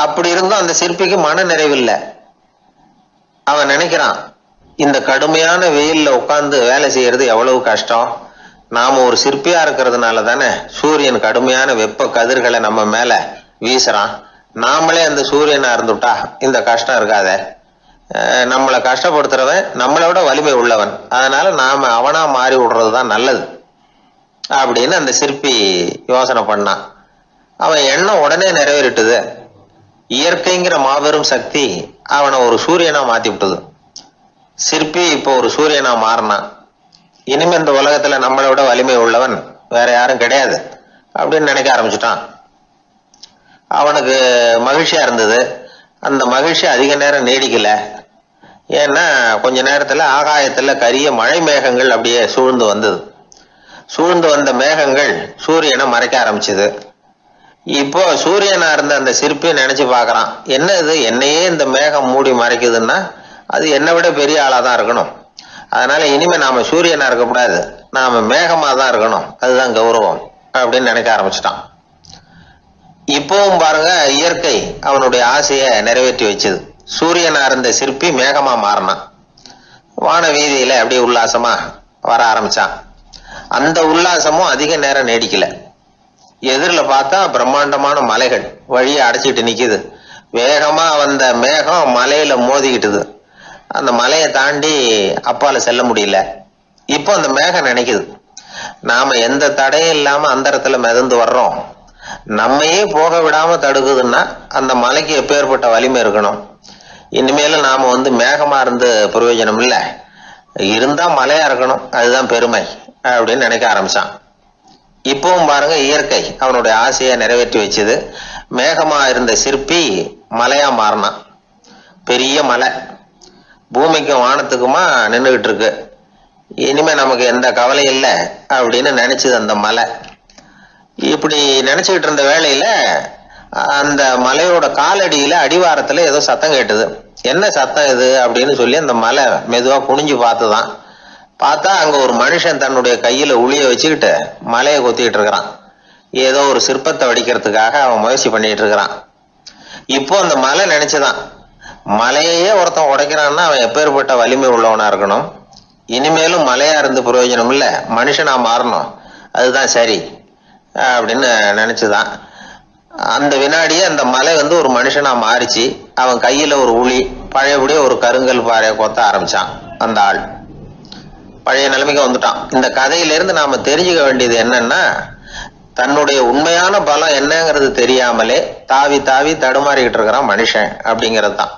அப்படி இருந்தும் அந்த சிற்பிக்கு மன நிறைவில்லை. அவன் நினைக்கிறான், இந்த கடுமையான வெயில்ல உட்கார்ந்து வேலை செய்யறது எவ்வளவு கஷ்டம். நாம ஒரு சிற்பியா இருக்கிறதுனால தானே சூரியன் கடுமையான வெப்ப கதிர்களை நம்ம மேல வீசுறான். நாமளே அந்த சூரியனா இருந்துட்டா இந்த கஷ்டம் இருக்காத. நம்மளை கஷ்டப்படுத்துறவன் நம்மளோட வலிமை உள்ளவன், அதனால நாம அவனா மாறி விடுறதுதான் நல்லது அப்படின்னு அந்த சிற்பி யோசனை பண்ணான். அவன் எண்ணம் உடனே நிறைவேறிட்டுது. இயற்கைங்கிற மாபெரும் சக்தி அவனை ஒரு சூரியனா மாத்தி விட்டது. சிற்பி இப்போ ஒரு சூரியனா மாறினான். இனிமே இந்த உலகத்துல நம்மளோட வலிமை உள்ளவன் வேற யாரும் கிடையாது அப்படின்னு நினைக்க ஆரம்பிச்சுட்டான். அவனுக்கு மகிழ்ச்சியா இருந்தது. அந்த மகிழ்ச்சி அதிக நேரம் நீடிக்கல. ஏன்னா கொஞ்ச நேரத்துல ஆகாயத்துல கரிய மழை மேகங்கள் அப்படியே சூழ்ந்து வந்தது. சூழ்ந்து வந்த மேகங்கள் சூரியனை மறைக்க ஆரம்பிச்சது. இப்போ சூரியனா இருந்த அந்த சிற்பி நினைச்சு பாக்குறான், என்ன இது, என்னையே இந்த மேகம் மூடி மறைக்குதுன்னா அது என்னை விட பெரிய ஆளாதான் இருக்கணும். அதனால இனிமே நாம சூரியனா இருக்கக்கூடாது, நாம மேகமா தான் இருக்கணும், அதுதான் கௌரவம் அப்படின்னு நினைக்க ஆரம்பிச்சிட்டான். இப்பவும் பாருங்க, இயற்கை அவனுடைய ஆசையை நிறைவேற்றி வச்சது. சூரியனா இருந்த சிற்பி மேகமா மாறினான். வான வீதியில அப்படியே உல்லாசமா வர ஆரம்பிச்சான். அந்த உல்லாசமும் அதிக நேரம் நீடிக்கல. எதிரில் பார்த்தா பிரம்மாண்டமான மலைகள் வழியை அடைச்சிட்டு நிக்குது. வேகமா வந்த மேகம் மலையில மோதிக்கிட்டுது. அந்த மலையை தாண்டி அப்பால செல்ல முடியல. இப்போ அந்த மேகம் நினைக்குது, நாம எந்த தடையும் இல்லாம அந்தரத்துல மிதந்து வர்றோம், நம்மையே போக விடாம தடுக்குதுன்னா அந்த மலைக்கு எப்பேற்பட்ட வலிமை இருக்கணும். இனிமேலும் நாம மேகமா இருந்து பிரயோஜனம் இல்லை, இருந்தா மலையா இருக்கணும், அதுதான் பெருமை அப்படின்னு நினைக்க ஆரம்பிச்சான். இப்பவும் பாருங்க, இயற்கை அவனுடைய ஆசையை நிறைவேற்றி வச்சது. மேகமா இருந்த சிற்பி மலையா மாறினான். பெரிய மலை பூமிக்கும் வானத்துக்குமா நின்றுகிட்டு இருக்கு. இனிமே நமக்கு எந்த கவலை இல்லை அப்படின்னு நினைச்சது அந்த மலை. இப்படி நினைச்சுக்கிட்டு இருந்த வேளையில அந்த மலையோட காலடியில அடிவாரத்துல ஏதோ சத்தம் கேட்டுது. என்ன சத்தம் இது அப்படின்னு சொல்லி அந்த மலை மெதுவா குனிஞ்சு பார்த்துதான். பார்த்தா அங்க ஒரு மனுஷன் தன்னுடைய கையில உளிய வச்சுக்கிட்டு மலையை கொத்திக்கிட்டு இருக்கிறான். ஏதோ ஒரு சிற்பத்தை வடிக்கிறதுக்காக அவன் முயற்சி பண்ணிட்டு இருக்கிறான். இப்போ அந்த மலை நினைச்சுதான், மலையே ஒருத்தன் உடைக்கிறான்னா அவன் எப்பேற்பட்ட வலிமை உள்ளவனா இருக்கணும். இனிமேலும் மலையா இருந்து பிரயோஜனம் இல்லை, மனுஷனா மாறணும், அதுதான் சரி அப்படின்னு நினைச்சுதான். அந்த வினாடியே அந்த மலை ஒரு மனுஷனா மாறிச்சு. அவன் கையில ஒரு உளி, பழையபடியே ஒரு கருங்கல் பாறையை கொத்த ஆரம்பிச்சான். அந்த ஆள் பழைய நிலைமைக்கு வந்துட்டான். இந்த கதையிலிருந்து நாம தெரிஞ்சுக்க வேண்டியது என்னன்னா, தன்னுடைய உண்மையான பலம் என்னங்கிறது தெரியாமலே தாவி தாவி தடுமாறிக்கிட்டு இருக்கிறான் மனுஷன் அப்படிங்கிறது தான்.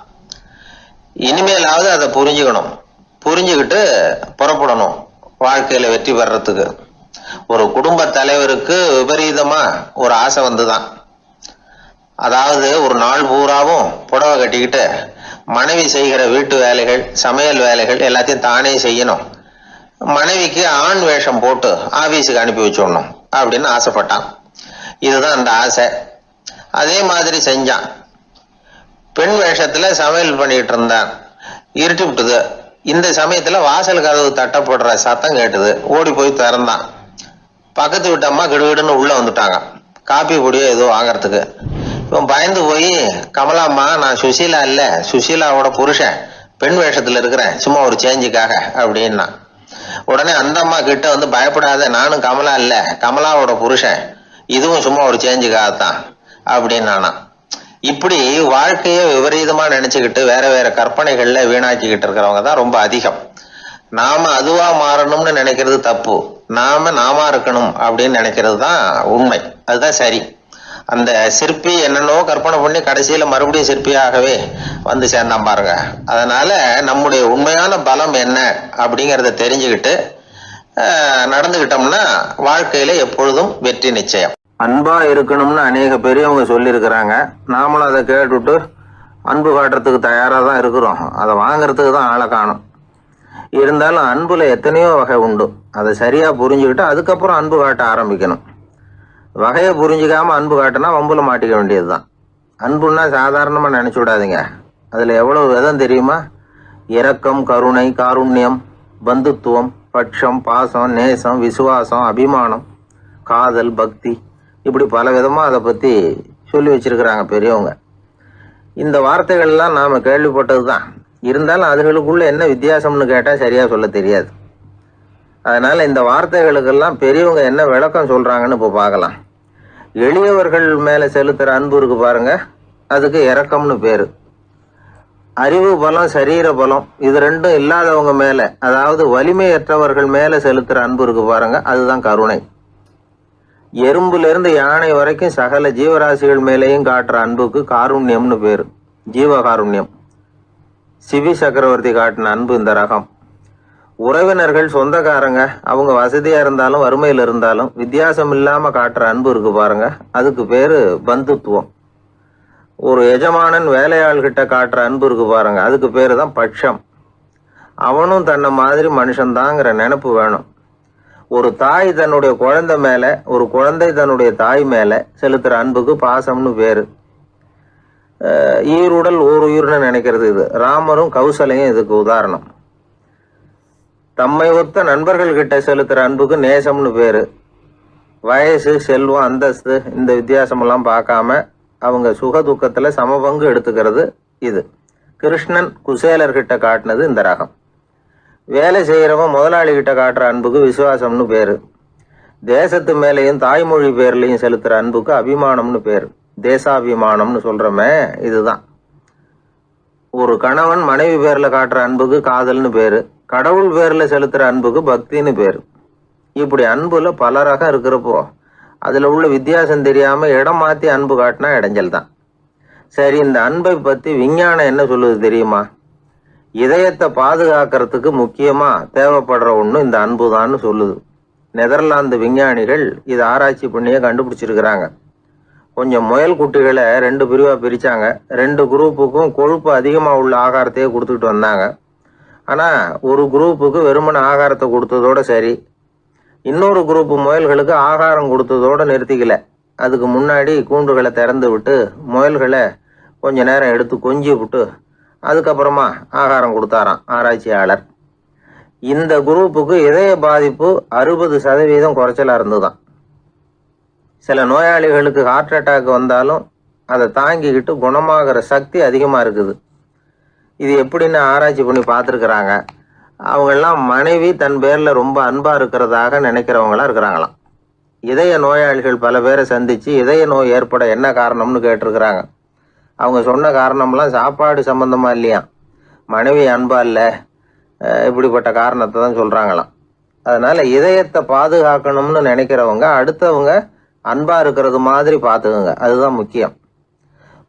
இனிமேலாவது அதை புரிஞ்சுக்கணும், புரிஞ்சுக்கிட்டு புறப்படணும் வாழ்க்கையில வெற்றி பெறறதுக்கு. ஒரு குடும்ப தலைவருக்கு விபரீதமா ஒரு ஆசை வந்துதான். அதாவது ஒரு நாள் பூராவும் புடவை கட்டிக்கிட்டு மனைவி செய்கிற வீட்டு வேலைகள், சமையல் வேலைகள் எல்லாத்தையும் தானே செய்யணும், மனைவிக்கு ஆண் வேஷம் போட்டு ஆபீஸுக்கு அனுப்பி வச்சுடணும் அப்படின்னு ஆசைப்பட்டான். இதுதான் அந்த ஆசை. அதே மாதிரி செஞ்சான். பெண் வேஷத்துல சமையல் பண்ணிட்டு இருந்தான். இருட்டி விட்டுது. இந்த சமயத்துல வாசல் கதவு தட்டப்படுற சத்தம் கேட்டுது. ஓடி போய் திறந்தான். பக்கத்து வீட்டு அம்மா கிடுகிடுன்னு உள்ள வந்துட்டாங்க, காப்பி பொடியோ ஏதோ வாங்கறதுக்கு. இவன் பயந்து போய், கமலாம்மா, நான் சுசீலா இல்ல, சுசீலாவோட புருஷன், பெண் வேஷத்துல இருக்கிறேன், சும்மா ஒரு சேஞ்சுக்காக அப்படின்னா. உடனே அந்த அம்மா கிட்ட வந்து, பயப்படாத, நானும் கமலா இல்ல, கமலாவோட புருஷன், இதுவும் சும்மா ஒரு சேஞ்சுக்காகத்தான் அப்படின்னானா. இப்படி வாழ்க்கைய விபரீதமா நினைச்சுக்கிட்டு வேற வேற கற்பனைகள்ல வீணாக்கிக்கிட்டு இருக்கிறவங்க தான் ரொம்ப அதிகம். நாம அதுவா மாறணும்னு நினைக்கிறது தப்பு, நாம இருக்கணும் அப்படின்னு நினைக்கிறது தான் உண்மை, அதுதான் சரி. அந்த சிற்பி என்னென்னோ கற்பனை பண்ணி கடைசியில மறுபடியும் சிற்பியாகவே வந்து சேர்ந்தான் பாருங்க. அதனால நம்முடைய உண்மையான பலம் என்ன அப்படிங்கறத தெரிஞ்சுக்கிட்டு நடந்துகிட்டோம்னா வாழ்க்கையில எப்பொழுதும் வெற்றி நிச்சயம். அன்பா இருக்கணும்னு அநேக பெரியவங்க சொல்லியிருக்கிறாங்க. நாமளும் அதை கேட்டுட்டு அன்பு காட்டுறதுக்கு தயாரா தான் இருக்கிறோம். அதை வாங்கறதுக்கு தான் ஆளை காணும். இருந்தாலும் அன்புல எத்தனையோ வகை உண்டு. அதை சரியா புரிஞ்சுக்கிட்டு அதுக்கப்புறம் அன்பு காட்ட ஆரம்பிக்கணும். வகையை புரிஞ்சுக்காம அன்பு காட்டினா வம்புல மாட்டிக்க வேண்டியதுதான். அன்புன்னா சாதாரணமா நினைச்சு விடாதீங்க. அதுல எவ்வளவு விதம் தெரியுமா? இரக்கம், கருணை, காருண்யம், பந்துத்துவம், பட்சம், பாசம், நேசம், விசுவாசம், அபிமானம், காதல், பக்தி, இப்படி பல விதமா அதை பத்தி சொல்லி வச்சிருக்கிறாங்க பெரியவங்க. இந்த வார்த்தைகள்லாம் நாம கேள்விப்பட்டது தான். இருந்தாலும் அதுகளுக்குள்ள என்ன வித்தியாசம்னு கேட்டா சரியா சொல்ல தெரியாது. அதனால இந்த வார்த்தைகளுக்கெல்லாம் பெரியவங்க என்ன விளக்கம் சொல்றாங்கன்னு இப்போ பார்க்கலாம். எளியவர்கள் மேல செலுத்துற அன்பு இருக்கு பாருங்க, அதுக்கு இரக்கம்னு பேரு. அறிவு பலம், சரீர பலம், இது ரெண்டும் இல்லாதவங்க மேல, அதாவது வலிமையற்றவர்கள் மேல செலுத்துற அன்பு இருக்கு பாருங்க, அதுதான் கருணை. எறும்புல இருந்து யானை வரைக்கும் சகல ஜீவராசிகள் மேலேயும் காட்டுற அன்புக்கு காருண்யம்னு பேரு, ஜீவகாருண்யம். சிவி சக்கரவர்த்தி காட்டின அன்பு இந்த ரகம். உறவினர்கள், சொந்தக்காரங்க, அவங்க வசதியா இருந்தாலும் வறுமையில இருந்தாலும் வித்தியாசம் இல்லாம காட்டுற அன்பு இருக்கு பாருங்க, அதுக்கு பேரு பந்துத்துவம். ஒரு எஜமானன் வேலையாள்கிட்ட காட்டுற அன்பு இருக்கு பாருங்க, அதுக்கு பேரு தான் பட்சம். அவனும் தன்னை மாதிரி மனுஷன்தாங்கிற நினைப்பு வேணும். ஒரு தாய் தன்னுடைய குழந்தை மேல, ஒரு குழந்தை தன்னுடைய தாய் மேல செலுத்துற அன்புக்கு பாசம்னு பேரு. ஈருடல் ஓர் உயிர்னு நினைக்கிறது இது. ராமரும் கௌசலையும் இதுக்கு உதாரணம். தம்மை ஒத்த நண்பர்கள் கிட்ட செலுத்துற அன்புக்கு நேசம்னு பேரு. வயசு, செல்வம், அந்தஸ்து, இந்த வித்தியாசமெல்லாம் பார்க்காம அவங்க சுக துக்கத்துல சமபங்கு எடுத்துக்கிறது இது. கிருஷ்ணன் குசேலர்கிட்ட காட்டினது இந்த ரகம். வேலை செய்யறவன் முதலாளி கிட்ட காட்டுற அன்புக்கு விசுவாசம்னு பேரு. தேசத்து மேலேயும் தாய்மொழி பேர்லையும் செலுத்துற அன்புக்கு அபிமானம்னு பேரு. தேசாபிமானம்னு சொல்றமே இதுதான். ஒரு கணவன் மனைவி பேர்ல காட்டுற அன்புக்கு காதல்னு பேரு. கடவுள் பேர்ல செலுத்துற அன்புக்கு பக்தின்னு பேரு. இப்படி அன்புல பல ரகம் இருக்கிறப்போ அதுல உள்ள வித்தியாசம் தெரியாம இடம் மாத்தி அன்பு காட்டினா இடைஞ்சல் தான். சரி, இந்த அன்பை பத்தி விஞ்ஞானம் என்ன சொல்லுது தெரியுமா? இதயத்தை பாதுகாக்கிறதுக்கு முக்கியமா தேவைப்படுற ஒண்ணு இந்த அன்பு தான்னு சொல்லுது. நெதர்லாந்து விஞ்ஞானிகள் இதை ஆராய்ச்சி பண்ணியே கண்டுபிடிச்சிருக்கிறாங்க. கொஞ்சம் முயல் குட்டிகளை 2 பிரிவா பிரிச்சாங்க. 2 குரூப்புக்கும் கொழுப்பு அதிகமா உள்ள ஆகாரத்தையே கொடுத்துட்டு வந்தாங்க. ஆனா ஒரு குரூப்புக்கு வெறுமன ஆகாரத்தை கொடுத்ததோட சரி, இன்னொரு குரூப் முயல்களுக்கு ஆகாரம் கொடுத்ததோட நிறுத்திக்கல. அதுக்கு முன்னாடி கூண்டுகளை திறந்து விட்டு முயல்களை கொஞ்ச நேரம் எடுத்து கொஞ்சி விட்டு அதுக்கப்புறமா ஆகாரம் கொடுத்தாராம் ஆராய்ச்சியாளர். இந்த குரூப்புக்கு இதய பாதிப்பு 60% குறைச்சலா இருந்துதான். சில நோயாளிகளுக்கு ஹார்ட் அட்டாக் வந்தாலும் அதை தாங்கிக்கிட்டு குணமாகிற சக்தி அதிகமா இருக்குது. இது எப்படின்னு ஆராய்ச்சி பண்ணி பார்த்துருக்குறாங்க. அவங்கெல்லாம் மனைவி தன் பேர்ல ரொம்ப அன்பா இருக்கிறதாக நினைக்கிறவங்களா இருக்கிறாங்களாம். இதய நோயாளிகள் பல பேரை சந்திச்சு இதய நோய் ஏற்பட என்ன காரணம்னு கேட்டிருக்கிறாங்க. அவங்க சொன்ன காரணம்லாம் சாப்பாடு சம்பந்தமா இல்லையா, மனைவி அன்பா இல்லை, இப்படிப்பட்ட காரணத்தை தான் சொல்றாங்களாம். அதனால இதயத்தை பாதுகாக்கணும்னு நினைக்கிறவங்க அடுத்தவங்க அன்பா இருக்கிறது மாதிரி பார்த்துக்குங்க, அதுதான் முக்கியம்.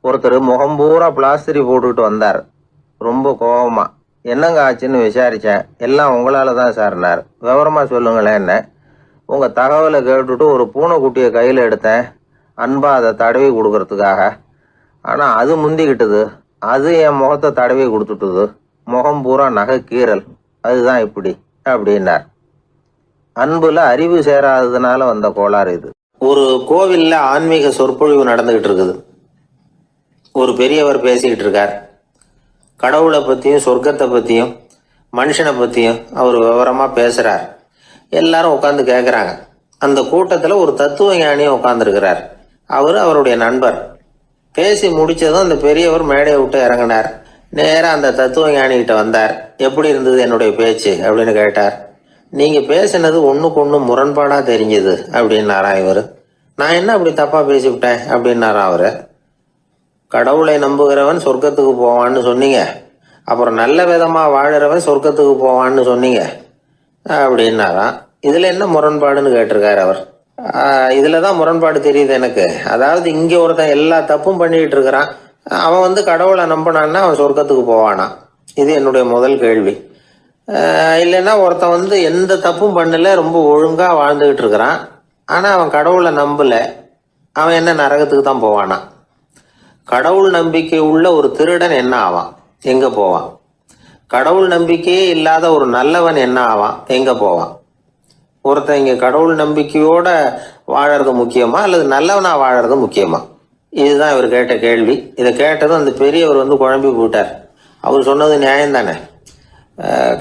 ஒருத்தர் முகம் பூரா பிளாஸ்டரி போட்டுக்கிட்டு வந்தார், ரொம்ப கோபமா. என்னங்க ஆச்சுன்னு விசாரிச்சேன். எல்லாம் உங்களால தான் சார்னார். விவரமா சொல்லுங்களேன். என்ன உங்க தகவலை கேட்டுட்டு ஒரு பூனைக்குட்டியை கையில் எடுத்தேன், அன்பா அதை தடவி கொடுக்கறதுக்காக. ஆனா அது முந்திக்கிட்டது, அது என் முகத்தை தடவி கொடுத்துட்டுது. முகம் பூரா நகை கீறல். அதுதான் இப்படி அப்படின்னார். அன்புல அறிவு சேராததுனால வந்த கோளாறு இது. ஒரு கோவில்ல ஆன்மீக சொற்பொழிவு நடந்துகிட்டு இருக்குது. ஒரு பெரியவர் பேசிக்கிட்டு இருக்கார். கடவுளை பத்தியும் சொர்க்கத்தை பத்தியும் மனுஷனை பத்தியும் அவர் விவரமா பேசுறார். எல்லாரும் உட்காந்து கேட்கறாங்க. அந்த கூட்டத்துல ஒரு தத்துவ ஞானியும் உட்கார்ந்துருக்கிறார். அவருடைய நண்பர். பேசி முடிச்சதும் அந்த பெரியவர் மேடையை விட்டு இறங்கினார். நேரா அந்த தத்துவ ஞானிகிட்ட வந்தார். எப்படி இருந்தது என்னுடைய பேச்சு அப்படின்னு கேட்டார். நீங்க பேசினது ஒண்ணுக்கு ஒண்ணு முரண்பாடா தெரிஞ்சது அப்படின்னாராம் இவர். நான் என்ன அப்படி தப்பா பேசிவிட்டேன் அப்படின்னாராம் அவரு. கடவுளை நம்புகிறவன் சொர்க்கத்துக்கு போவான்னு சொன்னீங்க, அப்புறம் நல்ல விதமா வாழறவன் சொர்க்கத்துக்கு போவான்னு சொன்னீங்க அப்படின்னாராம். இதுல என்ன முரண்பாடுன்னு கேட்டிருக்காரு அவர். இதுலதான் முரண்பாடு தெரியுது எனக்கு. அதாவது இங்க ஒருத்தன் எல்லா தப்பும் பண்ணிட்டு இருக்கிறான், அவன் கடவுளை நம்பினான்னா அவன் சொர்க்கத்துக்கு போவானா? இது என்னுடைய முதல் கேள்வி. இல்லைன்னா ஒருத்தன் எந்த தப்பும் பண்ணல, ரொம்ப ஒழுங்கா வாழ்ந்துகிட்டு இருக்கிறான், ஆனா அவன் கடவுளை நம்பல, அவன் என்ன நரகத்துக்கு தான் போவானா? கடவுள் நம்பிக்கை உள்ள ஒரு திருடன் என்ன ஆவான், எங்க போவான்? கடவுள் நம்பிக்கையே இல்லாத ஒரு நல்லவன் என்ன ஆவான், எங்க போவான்? ஒருத்தன் இங்க கடவுள் நம்பிக்கையோட வாழறது முக்கியமா அல்லது நல்லவனா வாழறது முக்கியமா? இதுதான் இவர் கேட்ட கேள்வி. இதை கேட்டதும் அந்த பெரியவர் குழம்பி போட்டார். அவர் சொன்னது நியாயம் தானே.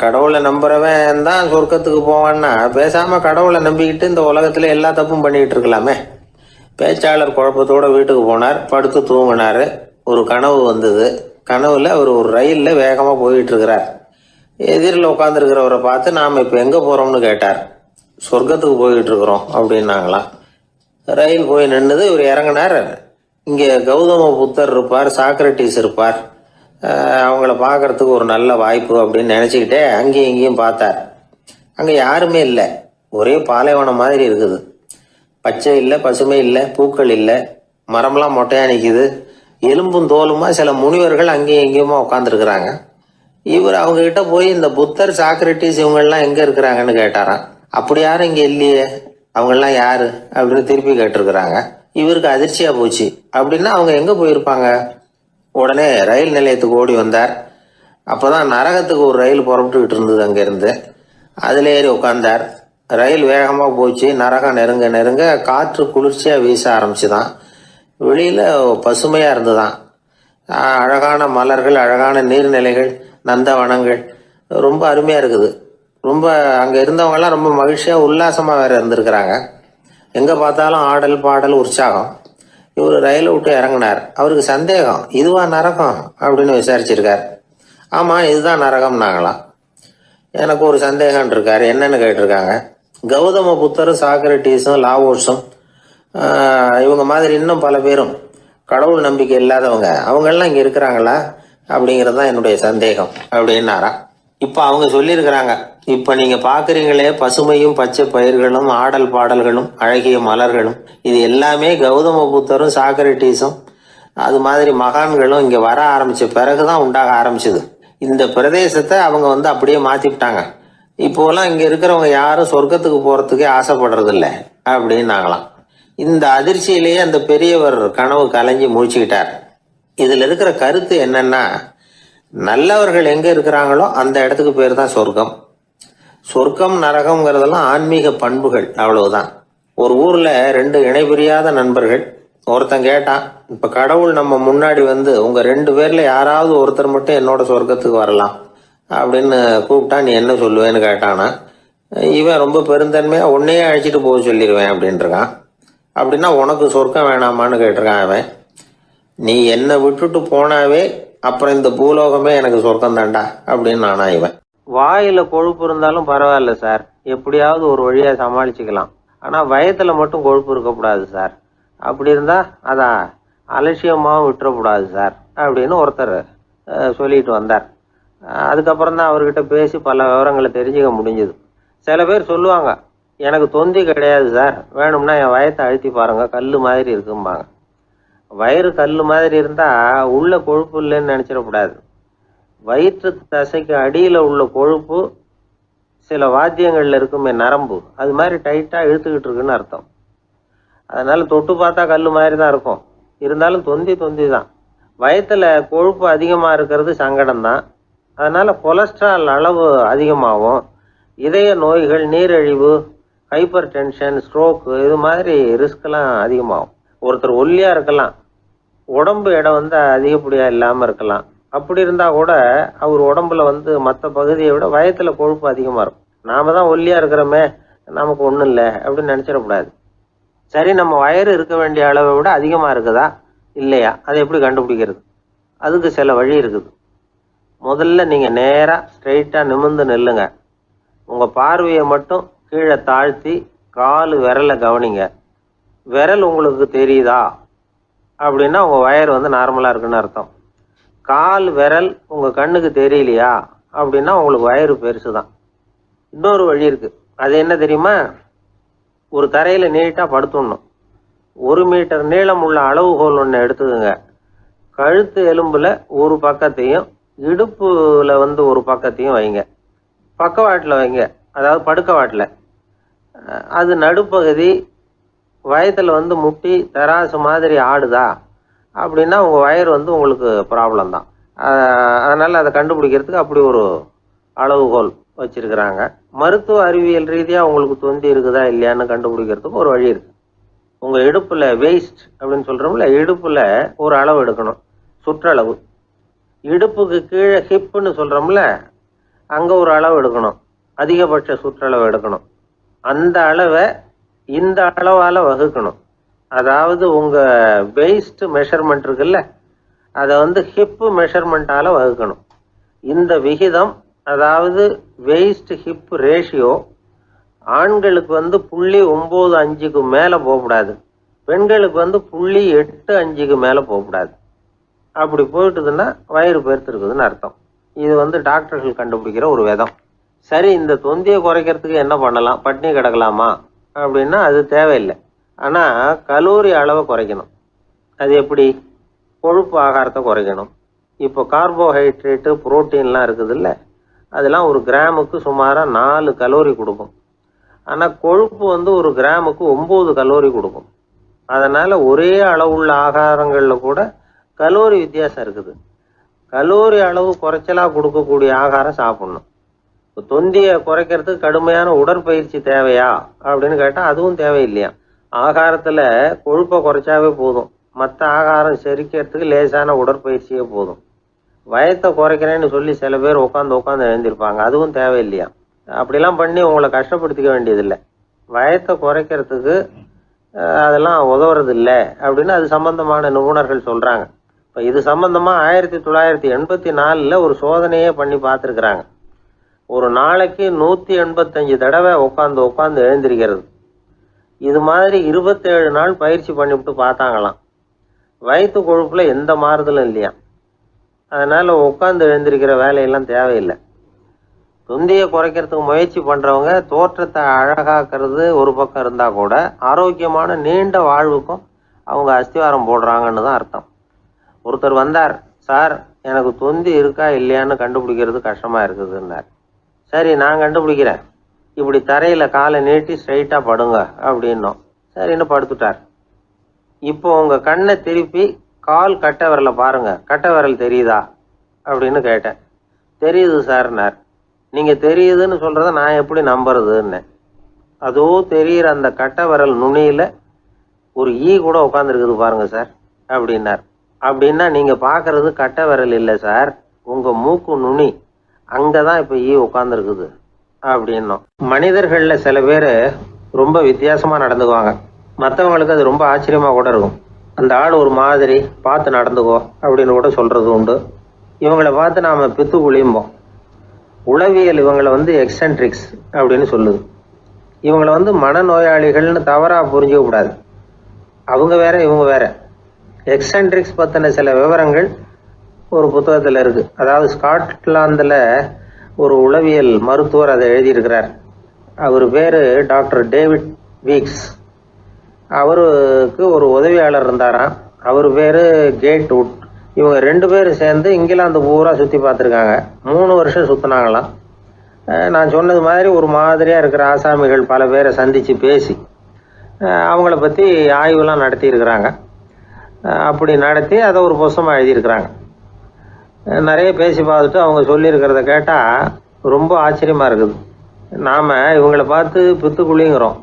கடவுளை நம்புறவன் தான் சொர்க்கத்துக்கு போவான்னா பேசாம கடவுளை நம்பிக்கிட்டு இந்த உலகத்துல எல்லா தப்பும் பண்ணிக்கிட்டு இருக்கலாமே. பேச்சாளர் குழப்பத்தோட வீட்டுக்கு போனார். படுத்து தூங்கினாரு. ஒரு கனவு வந்தது. கனவுல அவர் ஒரு ரயில்ல வேகமா போயிட்டு இருக்கிறார். எதிரில் உட்காந்துருக்கிறவரை பார்த்து நாம இப்ப எங்க போறோம்னு கேட்டார். சொர்க்கத்துக்கு போயிட்டு இருக்கிறோம் அப்படின்னாங்களாம். ரயில் போய் நின்னுது. இவர் இறங்கினார். இங்க கௌதம புத்தர் இருப்பார், சாக்ரட்டிஸ் இருப்பார், அவங்கள பார்க்கறதுக்கு ஒரு நல்ல வாய்ப்பு அப்படின்னு நினைச்சுக்கிட்டே அங்கேயும் இங்கேயும் பார்த்தார். அங்க யாருமே இல்லை. ஒரே பாலைவனம் மாதிரி இருக்குது. பச்சை இல்லை, பசுமை இல்லை, பூக்கள் இல்லை, மரம்லாம் மொட்டையா நிற்குது. எலும்பும் தோலுமா சில முனிவர்கள் அங்கேயும் எங்கேயுமா உட்காந்துருக்குறாங்க. இவர் அவங்க கிட்ட போய் இந்த புத்தர், சாக்ரட்டிஸ் இவங்கெல்லாம் எங்க இருக்கிறாங்கன்னு கேட்டாராம். அப்படி யாரும் இங்க இல்லையே, அவங்கெல்லாம் யாரு அப்படின்னு திருப்பி கேட்டிருக்கிறாங்க. இவருக்கு அதிர்ச்சியா போச்சு. அப்படின்னா அவங்க எங்க போயிருப்பாங்க? உடனே ரயில் நிலையத்துக்கு ஓடி வந்தார். அப்பதான் நரகத்துக்கு ஒரு ரயில் புறப்பட்டுக்கிட்டு இருந்தது அங்கிருந்து. அதுல ஏறி உட்கார்ந்தார். ரயில் வேகமா போச்சு. நரகம் நெருங்க நெருங்க காற்று குளிர்ச்சியா வீச ஆரம்பிச்சுதான். வெளியில பசுமையா இருந்துதான். அழகான மலர்கள், அழகான நீர்நிலைகள், நந்தவனங்கள், ரொம்ப அருமையா இருக்குது. ரொம்ப அங்க இருந்தவங்க எல்லாம் ரொம்ப மகிழ்ச்சியா உல்லாசமா வேற இருந்திருக்கிறாங்க. எங்க பார்த்தாலும் ஆடல் பாடல் உற்சாகம். இவர் ரயிலை விட்டு இறங்கினார். அவருக்கு சந்தேகம், இதுவா நரகம் அப்படின்னு விசாரிச்சிருக்கார். ஆமா, இதுதான் நரகம்னாங்களாம். எனக்கு ஒரு சந்தேகம் இருக்காரு. என்னன்னு கேட்டிருக்காங்க. கௌதம புத்தரும் சாக்ரட்டிஸும் லாவோஸும் இவங்க மாதிரி இன்னும் பல பேரும் கடவுள் நம்பிக்கை இல்லாதவங்க, அவங்க எல்லாம் இங்க இருக்கிறாங்களா அப்படிங்கிறது தான் என்னுடைய சந்தேகம் அப்படின்னாரா. இப்ப அவங்க சொல்லியிருக்கிறாங்க, இப்ப நீங்க பாக்குறீங்களே பசுமையும் பச்சை பயிர்களும் ஆடல் பாடல்களும் அழகிய மலர்களும், இது எல்லாமே கௌதம புத்தரும் சாக்ரட்டிஸும் அது மாதிரி மகான்களும் இங்க வர ஆரம்பிச்ச பிறகுதான் உண்டாக ஆரம்பிச்சது. இந்த பிரதேசத்தை அவங்க அப்படியே மாத்திவிட்டாங்க. இப்போலாம் இங்க இருக்கிறவங்க யாரும் சொர்க்கத்துக்கு போறதுக்கே ஆசைப்படுறது இல்லை அப்படின்னாங்களாம். இந்த அதிர்ச்சியிலேயே அந்த பெரியவர் கனவு கலைஞ்சி முடிச்சுக்கிட்டார். இதுல இருக்கிற கருத்து என்னன்னா, நல்லவர்கள் எங்க இருக்கிறாங்களோ அந்த இடத்துக்கு பேர் தான் சொர்க்கம். சொர்க்கம் நரகம்ங்கிறதெல்லாம் ஆன்மீக பண்புகள், அவ்வளவுதான். ஒரு ஊர்ல ரெண்டு இணைபிரியாத நண்பர்கள். ஒருத்தன் கேட்டான், இப்ப கடவுள் நம்ம முன்னாடி உங்க ரெண்டு பேர்ல யாராவது ஒருத்தர் மட்டும் என்னோட சொர்க்கத்துக்கு வரலாம் அப்படின்னு கூப்பிட்டா நீ என்ன சொல்லுவேன்னு கேட்டானா. இவன் ரொம்ப பெருந்தன்மையா உன்னையே அழைச்சிட்டு போக சொல்லிடுவேன் அப்படின்னு இருக்கான். அப்படின்னா உனக்கு சொர்க்கம் வேணாமான்னு கேட்டிருக்கான் அவன். நீ என்னை விட்டுட்டு போனாவே அப்புறம் இந்த பூலோகமே எனக்கு சொர்க்கம் தாண்டா அப்படின்னு நானா இவன். வாயில கொழுப்பு இருந்தாலும் பரவாயில்ல சார், எப்படியாவது ஒரு வழியா சமாளிச்சுக்கலாம். ஆனா வயத்துல மட்டும் கொழுப்பு இருக்கக்கூடாது சார். அப்படி இருந்தா அதான் அலட்சியமாவும் விட்டுறக்கூடாது சார் அப்படின்னு ஒருத்தர் சொல்லிட்டு வந்தார். அதுக்கப்புறம் தான் அவர்கிட்ட பேசி பல விவரங்களை தெரிஞ்சுக்க முடிஞ்சது. சில பேர் சொல்லுவாங்க, எனக்கு தொந்தி கிடையாது சார், வேணும்னா என் வயத்தை அழுத்தி பாருங்க, கல் மாதிரி இருக்கும்பாங்க. வயிறு கல் மாதிரி இருந்தா உள்ள கொழுப்பு இல்லைன்னு நினைச்சிடக்கூடாது. வயிற்று தசைக்கு அடியில உள்ள கொழுப்பு சில வாத்தியங்கள்ல இருக்குமே நரம்பு, அது மாதிரி டைட்டா இழுத்துக்கிட்டு இருக்குன்னு அர்த்தம். அதனால தொட்டு பார்த்தா கல் மாதிரி தான் இருக்கும், இருந்தாலும் தொந்தி தான். வயத்துல கொழுப்பு அதிகமா இருக்கிறது சங்கடம் தான். அதனால கொலஸ்ட்ரால் அளவு அதிகமாகும். இதய நோய்கள், நீரிழிவு, ஹைப்பர் டென்ஷன், ஸ்ட்ரோக்கு, இது மாதிரி ரிஸ்க்லாம் அதிகமாகும். ஒருத்தர் ஒல்லியா இருக்கலாம், உடம்பு எடை அதிகப்படியா இல்லாம இருக்கலாம். அப்படி இருந்தா கூட அவர் உடம்புல மற்ற பகுதியை விட வயத்துல கொழுப்பு அதிகமா இருக்கும். நாம தான் ஒல்லியா இருக்கிறோமே, நமக்கு ஒண்ணும் இல்லை அப்படின்னு நினைச்சிடக்கூடாது. சரி, நம்ம வயிறு இருக்க வேண்டிய அளவை விட அதிகமா இருக்குதா இல்லையா, அதை எப்படி கண்டுபிடிக்கிறது? அதுக்கு சில வழி இருக்குது. முதல்ல நீங்க நேரா ஸ்ட்ரெயிட்டா நிமிர்ந்து நில்லுங்க. உங்க பார்வையை மட்டும் கீழே தாழ்த்தி கால் விரலை கவனிங்க. விரல் உங்களுக்கு தெரியுதா அப்படின்னா உங்க வயர் நார்மலா இருக்குன்னு அர்த்தம். கால் விரல் உங்க கண்ணுக்கு தெரியலையா அப்படின்னா உங்களுக்கு வயிறு பெருசுதான். இன்னொரு வழி இருக்கு, அது என்ன தெரியுமா? ஒரு தரையில நீட்டா படுத்துடணும். 1 மீட்டர் நீளம் உள்ள அளவுகோல் ஒன்று எடுத்துக்கோங்க. கழுத்து எலும்புல ஒரு பக்கத்தையும் இடுப்புல ஒரு பக்கத்தையும் வைங்க. பக்கவாட்டில் வைங்க, அதாவது படுக்கவாட்டில். அது நடுப்பகுதி வயத்துல முட்டி தராசு மாதிரி ஆடுதா அப்படின்னா உங்க வயிறு உங்களுக்கு ப்ராப்ளம் தான். அதனால அதை கண்டுபிடிக்கிறதுக்கு அப்படி ஒரு அளவுகோல் வச்சிருக்கிறாங்க. மருத்துவ அறிவியல் ரீதியா உங்களுக்கு தொந்தி இருக்குதா இல்லையான்னு கண்டுபிடிக்கிறதுக்கு ஒரு வழி இருக்கு. உங்க இடுப்புல வெயிஸ்ட் அப்படின்னு சொல்றோம்ல, இடுப்புல ஒரு அளவு எடுக்கணும், சுற்றளவு. இடுப்புக்கு கீழே ஹிப்னு சொல்றோம்ல, அங்க ஒரு அளவு எடுக்கணும், அதிகபட்ச சுற்றளவு எடுக்கணும். அந்த அளவை இந்த அளவால வகுக்கணும். அதாவது உங்க வெயிஸ்ட் மெஷர்மெண்ட் இருக்குல்ல, அதை ஹிப் மெஷர்மெண்டால வகுக்கணும். இந்த விகிதம், அதாவது வெயிஸ்ட் ஹிப் ரேஷியோ, ஆண்களுக்கு 0.95க்கு மேல போகக்கூடாது, பெண்களுக்கு 0.85க்கு மேல போகக்கூடாது. அப்படி போயிட்டுதுன்னா வயிறு பெருத்திருக்குதுன்னு அர்த்தம். இது டாக்டர்கள் கண்டுபிடிக்கிற ஒரு விதம். சரி, இந்த தொந்தியை குறைக்கிறதுக்கு என்ன பண்ணலாம்? பட்னி கிடக்கலாமா அப்படின்னா அது தேவையில்லை. ஆனா கலோரி அளவை குறைக்கணும். அது எப்படி? கொழுப்பு ஆகாரத்தை குறைக்கணும். இப்போ கார்போஹைட்ரேட்டு, புரோட்டீன்லாம் இருக்குது இல்லை, அதெல்லாம் ஒரு கிராமுக்கு சுமாராக 4 கலோரி கொடுக்கும். ஆனால் கொழுப்பு ஒரு கிராமுக்கு 9 கலோரி கொடுக்கும். அதனால ஒரே அளவுள்ள ஆகாரங்களில் கூட கலோரி வித்தியாசம் இருக்குது. கலோரி அளவு குறைச்சலா கொடுக்கக்கூடிய ஆகாரம் சாப்பிடணும். இப்போ தொந்தியை குறைக்கிறதுக்கு கடுமையான உடற்பயிற்சி தேவையா அப்படின்னு கேட்டால் அதுவும் தேவையில்லையா. ஆகாரத்தில் கொழுப்பை குறைச்சாவே போதும், மற்ற ஆகாரம் செரிக்கிறதுக்கு லேசான உடற்பயிற்சியே போதும். வயத்தை குறைக்கிறேன்னு சொல்லி சில பேர் உட்காந்து எழுந்திருப்பாங்க, அதுவும் தேவையில்லையா. அப்படிலாம் பண்ணி உங்களை கஷ்டப்படுத்திக்க வேண்டியதில்லை. வயத்தை குறைக்கிறதுக்கு அதெல்லாம் உதவுறது இல்லை அப்படின்னு அது சம்பந்தமான நிபுணர்கள் சொல்றாங்க. இப்போ இது சம்பந்தமா 1984 ஒரு சோதனையே பண்ணி பார்த்துருக்குறாங்க. ஒரு நாளைக்கு 185 தடவை உட்காந்து எழுந்திருக்கிறது. இது மாதிரி 27 நாள் பயிற்சி பண்ணிவிட்டு பார்த்தாங்களாம். வயிற்று கொழுப்புல எந்த மாறுதலும் இல்லையா. அதனால உட்காந்து எழுந்திருக்கிற வேலையெல்லாம் தேவையில்லை. தொந்தியை குறைக்கிறதுக்கு முயற்சி பண்றவங்க தோற்றத்தை அழகாக்குறது ஒரு பக்கம் இருந்தா கூட ஆரோக்கியமான நீண்ட வாழ்வுக்கும் அவங்க அஸ்திவாரம் போடுறாங்கன்னு தான் அர்த்தம். ஒருத்தர் வந்தார், சார் எனக்கு தொந்தி இருக்கா இல்லையான்னு கண்டுபிடிக்கிறது கஷ்டமா இருக்குதுன்னார். சரி, நான் கண்டுபிடிக்கிறேன், இப்படி தரையில காலை நீட்டி ஸ்ட்ரைட்டா படுங்க அப்படின்னோம். சரின்னு படுத்துட்டார். இப்போ உங்க கண்ணை திருப்பி கால் கட்டை விரலை பாருங்க, கட்டை விரல் தெரியுதா அப்படின்னு கேட்டேன். தெரியுது சார்னார். நீங்க தெரியுதுன்னு சொல்றத நான் எப்படி நம்புறதுன்னு. அதோ தெரியுற அந்த கட்டை விரல் நுனியில ஒரு ஈ கூட உட்காந்துருக்குது பாருங்க சார் அப்படின்னார். அப்படின்னா நீங்க பாக்குறது கட்டை விரல் இல்லை சார், உங்க மூக்கு நுனி, அங்கதான் இப்ப ஈ உட்காந்துருக்குது அப்படின்னோம். மனிதர்கள்ல சில பேர் ரொம்ப வித்தியாசமா நடந்துக்குவாங்க. மற்றவங்களுக்கு அது ரொம்ப ஆச்சரியமா கூட இருக்கும். அந்த ஆள் ஒரு மாதிரி பார்த்து நடந்துக்கோ அப்படின்னு கூட சொல்றது உண்டு. இவங்களை பார்த்து நாம பித்து குளியும்போம். உளவியல் இவங்களை எக்ஸென்ட்ரிக்ஸ் அப்படின்னு சொல்லுது. இவங்களை மனநோயாளிகள்னு தவறா புரிஞ்சுக்க கூடாது. அவங்க வேற இவங்க வேற. எக்ஸென்ட்ரிக்ஸ் பத்தின சில விவரங்கள் ஒரு புத்தகத்துல இருக்கு. அதாவது ஸ்காட்லாந்துல ஒரு உளவியல் மருத்துவர் அதை எழுதியிருக்கிறார். அவர் பேர் டாக்டர் டேவிட் வீக்ஸ். அவருக்கு ஒரு உதவியாளர் இருந்தாராம், அவர் பேர் கேட் வுட். இவங்க 2 பேரும் சேர்ந்து இங்கிலாந்து பூரா சுற்றி பார்த்துருக்காங்க. 3 வருஷம் சுற்றினாங்களாம். நான் சொன்னது மாதிரி ஒரு மாதிரியாக இருக்கிற ஆசாமிகள் பல பேரை சந்தித்து பேசி அவங்கள பற்றி ஆய்வுலாம் நடத்தியிருக்கிறாங்க. அப்படி நடத்தி அதை ஒரு புஸ்தகமாக எழுதியிருக்கிறாங்க. நிறைய பேசி பார்த்துட்டு அவங்க சொல்லியிருக்கிறத கேட்டால் ரொம்ப ஆச்சரியமாக இருக்குது. நாம் இவங்களை பார்த்து பித்துக்குழிங்கிறோம்,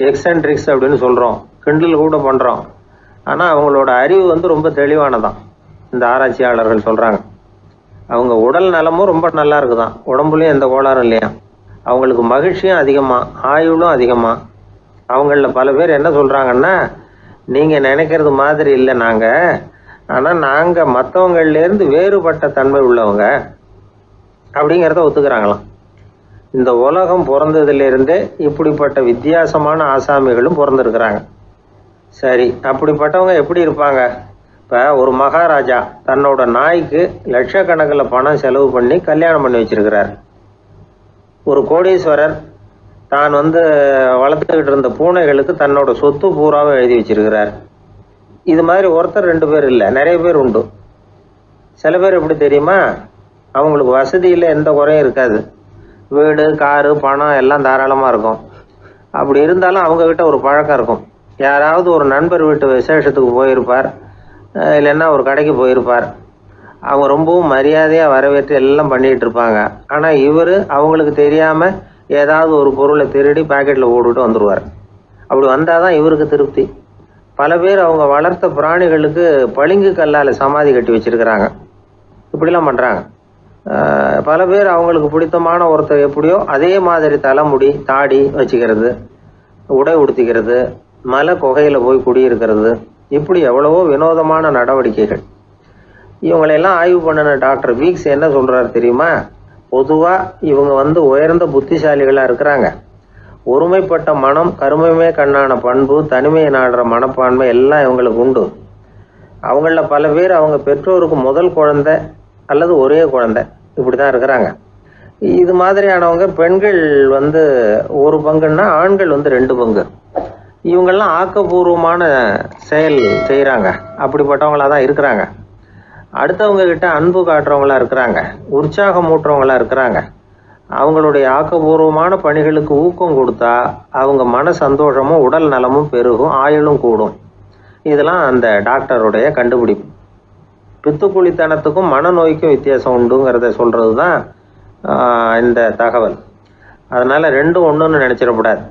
எக்ஸென்ட்ரிக்ஸ் அப்படின்னு சொல்கிறோம், கிண்டல் கூட பண்ணுறோம். ஆனால் அவங்களோட அறிவு வந்து ரொம்ப தெளிவானதான். இந்த ஆராய்ச்சியாளர்கள் சொல்கிறாங்க அவங்க உடல் நலமும் ரொம்ப நல்லா இருக்குதான், உடம்புலையும் எந்த கோளாறும் இல்லையா. அவங்களுக்கு மகிழ்ச்சியும் அதிகமாக, ஆயுளும் அதிகமாக. அவங்களில் பல பேர் என்ன சொல்கிறாங்கன்னா, நீங்கள் நினைக்கிறது மாதிரி இல்லை நாங்கள், ஆனால் நாங்கள் மற்றவங்கள்லேருந்து வேறுபட்ட தன்மை உள்ளவங்க அப்படிங்கிறத ஒத்துக்கிறாங்களாம். இந்த உலகம் பிறந்ததுலேருந்தே இப்படிப்பட்ட வித்தியாசமான ஆசாமிகளும் பிறந்திருக்கிறாங்க. சரி, அப்படிப்பட்டவங்க எப்படி இருப்பாங்க? இப்போ ஒரு மகாராஜா தன்னோட நாய்க்கு லட்சக்கணக்கில் பணம் செலவு பண்ணி கல்யாணம் பண்ணி வச்சிருக்கிறார். ஒரு கோடீஸ்வரர் தான் வளர்த்துக்கிட்டு இருந்த பூனைகளுக்கு தன்னோட சொத்து பூராவை எழுதி வச்சிருக்கிறார். இது மாதிரி ஒருத்தர் 2 பேர் இல்லை, நிறைய பேர் உண்டு. சில பேர் எப்படி தெரியுமா, அவங்களுக்கு வசதியில் எந்த குறையும் இருக்காது, வீடு காரு பணம் எல்லாம் தாராளமாக இருக்கும். அப்படி இருந்தாலும் அவங்கக்கிட்ட ஒரு பழக்கம் இருக்கும். யாராவது ஒரு நண்பர் வீட்டு விசேஷத்துக்கு போயிருப்பார், இல்லைன்னா ஒரு கடைக்கு போயிருப்பார். அவங்க ரொம்பவும் மரியாதையாக வரவேற்று எல்லாம் பண்ணிகிட்டு இருப்பாங்க. ஆனால் இவர் அவங்களுக்கு தெரியாமல் ஏதாவது ஒரு பொருளை திருடி பாக்கெட்டில் போட்டுட்டு வந்துடுவார். அப்படி வந்தால் தான் இவருக்கு திருப்தி. பல பேர் அவங்க வளர்த்த பிராணிகளுக்கு பளிங்கு கல்லால் சமாதி கட்டி வச்சிருக்கிறாங்க. இப்படிலாம் பண்ணுறாங்க. பல பேர் அவங்களுக்கு பிடித்தமான ஒருத்தர் எப்படியோ அதே மாதிரி தலைமுடி தாடி வச்சுக்கிறது, உடை உடுத்திக்கிறது, மலை குகையில் போய் குடியிருக்கிறது, இப்படி எவ்வளவோ வினோதமான நடவடிக்கைகள். இவங்களையெல்லாம் ஆய்வு பண்ணின டாக்டர் வீக்ஸ் என்ன சொல்கிறாரு தெரியுமா? பொதுவாக இவங்க உயர்ந்த புத்திசாலிகளாக இருக்கிறாங்க. ஒருமைப்பட்ட மனம், கருமையுமே கண்ணான பண்பு, தனிமையை நாடுற மனப்பான்மை எல்லாம் இவங்களுக்கு உண்டு. அவங்களில் பல பேர் அவங்க பெற்றோருக்கு முதல் குழந்தை அல்லது ஒரே குழந்தை, இப்படி தான் இருக்கிறாங்க. இது மாதிரியானவங்க பெண்கள் 1 பங்குன்னா ஆண்கள் 2 பங்கு. இவங்கெல்லாம் ஆக்கப்பூர்வமான செயல் செய்கிறாங்க, அப்படிப்பட்டவங்களாக தான் இருக்கிறாங்க. அடுத்தவங்க கிட்ட அன்பு காட்டுறவங்களா இருக்கிறாங்க, உற்சாகம் ஊட்டுறவங்களா இருக்கிறாங்க. அவங்களுடைய ஆக்கப்பூர்வமான பணிகளுக்கு ஊக்கம் கொடுத்தா அவங்க மன சந்தோஷமும் உடல் நலமும் பெருகும், ஆயுளும் கூடும். இதெல்லாம் அந்த டாக்டருடைய கண்டுபிடிப்பு. பித்துக்குழித்தனத்துக்கும் மனநோய்க்கும் வித்தியாசம் உண்டுங்கிறத சொல்கிறது தான் இந்த தகவல். அதனால் 2ம் ஒன்றுன்னு நினச்சிடக்கூடாது.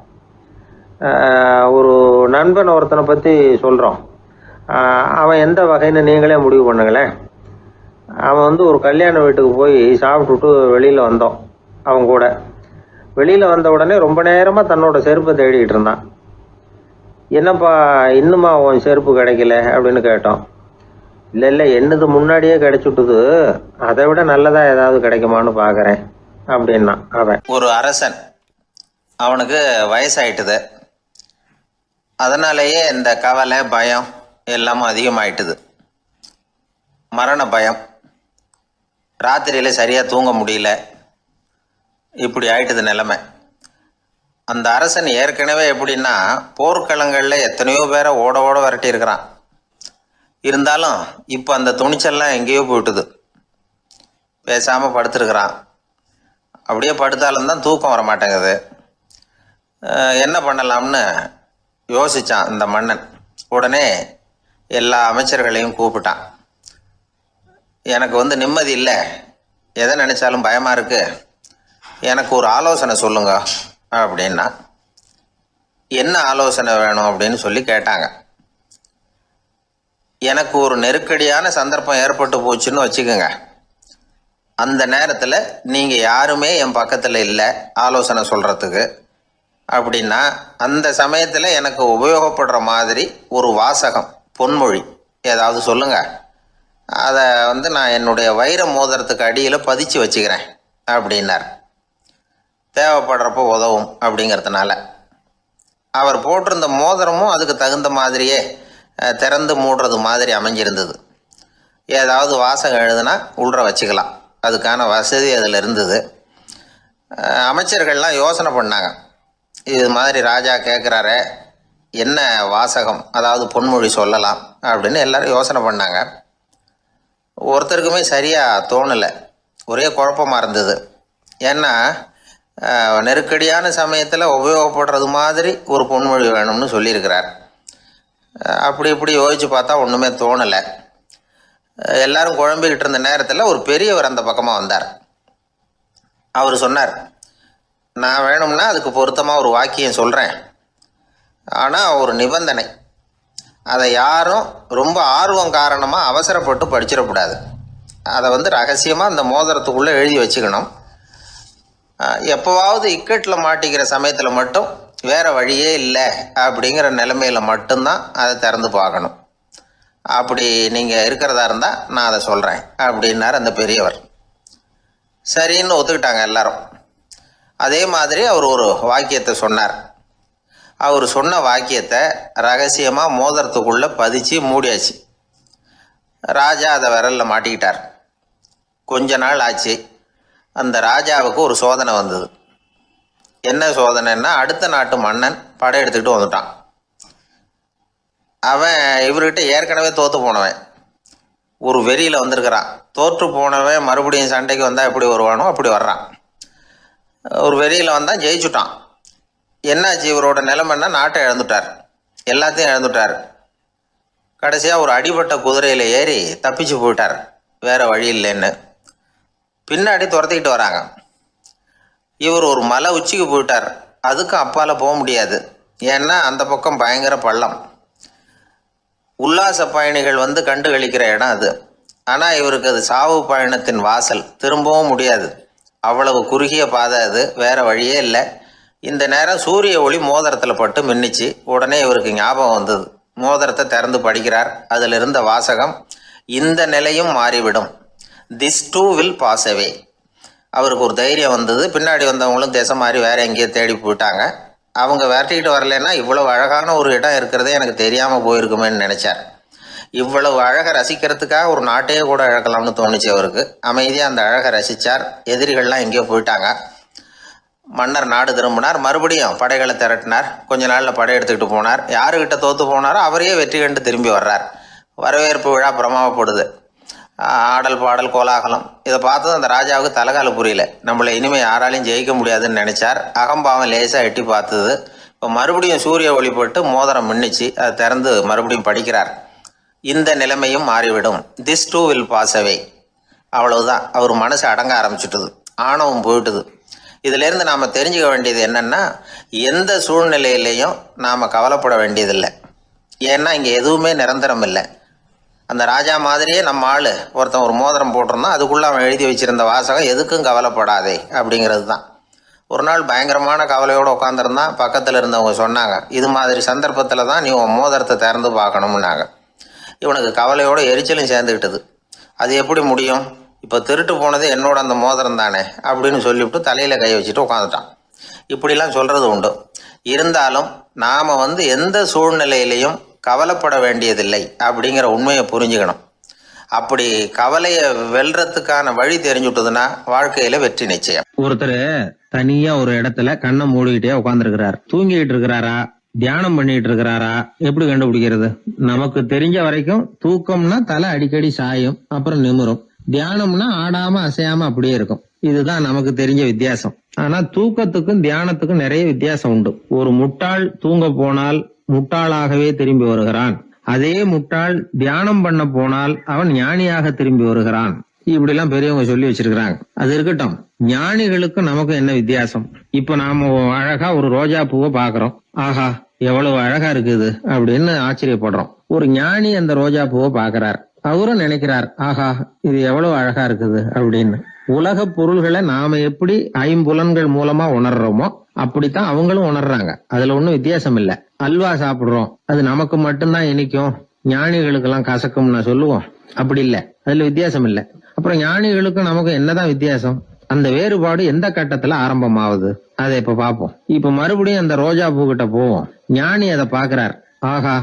ஒரு நண்பன் ஒருத்தனை பற்றி சொல்கிறோம். அவன் எந்த வகைன்னு நீங்களே முடிவு பண்ணுங்களேன். அவன் ஒரு கல்யாண வீட்டுக்கு போய் சாப்பிட்டுட்டு வெளியில் வந்தோம். அவன் கூட வெளியில் வந்த உடனே ரொம்ப நேரமாக தன்னோட செருப்பை தேடிக்கிட்டு இருந்தான். என்னப்பா இன்னுமா உன் செருப்பு கிடைக்கல அப்படின்னு கேட்டோம். இல்லை என்னது முன்னாடியே கிடைச்சுட்டுது, அதை விட நல்லதாக ஏதாவது கிடைக்குமான்னு பார்க்குறேன் அப்படின்னா அவன். ஒரு அரசன், அவனுக்கு வயசாயிட்டுது. அதனாலேயே இந்த கவலை பயம் எல்லாமும் அதிகமாயிட்டுது. மரண பயம், ராத்திரியில் சரியாக தூங்க முடியல, இப்படி ஆயிட்டுது நிலைமை. அந்த அரசன் ஏற்கனவே எப்படின்னா போர்க்களங்களில் எத்தனையோ பேரை ஓட ஓட விரட்டி இருக்கிறான். இருந்தாலும் இப்போ அந்த துணிச்சல்லாம் எங்கேயோ போயிட்டுது. பேசாமல் படுத்துருக்கிறான். அப்படியே படுத்தாலும் தான் தூக்கம் வர மாட்டேங்குது. என்ன பண்ணலாம்னு யோசித்தான் இந்த மன்னன். உடனே எல்லா அமைச்சர்களையும் கூப்பிட்டான். எனக்கு நிம்மதி இல்லை, எதை நினச்சாலும் பயமாக இருக்குது, எனக்கு ஒரு ஆலோசனை சொல்லுங்க அப்படின்னா. என்ன ஆலோசனை வேணும் அப்படின்னு சொல்லி கேட்டாங்க. எனக்கு ஒரு நெருக்கடியான சந்தர்ப்பம் ஏற்பட்டு போச்சுன்னு வச்சுக்கோங்க. அந்த நேரத்தில் நீங்கள் யாருமே என் பக்கத்தில் இல்லை ஆலோசனை சொல்கிறதுக்கு அப்படின்னா, அந்த சமயத்தில் எனக்கு உபயோகப்படுற மாதிரி ஒரு வாசகம், பொன்மொழி ஏதாவது சொல்லுங்கள். அதை நான் என்னுடைய வைர மோதிரத்துக்கு அடியில் பதிச்சு வச்சுக்கிறேன் அப்படின்னார். தேவைப்படுறப்போ உதவும் அப்படிங்கிறதுனால. அவர் போட்டிருந்த மோதிரமும் அதுக்கு தகுந்த மாதிரியே திறந்து மூடுறது மாதிரி அமைஞ்சிருந்தது. ஏதாவது வாசகம் எழுதுனா உள்ற வச்சுக்கலாம், அதுக்கான வசதி அதில் இருந்தது. அமைச்சர்கள்லாம் யோசனை பண்ணாங்க. இது மாதிரி ராஜா கேட்குறாரு, என்ன வாசகம், அதாவது பொன்மொழி சொல்லலாம் அப்படின்னு எல்லாரும் யோசனை பண்ணாங்க. ஒருத்தருக்குமே சரியாக தோணலை, ஒரே குழப்பமாக இருந்தது. ஏன்னா நெருக்கடியான சமயத்தில் உபயோகப்படுறது மாதிரி ஒரு பொன்மொழி வேணும்னு சொல்லியிருக்கிறார். அப்படி இப்படி யோசித்து பார்த்தா ஒன்றுமே தோணலை. எல்லாரும் குழம்பிக்கிட்டு இருந்த நேரத்தில் ஒரு பெரியவர் அந்த பக்கமாக வந்தார். அவர் சொன்னார், நான் வேணும்னா அதுக்கு பொருத்தமாக ஒரு வாக்கியம் சொல்கிறேன், ஆனால் ஒரு நிபந்தனை. அதை யாரும் ரொம்ப ஆர்வம் காரணமாக அவசரப்பட்டு படிச்சிடக்கூடாது. அதை ரகசியமாக அந்த மோதிரத்துக்குள்ளே எழுதி வச்சுக்கணும். எப்போவாவது இக்கட்டில் மாட்டிக்கிற சமயத்தில் மட்டும் வேறு வழியே இல்லை அப்படிங்கிற நிலைமையில் மட்டும்தான் அதை திறந்து பார்க்கணும். அப்படி நீங்கள் இருக்கிறதா இருந்தால் நான் அதை சொல்கிறேன் அப்படின்னார் அந்த பெரியவர். சரின்னு ஒத்துக்கிட்டாங்க எல்லாரும். அதே மாதிரி அவர் ஒரு வாக்கியத்தை சொன்னார். அவர் சொன்ன வாக்கியத்தை ரகசியமாக மோதிரத்துக்குள்ளே பதிச்சு மூடியாச்சு. ராஜா அதை விரலில் மாட்டிக்கிட்டார். கொஞ்ச நாள் ஆச்சு. அந்த ராஜாவுக்கு ஒரு சோதனை வந்தது. என்ன சோதனைன்னா, அடுத்த நாட்டு மன்னன் படையெடுத்துக்கிட்டு வந்துட்டான். அவன் இவர்கிட்ட ஏற்கனவே தோற்று போனவன், ஒரு வெறியில் வந்திருக்கிறான். தோற்று போனவன் மறுபடியும் சண்டைக்கு வந்தால் எப்படி வருவானோ அப்படி வர்றான். ஒரு வெறியில் வந்தால் ஜெயிச்சுட்டான். என்னாச்சு, இவரோட நிலைமைன்னா நாட்டை இழந்துட்டார், எல்லாத்தையும் இழந்துட்டார். கடைசியாக ஒரு அடிபட்ட குதிரையில் ஏறி தப்பிச்சு போயிட்டார், வேறு வழி இல்லைன்னு. பின்னாடி துரத்திக்கிட்டு வராங்க. இவர் ஒரு மலை உச்சிக்கு போயிட்டார். அதுக்கும் அப்பால் போக முடியாது, ஏன்னா அந்த பக்கம் பயங்கர பள்ளம். உல்லாச பயணிகள் கண்டு கழிக்கிற இடம் அது. ஆனால் இவருக்கு அது சாவு பயணத்தின் வாசல், திரும்பவும் முடியாது. அவ்வளவு குறுகிய பாதை அது, வேறு வழியே இல்லை. இந்த நேரம் சூரிய ஒளி மோதிரத்தில் பட்டு மின்னிச்சு. உடனே இவருக்கு ஞாபகம் வந்தது. மோதிரத்தை திறந்து படிக்கிறார். அதில் இருந்த வாசகம், இந்த நிலையும் மாறிவிடும், this too will pass away. அவருக்கு ஒரு தைரியம் வந்தது. பின்னாடி வந்தவங்களும் திசை மாதிரி வேறு எங்கேயோ தேடி போயிட்டாங்க. அவங்க விரட்டிக்கிட்டு வரலன்னா இவ்வளவு அழகான ஒரு இடம் இருக்கிறதே எனக்கு தெரியாமல் போயிருக்குமேன்னு நினச்சார். இவ்வளவு அழகை ரசிக்கிறதுக்காக ஒரு நாட்டையே கூட இழக்கலாம்னு தோணுச்சு அவருக்கு. அமைதியாக அந்த அழகை ரசித்தார். எதிரிகள்லாம் எங்கேயோ போயிட்டாங்க. மன்னர் நாடு திரும்பினார். மறுபடியும் படைகளை திரட்டினார். கொஞ்ச நாளில் படை எடுத்துக்கிட்டு போனார். யாருக்கிட்ட தோற்று போனாரோ அவரையே வெற்றி கண்டு திரும்பி வர்றார். வரவேற்பு விழா பிரமாவப்படுது. ஆடல் பாடல் கோலாகலம். இதை பார்த்தது அந்த ராஜாவுக்கு தலைகால புரியல. நம்மளை இனிமேல் யாராலையும் ஜெயிக்க முடியாதுன்னு நினைச்சார். அகம்பாவம் லேசாக எட்டி பார்த்தது. இப்போ மறுபடியும் சூரிய ஒளிப்பட்டு மோதிரம் மின்னிச்சு. அதை திறந்து மறுபடியும் படிக்கிறார். இந்த நிலைமையும் மாறிவிடும், this too will pass away. அவ்வளவுதான். அவர் மனசு அடங்க ஆரம்பிச்சுட்டுது, ஆணவம் போயிட்டுது. இதிலேருந்து நாம் தெரிஞ்சுக்க வேண்டியது என்னென்னா, எந்த சூழ்நிலையிலையும் நாம் கவலைப்பட வேண்டியதில்லை. ஏன்னா இங்கே எதுவுமே நிரந்தரம் இல்லை. அந்த ராஜா மாதிரியே நம்ம ஆள் ஒருத்தன் ஒரு மோதிரம் போட்டிருந்தான். அதுக்குள்ளே அவன் எழுதி வச்சிருந்த வாசகம், எதுக்கும் கவலைப்படாதே அப்படிங்கிறது தான். ஒரு நாள் பயங்கரமான கவலையோடு உட்காந்துருந்தான். பக்கத்தில் இருந்தவங்க சொன்னாங்க, இது மாதிரி சந்தர்ப்பத்தில் தான் நீ உன் மோதிரத்தை திறந்து பார்க்கணும்னாங்க. இவனுக்கு கவலையோடு எரிச்சலும் சேர்ந்துக்கிட்டது. அது எப்படி முடியும், இப்போ திருட்டு போனது என்னோட அந்த மோதிரம் தானே அப்படின்னு சொல்லிவிட்டு தலையில் கை வச்சுட்டு உட்காந்துட்டான். இப்படிலாம் சொல்கிறது உண்டு. இருந்தாலும் நாம் எந்த சூழ்நிலையிலையும் கவலைப்பட வேண்டியதில்லை அப்படிங்கிற உண்மையை புரிஞ்சுக்கணும். அப்படி கவலையை வெல்றதுக்கான வழி தெரிஞ்சுட்டதுன்னா வாழ்க்கையில வெற்றி நிச்சயம். ஒருத்தர் தனியா ஒரு இடத்துல கண்ணை மூடிக்கிட்டே உட்காந்துருக்கிறார். தூங்கிட்டு இருக்கிறாரா, தியானம் பண்ணிட்டு இருக்கிறாரா, எப்படி கண்டுபிடிக்கிறது? நமக்கு தெரிஞ்ச வரைக்கும் தூக்கம்னா தலை அடிக்கடி சாயும், அப்புறம் நிமிரும். தியானம்னா ஆடாம அசையாம அப்படியே இருக்கும். இதுதான் நமக்கு தெரிஞ்ச வித்தியாசம். ஆனா தூக்கத்துக்கும் தியானத்துக்கும் நிறைய வித்தியாசம் உண்டு. ஒரு முட்டாள் தூங்க போனால் முட்டாளாகவே திரும்பி வருகிறான். அதே முட்டாள் தியானம் பண்ண போனால் அவன் ஞானியாக திரும்பி வருகிறான். இப்படி எல்லாம் பெரியவங்க சொல்லி வச்சிருக்கிறாங்க. அது இருக்கட்டும், ஞானிகளுக்கும் நமக்கும் என்ன வித்தியாசம்? இப்ப நாம அழகா ஒரு ரோஜா பூவை பாக்குறோம். ஆஹா எவ்வளவு அழகா இருக்குது அப்படின்னு ஆச்சரியப்படுறோம். ஒரு ஞானி அந்த ரோஜா பூவை பாக்குறார். அவரும் நினைக்கிறார், ஆஹா இது எவ்வளவு அழகா இருக்குது அப்படின்னு. உலக பொருள்களை நாம எப்படி ஐம்புலன்கள் மூலமா உணர்றோமோ அப்படித்தான் அவங்களும் உணர்றாங்க. அதுல ஒண்ணும் வித்தியாசம் இல்ல. அல்வா சாப்பிடுறோம், அது நமக்கு மட்டும்தான் இனிக்கும், ஞானிகளுக்கு எல்லாம் கசக்கும்னு சொல்லுவோம். அப்படி இல்ல, அதுல வித்தியாசம் இல்ல. அப்புறம் ஞானிகளுக்கும் நமக்கு என்னதான் வித்தியாசம்? அந்த வேறுபாடு எந்த கட்டத்துல ஆரம்பமாகுது அதை இப்ப பாப்போம். இப்ப மறுபடியும் அந்த ரோஜா பூ கிட்ட போவோம். ஞானி அதை பாக்குறார். ஆஹா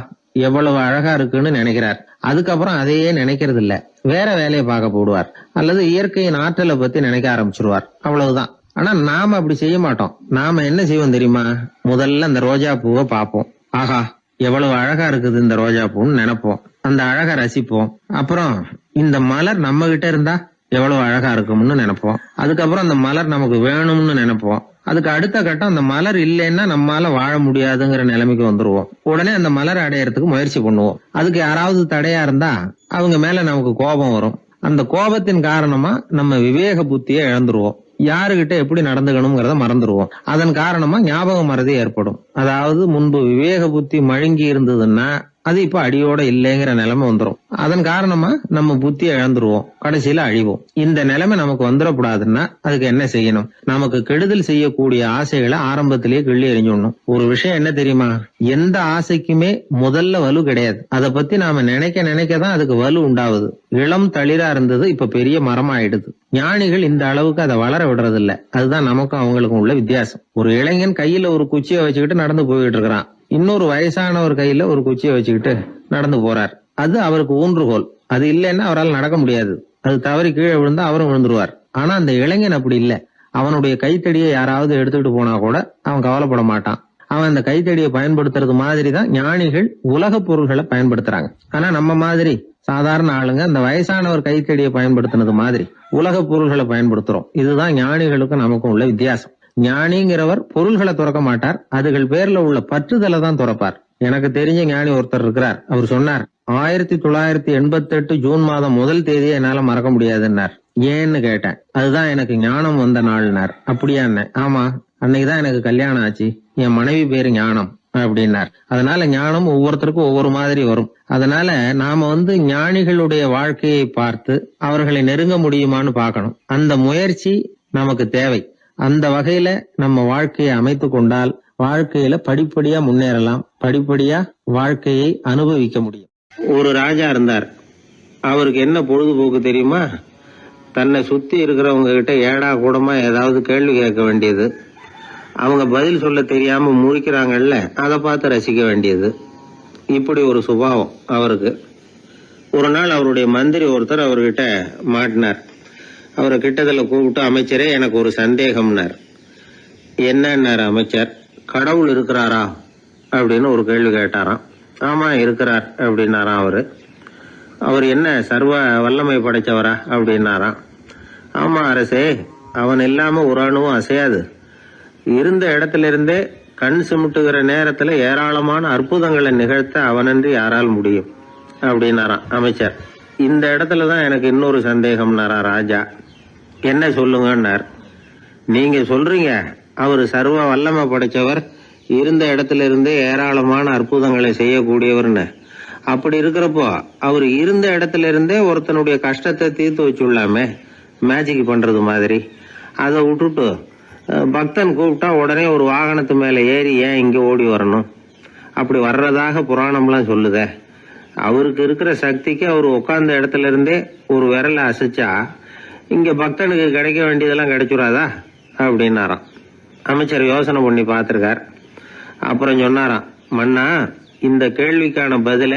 எவ்வளவு அழகா இருக்குன்னு நினைக்கிறார். அதுக்கப்புறம் அதையே நினைக்கிறது இல்ல, வேற வேலையை பார்க்க போடுவார். அல்லது இயற்கையின் ஆற்றலை பத்தி நினைக்க ஆரம்பிச்சிருவார். அவ்வளவுதான். ஆனா நாம அப்படி செய்ய மாட்டோம். நாம என்ன செய்வோம் தெரியுமா? முதல்ல அந்த ரோஜா பூவை பார்ப்போம். ஆஹா, எவ்வளவு அழகா இருக்குது இந்த ரோஜா பூன்னு நினைப்போம். அந்த அழகை ரசிப்போம். அப்புறம் இந்த மலர் நம்ம கிட்ட இருந்தா எவ்வளவு அழகா இருக்கும்னு நினைப்போம். அதுக்கப்புறம் அந்த மலர் நமக்கு வேணும்னு நினைப்போம். அதுக்கு அடுத்த கட்டம், அந்த மலர் இல்லைன்னா நம்மால வாழ முடியாதுங்கிற நிலைமைக்கு வந்துருவோம். உடனே அந்த மலர் அடையறதுக்கு முயற்சி பண்ணுவோம். அதுக்கு யாராவது தடையா இருந்தா அவங்க மேல நமக்கு கோபம் வரும். அந்த கோபத்தின் காரணமா நம்ம விவேக புத்தியை இழந்துருவோம். யாருகிட்ட எப்படி நடந்துக்கணுங்கிறத மறந்துடுவோம். அதன் காரணமா ஞாபக மறதி ஏற்படும். அதாவது முன்பு விவேக புத்தி மழுங்கி இருந்ததுன்னா அது இப்ப அடியோட இல்லைங்கிற நிலைமை வந்துடும். அதன் காரணமா நம்ம புத்தியை இழந்துருவோம், கடைசியில அழிவோம். இந்த நிலைமை நமக்கு வந்துடக்கூடாதுன்னா அதுக்கு என்ன செய்யணும்? நமக்கு கெடுதல் செய்யக்கூடிய ஆசைகளை ஆரம்பத்திலேயே கிள்ளி எறிஞ்சிடணும். ஒரு விஷயம் என்ன தெரியுமா? எந்த ஆசைக்குமே முதல்ல வலு கிடையாது. அதை பத்தி நாம நினைக்கதான் அதுக்கு வலு உண்டாகுது. இளம் தளிரா இருந்தது இப்ப பெரிய மரமாயிடுது. ஞானிகள் இந்த அளவுக்கு அதை வளர விடுறது இல்ல. அதுதான் நமக்கும் அவங்களுக்கும் உள்ள வித்தியாசம். ஒரு இளைஞன் கையில ஒரு குச்சியை வச்சுக்கிட்டு நடந்து போயிட்டு இருக்கிறான். இன்னொரு வயசானவர் கையில ஒரு குச்சியை வச்சுக்கிட்டு நடந்து போறார். அது அவருக்கு ஊன்றுகோல். அது இல்லைன்னா அவரால் நடக்க முடியாது. அது தவறி கீழே விழுந்தா அவரும் விழுந்துருவார். ஆனா அந்த இளைஞன் அப்படி இல்லை. அவனுடைய கைத்தடியை யாராவது எடுத்துக்கிட்டு போனா கூட அவன் கவலைப்பட மாட்டான். அவன் அந்த கைத்தடியை பயன்படுத்துறது மாதிரி தான் ஞானிகள் உலக பொருள்களை பயன்படுத்துறாங்க. ஆனா நம்ம மாதிரி சாதாரண ஆளுங்க அந்த வயசானவர் கைத்தடியை பயன்படுத்தினது மாதிரி உலக பொருள்களை பயன்படுத்துறோம். இதுதான் ஞானிகளுக்கும் நமக்கும் உள்ள வித்தியாசம். ஞானிங்கிறவர் பொருள்களை துறக்க மாட்டார், அதுகள் பேர்ல உள்ள பற்றுதலை தான் துறப்பார். எனக்கு தெரிஞ்ச ஞானி ஒருத்தர் இருக்கிறார். அவர் சொன்னார், 1988 ஜூன் மாதம் 1 தேதியை என்னால மறக்க முடியாதுன்னார். ஏன்னு கேட்டேன். அதுதான் எனக்கு ஞானம் வந்த நாள்னார். அப்படியா? ஆமா, அன்னைக்குதான் எனக்கு கல்யாணம் ஆச்சு. என் மனைவி பேரு ஞானம் அப்படின்னார். அதனால ஞானம் ஒவ்வொருத்தருக்கும் ஒவ்வொரு மாதிரி வரும். அதனால நாம ஞானிகளுடைய வாழ்க்கையை பார்த்து அவர்களை நெருங்க முடியுமான்னு பார்க்கணும். அந்த முயற்சி நமக்கு தேவை. அந்த வகையில நம்ம வாழ்க்கையை அமைத்து கொண்டால் வாழ்க்கையில படிப்படியா முன்னேறலாம். படிப்படியா வாழ்க்கையை அனுபவிக்க முடியும். ஒரு ராஜா இருந்தார். அவருக்கு என்ன பொழுதுபோக்கு தெரியுமா? தன்னை சுத்தி இருக்கிறவங்க கிட்ட ஏடா கூடமா ஏதாவது கேள்வி கேட்க வேண்டியது, அவங்க பதில் சொல்ல தெரியாம முழிக்கிறாங்கல்ல, அதை பார்த்து ரசிக்க வேண்டியது. இப்படி ஒரு சுபாவம் அவருக்கு. ஒரு நாள் அவருடைய மந்திரி ஒருத்தர் அவர்கிட்ட மாட்டினார். அவரை கிட்டத்துல கூப்பிட்டு, அமைச்சரே, எனக்கு ஒரு சந்தேகம்னார். என்னன்னார் அமைச்சர். கடவுள் இருக்கிறாரா அப்படின்னு ஒரு கேள்வி கேட்டாராம். ஆமா, இருக்கிறார் அப்படின்னாராம் அவரு. அவர் என்ன சர்வ வல்லமை படைச்சவரா அப்படின்னாராம். ஆமா அரசே, அவன் இல்லாம ஒரு அணுவும் அசையாது. இருந்த இடத்துல இருந்தே கண் சிமிட்டுகிற நேரத்துல ஏராளமான அற்புதங்களை நிகழ்த்த அவனன்றி யாரால் முடியும் அப்படின்னாராம் அமைச்சர். இந்த இடத்துலதான் எனக்கு இன்னொரு சந்தேகம்னாரா ராஜா. என்ன சொல்லுங்கன்னார். நீங்க சொல்றீங்க அவர் சர்வ வல்லமை படைச்சவர், இருந்த இடத்துல இருந்தே ஏராளமான அற்புதங்களை செய்யக்கூடியவர்னு. அப்படி இருக்கிறப்போ அவர் இருந்த இடத்துல இருந்தே ஒருத்தனுடைய கஷ்டத்தை தீர்த்து வச்சுள்ளாமே, மேஜிக் பண்றது மாதிரி. அதை விட்டுட்டு பக்தன் கூப்பிட்டா உடனே ஒரு வாகனத்து மேல ஏறி ஏன் இங்க ஓடி வரணும்? அப்படி வர்றதாக புராணம்லாம் சொல்லுதே. அவருக்கு இருக்கிற சக்திக்கு அவர் உட்கார்ந்த இடத்துல இருந்தே ஒரு விரலை அசைச்சா இங்க பக்தனுக்கு கிடைக்க வேண்டியதெல்லாம் கிடைச்சுடாதா அப்படின்னாராம். அமைச்சர் யோசனை பண்ணி பார்த்திருக்கார். அப்புறம் சொன்னாராம், மன்னா, இந்த கேள்விக்கான பதில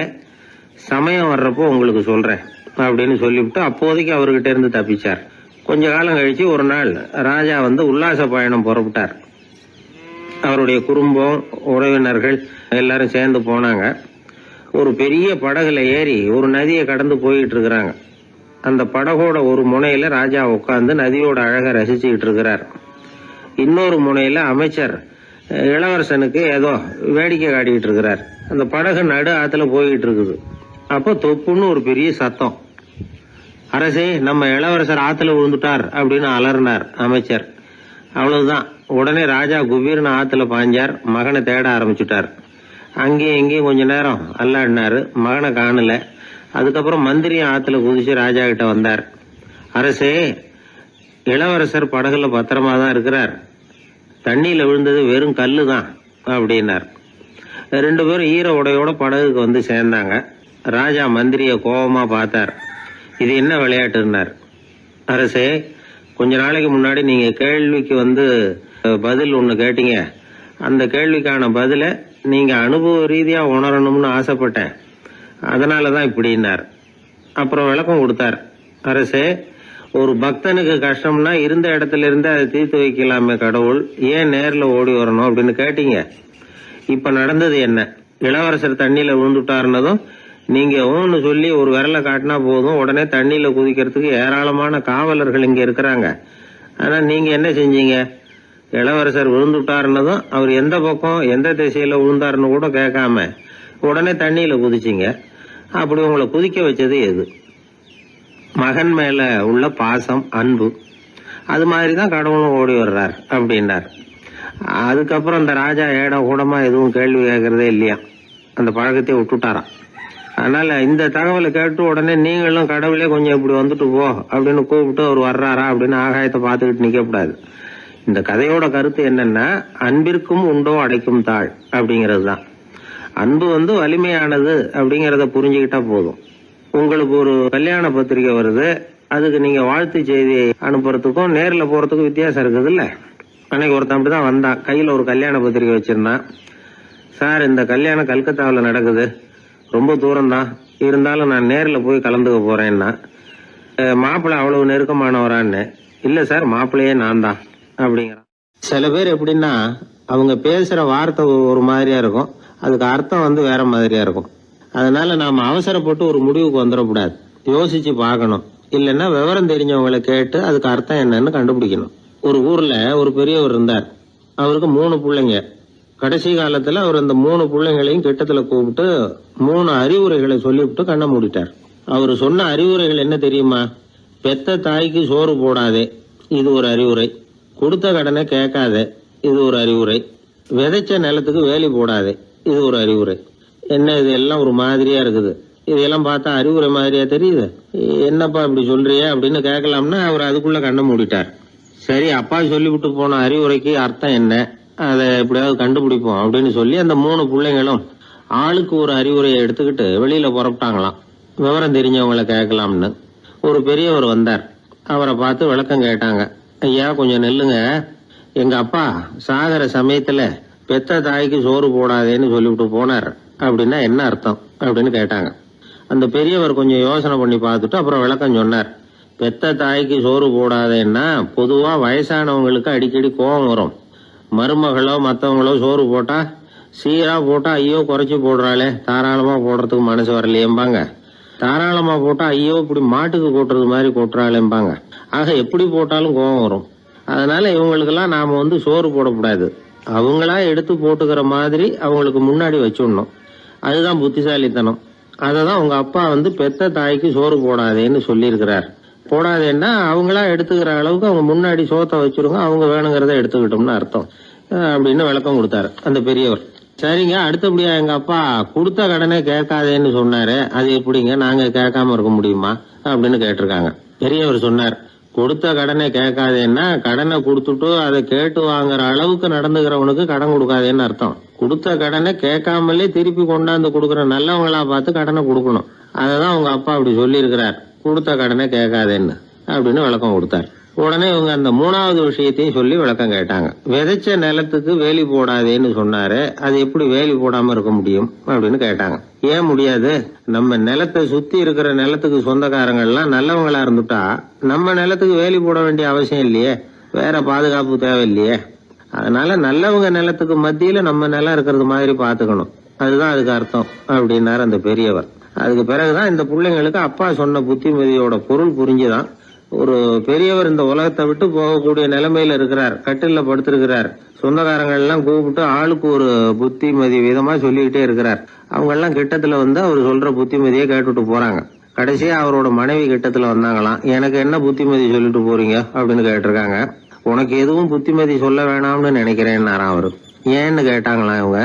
சமயம் வர்றப்போ உங்களுக்கு சொல்றேன் அப்படின்னு சொல்லிவிட்டு அப்போதைக்கு அவர்கிட்ட இருந்து தப்பிச்சார். கொஞ்ச காலம் கழிச்சு ஒரு நாள் ராஜா உல்லாச பயணம் புறப்பட்டார். அவருடைய குடும்பம், உறவினர்கள் எல்லாரும் சேர்ந்து போனாங்க. ஒரு பெரிய படகுல ஏறி ஒரு நதியை கடந்து போயிட்டு இருக்கிறாங்க. அந்த படகோட ஒரு முனையில ராஜா உட்கார்ந்து நதியோட அழகை ரசிச்சுக்கிட்டு இருக்கிறார். இன்னொரு முனையில அமைச்சர் இளவரசனுக்கு ஏதோ வேடிக்கை காட்டிக்கிட்டு இருக்கிறார். அந்த படகு நடு ஆத்துல போயிட்டு இருக்குது. அப்போ தொப்புன்னு ஒரு பெரிய சத்தம். அரசே, நம்ம இளவரசர் ஆத்துல விழுந்துட்டார் அப்படின்னு அலறினார் அமைச்சர். அவ்வளவுதான். உடனே ராஜா குபீர்னு ஆத்துல பாஞ்சார். மகனை தேட ஆரம்பிச்சுட்டார். அங்கேயும் இங்கேயும் கொஞ்ச நேரம் அல்லாடினாரு. மகனை காணல. அதுக்கப்புறம் மந்திரியும் ஆத்துல குதிச்சு ராஜா கிட்ட வந்தார். அரசே, இளவரசர் படகுல பத்திரமா தான் இருக்கிறார். தண்ணியில விழுந்தது வெறும் கல்லு தான் அப்படின்னார். 2 பேரும் ஈர உடையோட படகுக்கு சேர்ந்தாங்க. ராஜா மந்திரிய கோபமா பார்த்தார். இது என்ன விளையாட்டுன்னார். அரசே, கொஞ்ச நாளைக்கு முன்னாடி நீங்க கேள்விக்கு பதில் ஒண்ணு கேட்டீங்க. அந்த கேள்விக்கான பதில நீங்க அனுபவ ரீதியா உணரணும்னு ஆசைப்பட்டேன். அதனாலதான் இப்படின்னார். அப்புறம் விளக்கம் கொடுத்தார். அரசே, ஒரு பக்தனுக்கு கஷ்டம்னா இருந்த இடத்துல இருந்து அதை தீர்த்து வைக்கலாமே கடவுள், ஏன் நேர்ல ஓடி வரணும் அப்படின்னு கேட்டீங்க. இப்ப நடந்தது என்ன? இளவரசர் தண்ணியில விழுந்துட்டாருன்னதும் நீங்க ஊன்னு சொல்லி ஒரு விரலை காட்டினா போதும், உடனே தண்ணியில குதிக்கிறதுக்கு ஏராளமான காவலர்கள் இங்க இருக்கிறாங்க. ஆனா நீங்க என்ன செஞ்சீங்க? இளவரசர் விழுந்துட்டாருன்னதும் அவர் எந்த பக்கம் எந்த திசையில விழுந்தாருன்னு கூட கேட்காம உடனே தண்ணியில குதிச்சிங்க. அப்படி உங்களை குதிக்க வச்சது எது? மகன் மேல உள்ள பாசம், அன்பு. அது மாதிரிதான் கடவுளும் ஓடி வர்றார் அப்படின்னார். அதுக்கப்புறம் அந்த ராஜா ஏடம் கூடமா எதுவும் கேள்வி கேட்கறதே இல்லையா, அந்த பழக்கத்தை விட்டுட்டாராம். அதனால இந்த தகவலை கேட்டு உடனே நீங்களும் கடவுளே கொஞ்சம் இப்படி வந்துட்டு போ அப்படின்னு கூப்பிட்டு அவர் வர்றாரா அப்படின்னு ஆகாயத்தை பார்த்துக்கிட்டு நிக்கக்கூடாது. இந்த கதையோட கருத்து என்னன்னா, அன்பிற்கும் உண்டோ அடைக்கும் தாழ் அப்படிங்கிறது தான். அன்பு வலிமையானது அப்படிங்கறத புரிஞ்சுக்கிட்டா போதும். உங்களுக்கு ஒரு கல்யாண பத்திரிக்கை வருது, அதுக்கு நீங்க வாழ்த்து செய்தி அனுப்புறதுக்கும் நேர்ல போறதுக்கும் வித்தியாசம் இருக்குது இல்ல. அன்னைக்கு ஒருத்தன் அப்படிதான் வந்தான், கையில ஒரு கல்யாண பத்திரிக்கை வச்சிருந்தான். சார், இந்த கல்யாணம் கல்கத்தாவில் நடக்குது, ரொம்ப தூரம் தான், இருந்தாலும் நான் நேர்ல போய் கலந்துக்க போறேன்னா. மாப்பிள்ளை அவ்வளவு நெருக்கமானவரான்னு. இல்ல சார், மாப்பிள்ளையே நான் தான் அப்படிங்கிறான். சில பேர் எப்படின்னா, அவங்க பேசுற வார்த்தை ஒரு மாதிரியா இருக்கும், அதுக்கு அர்த்தம் வேற மாதிரியா இருக்கும். அதனால நாம அவசரப்பட்டு ஒரு முடிவுக்கு வந்துடக்கூடாது, யோசிச்சு பார்க்கணும். இல்லைன்னா விவரம் தெரிஞ்சவங்களை கேட்டு அதுக்கு அர்த்தம் என்னன்னு கண்டுபிடிக்கணும். ஒரு ஊர்ல ஒரு பெரியவர் இருந்தார், அவருக்கு 3 பிள்ளைங்க. கடைசி காலத்துல அவர் அந்த 3 பிள்ளைங்களையும் கிட்டத்துல கூப்பிட்டு 3 அறிவுரைகளை சொல்லிவிட்டு கண்ணை மூடிட்டார். அவர் சொன்ன அறிவுரைகள் என்ன தெரியுமா? பெத்த தாய்க்கு சோறு போடாதே, இது ஒரு அறிவுரை. கொடுத்த கடனை கேட்காதே, இது ஒரு அறிவுரை. விதைச்ச நிலத்துக்கு வேலி போடாதே, இது ஒரு அறிவுரை. என்ன இது எல்லாம் ஒரு மாதிரியா இருக்குது, இதெல்லாம் பார்த்தா அறிவுரை மாதிரியா தெரியுது, என்னப்பா இப்படி சொல்றிய அப்படின்னு கேட்கலாம்னா அவர் அதுக்குள்ள கண்ணை மூடிட்டார். சரி, அப்பா சொல்லிவிட்டு போன அறிவுரைக்கு அர்த்தம் என்ன, அதை எப்படியாவது கண்டுபிடிப்போம் அப்படின்னு சொல்லி அந்த 3 பிள்ளைங்களும் ஆளுக்கு ஒரு அறிவுரையை எடுத்துக்கிட்டு வெளியில புறப்பட்டாங்களாம், விவரம் தெரிஞ்சவங்களை கேட்கலாம்னு. ஒரு பெரியவர் வந்தார், அவரை பார்த்து விளக்கம் கேட்டாங்க. ஐயா, கொஞ்சம் நெல்லுங்க, எங்க அப்பா சாகர சமயத்துல பெத்த தாய்க்கு சோறு போடாதேன்னு சொல்லிவிட்டு போனார், அப்படின்னா என்ன அர்த்தம் அப்படின்னு கேட்டாங்க. அந்த பெரியவர் கொஞ்சம் யோசனை பண்ணி பார்த்துட்டு அப்புறம் விளக்கம் சொன்னார். பெத்த தாய்க்கு சோறு போடாதேன்னா பொதுவா வயசானவங்களுக்கு அடிக்கடி கோபம் வரும். மருமகளோ மற்றவங்களோ சோறு போட்டா சீரா போட்டா ஐயோ குறைச்சி போடுறாளே, தாராளமா போடுறதுக்கு மனசு வரலையேம்பாங்க. தாராளமா போட்டா ஐயோ இப்படி மாட்டுக்கு கொட்டுறது மாதிரி கொட்டுறாளேம்பாங்க. ஆக எப்படி போட்டாலும் கோபம் வரும். அதனால இவங்களுக்கெல்லாம் நாம சோறு போடக்கூடாது, அவங்களா எடுத்து போட்டுக்கிற மாதிரி அவங்களுக்கு முன்னாடி வச்சுடணும். அதுதான் புத்திசாலித்தனம். அததான் உங்க அப்பா பெத்த தாய்க்கு சோறு போடாதேன்னு சொல்லியிருக்கிறார். போடாதேன்னா அவங்களா எடுத்துக்கிற அளவுக்கு அவங்க முன்னாடி சோத்தை வச்சிருங்க, அவங்க வேணுங்கிறத எடுத்துக்கிட்டோம்னு அர்த்தம் அப்படின்னு விளக்கம் கொடுத்தாரு அந்த பெரியவர். சரிங்க, அடுத்தபடியா எங்க அப்பா கொடுத்த கடனை கேட்காதேன்னு சொன்னாரு, அது எப்படிங்க நாங்க கேட்காம இருக்க முடியுமா அப்படின்னு கேட்டிருக்காங்க. பெரியவர் சொன்னார், கொடுத்த கடனை கேட்காதேன்னா கடனை கொடுத்துட்டு அதை கேட்டு வாங்குற அளவுக்கு நடந்துக்கிறவனுக்கு கடன் கொடுக்காதேன்னு அர்த்தம். கொடுத்த கடனை கேட்காமலே திருப்பி கொண்டாந்து கொடுக்கற நல்லவங்களா பார்த்து கடனை கொடுக்கணும். அததான் உங்க அப்பா அப்படி சொல்லி இருக்கிறார், கொடுத்த கடனை கேட்காதேன்னு அப்படின்னு விளக்கம் கொடுத்தார். உடனே இவங்க அந்த 3வது விஷயத்தையும் சொல்லி விளக்கம் கேட்டாங்க. விதைச்ச நிலத்துக்கு வேலி போடாதேன்னு சொன்னாரு, அது எப்படி வேலி போடாம இருக்க முடியும் அப்படின்னு கேட்டாங்க. ஏன் முடியாது? நம்ம நிலத்தை சுத்தி இருக்கிற நிலத்துக்கு சொந்தக்காரங்க எல்லாம் நல்லவங்களா இருந்துட்டா நம்ம நிலத்துக்கு வேலி போட வேண்டிய அவசியம் இல்லையே, வேற பாதுகாப்பு தேவை இல்லையே. அதனால நல்லவங்க நிலத்துக்கு மத்தியில நம்ம நிலம் இருக்கிறது மாதிரி பாத்துக்கணும், அதுதான் அதுக்கு அர்த்தம் அப்படின்னாரு அந்த பெரியவர். அதுக்கு பிறகுதான் இந்த பிள்ளைங்களுக்கு அப்பா சொன்ன புத்திமதியோட பொருள் புரிஞ்சுதான். ஒரு பெரியவர் இந்த உலகத்தை விட்டு போகக்கூடிய நிலைமையில இருக்கிறார், கட்டில படுத்திருக்கிறார். சொந்தக்காரங்க எல்லாம் கூப்பிட்டு ஆளுக்கு ஒரு புத்திமதி விதமா சொல்லிக்கிட்டே இருக்கிறார். அவங்க எல்லாம் கிட்டத்துல அவர் சொல்ற புத்திமதியை கேட்டுட்டு போறாங்க. கடைசியா அவரோட மனைவி கிட்டத்துல வந்தாங்களாம். எனக்கு என்ன புத்திமதி சொல்லிட்டு போறீங்க அப்படின்னு கேட்டிருக்காங்க. உனக்கு எதுவும் புத்திமதி சொல்ல வேணாம்னு நினைக்கிறேன்னாராம் அவரு. ஏன்னு கேட்டாங்களாம் இவங்க.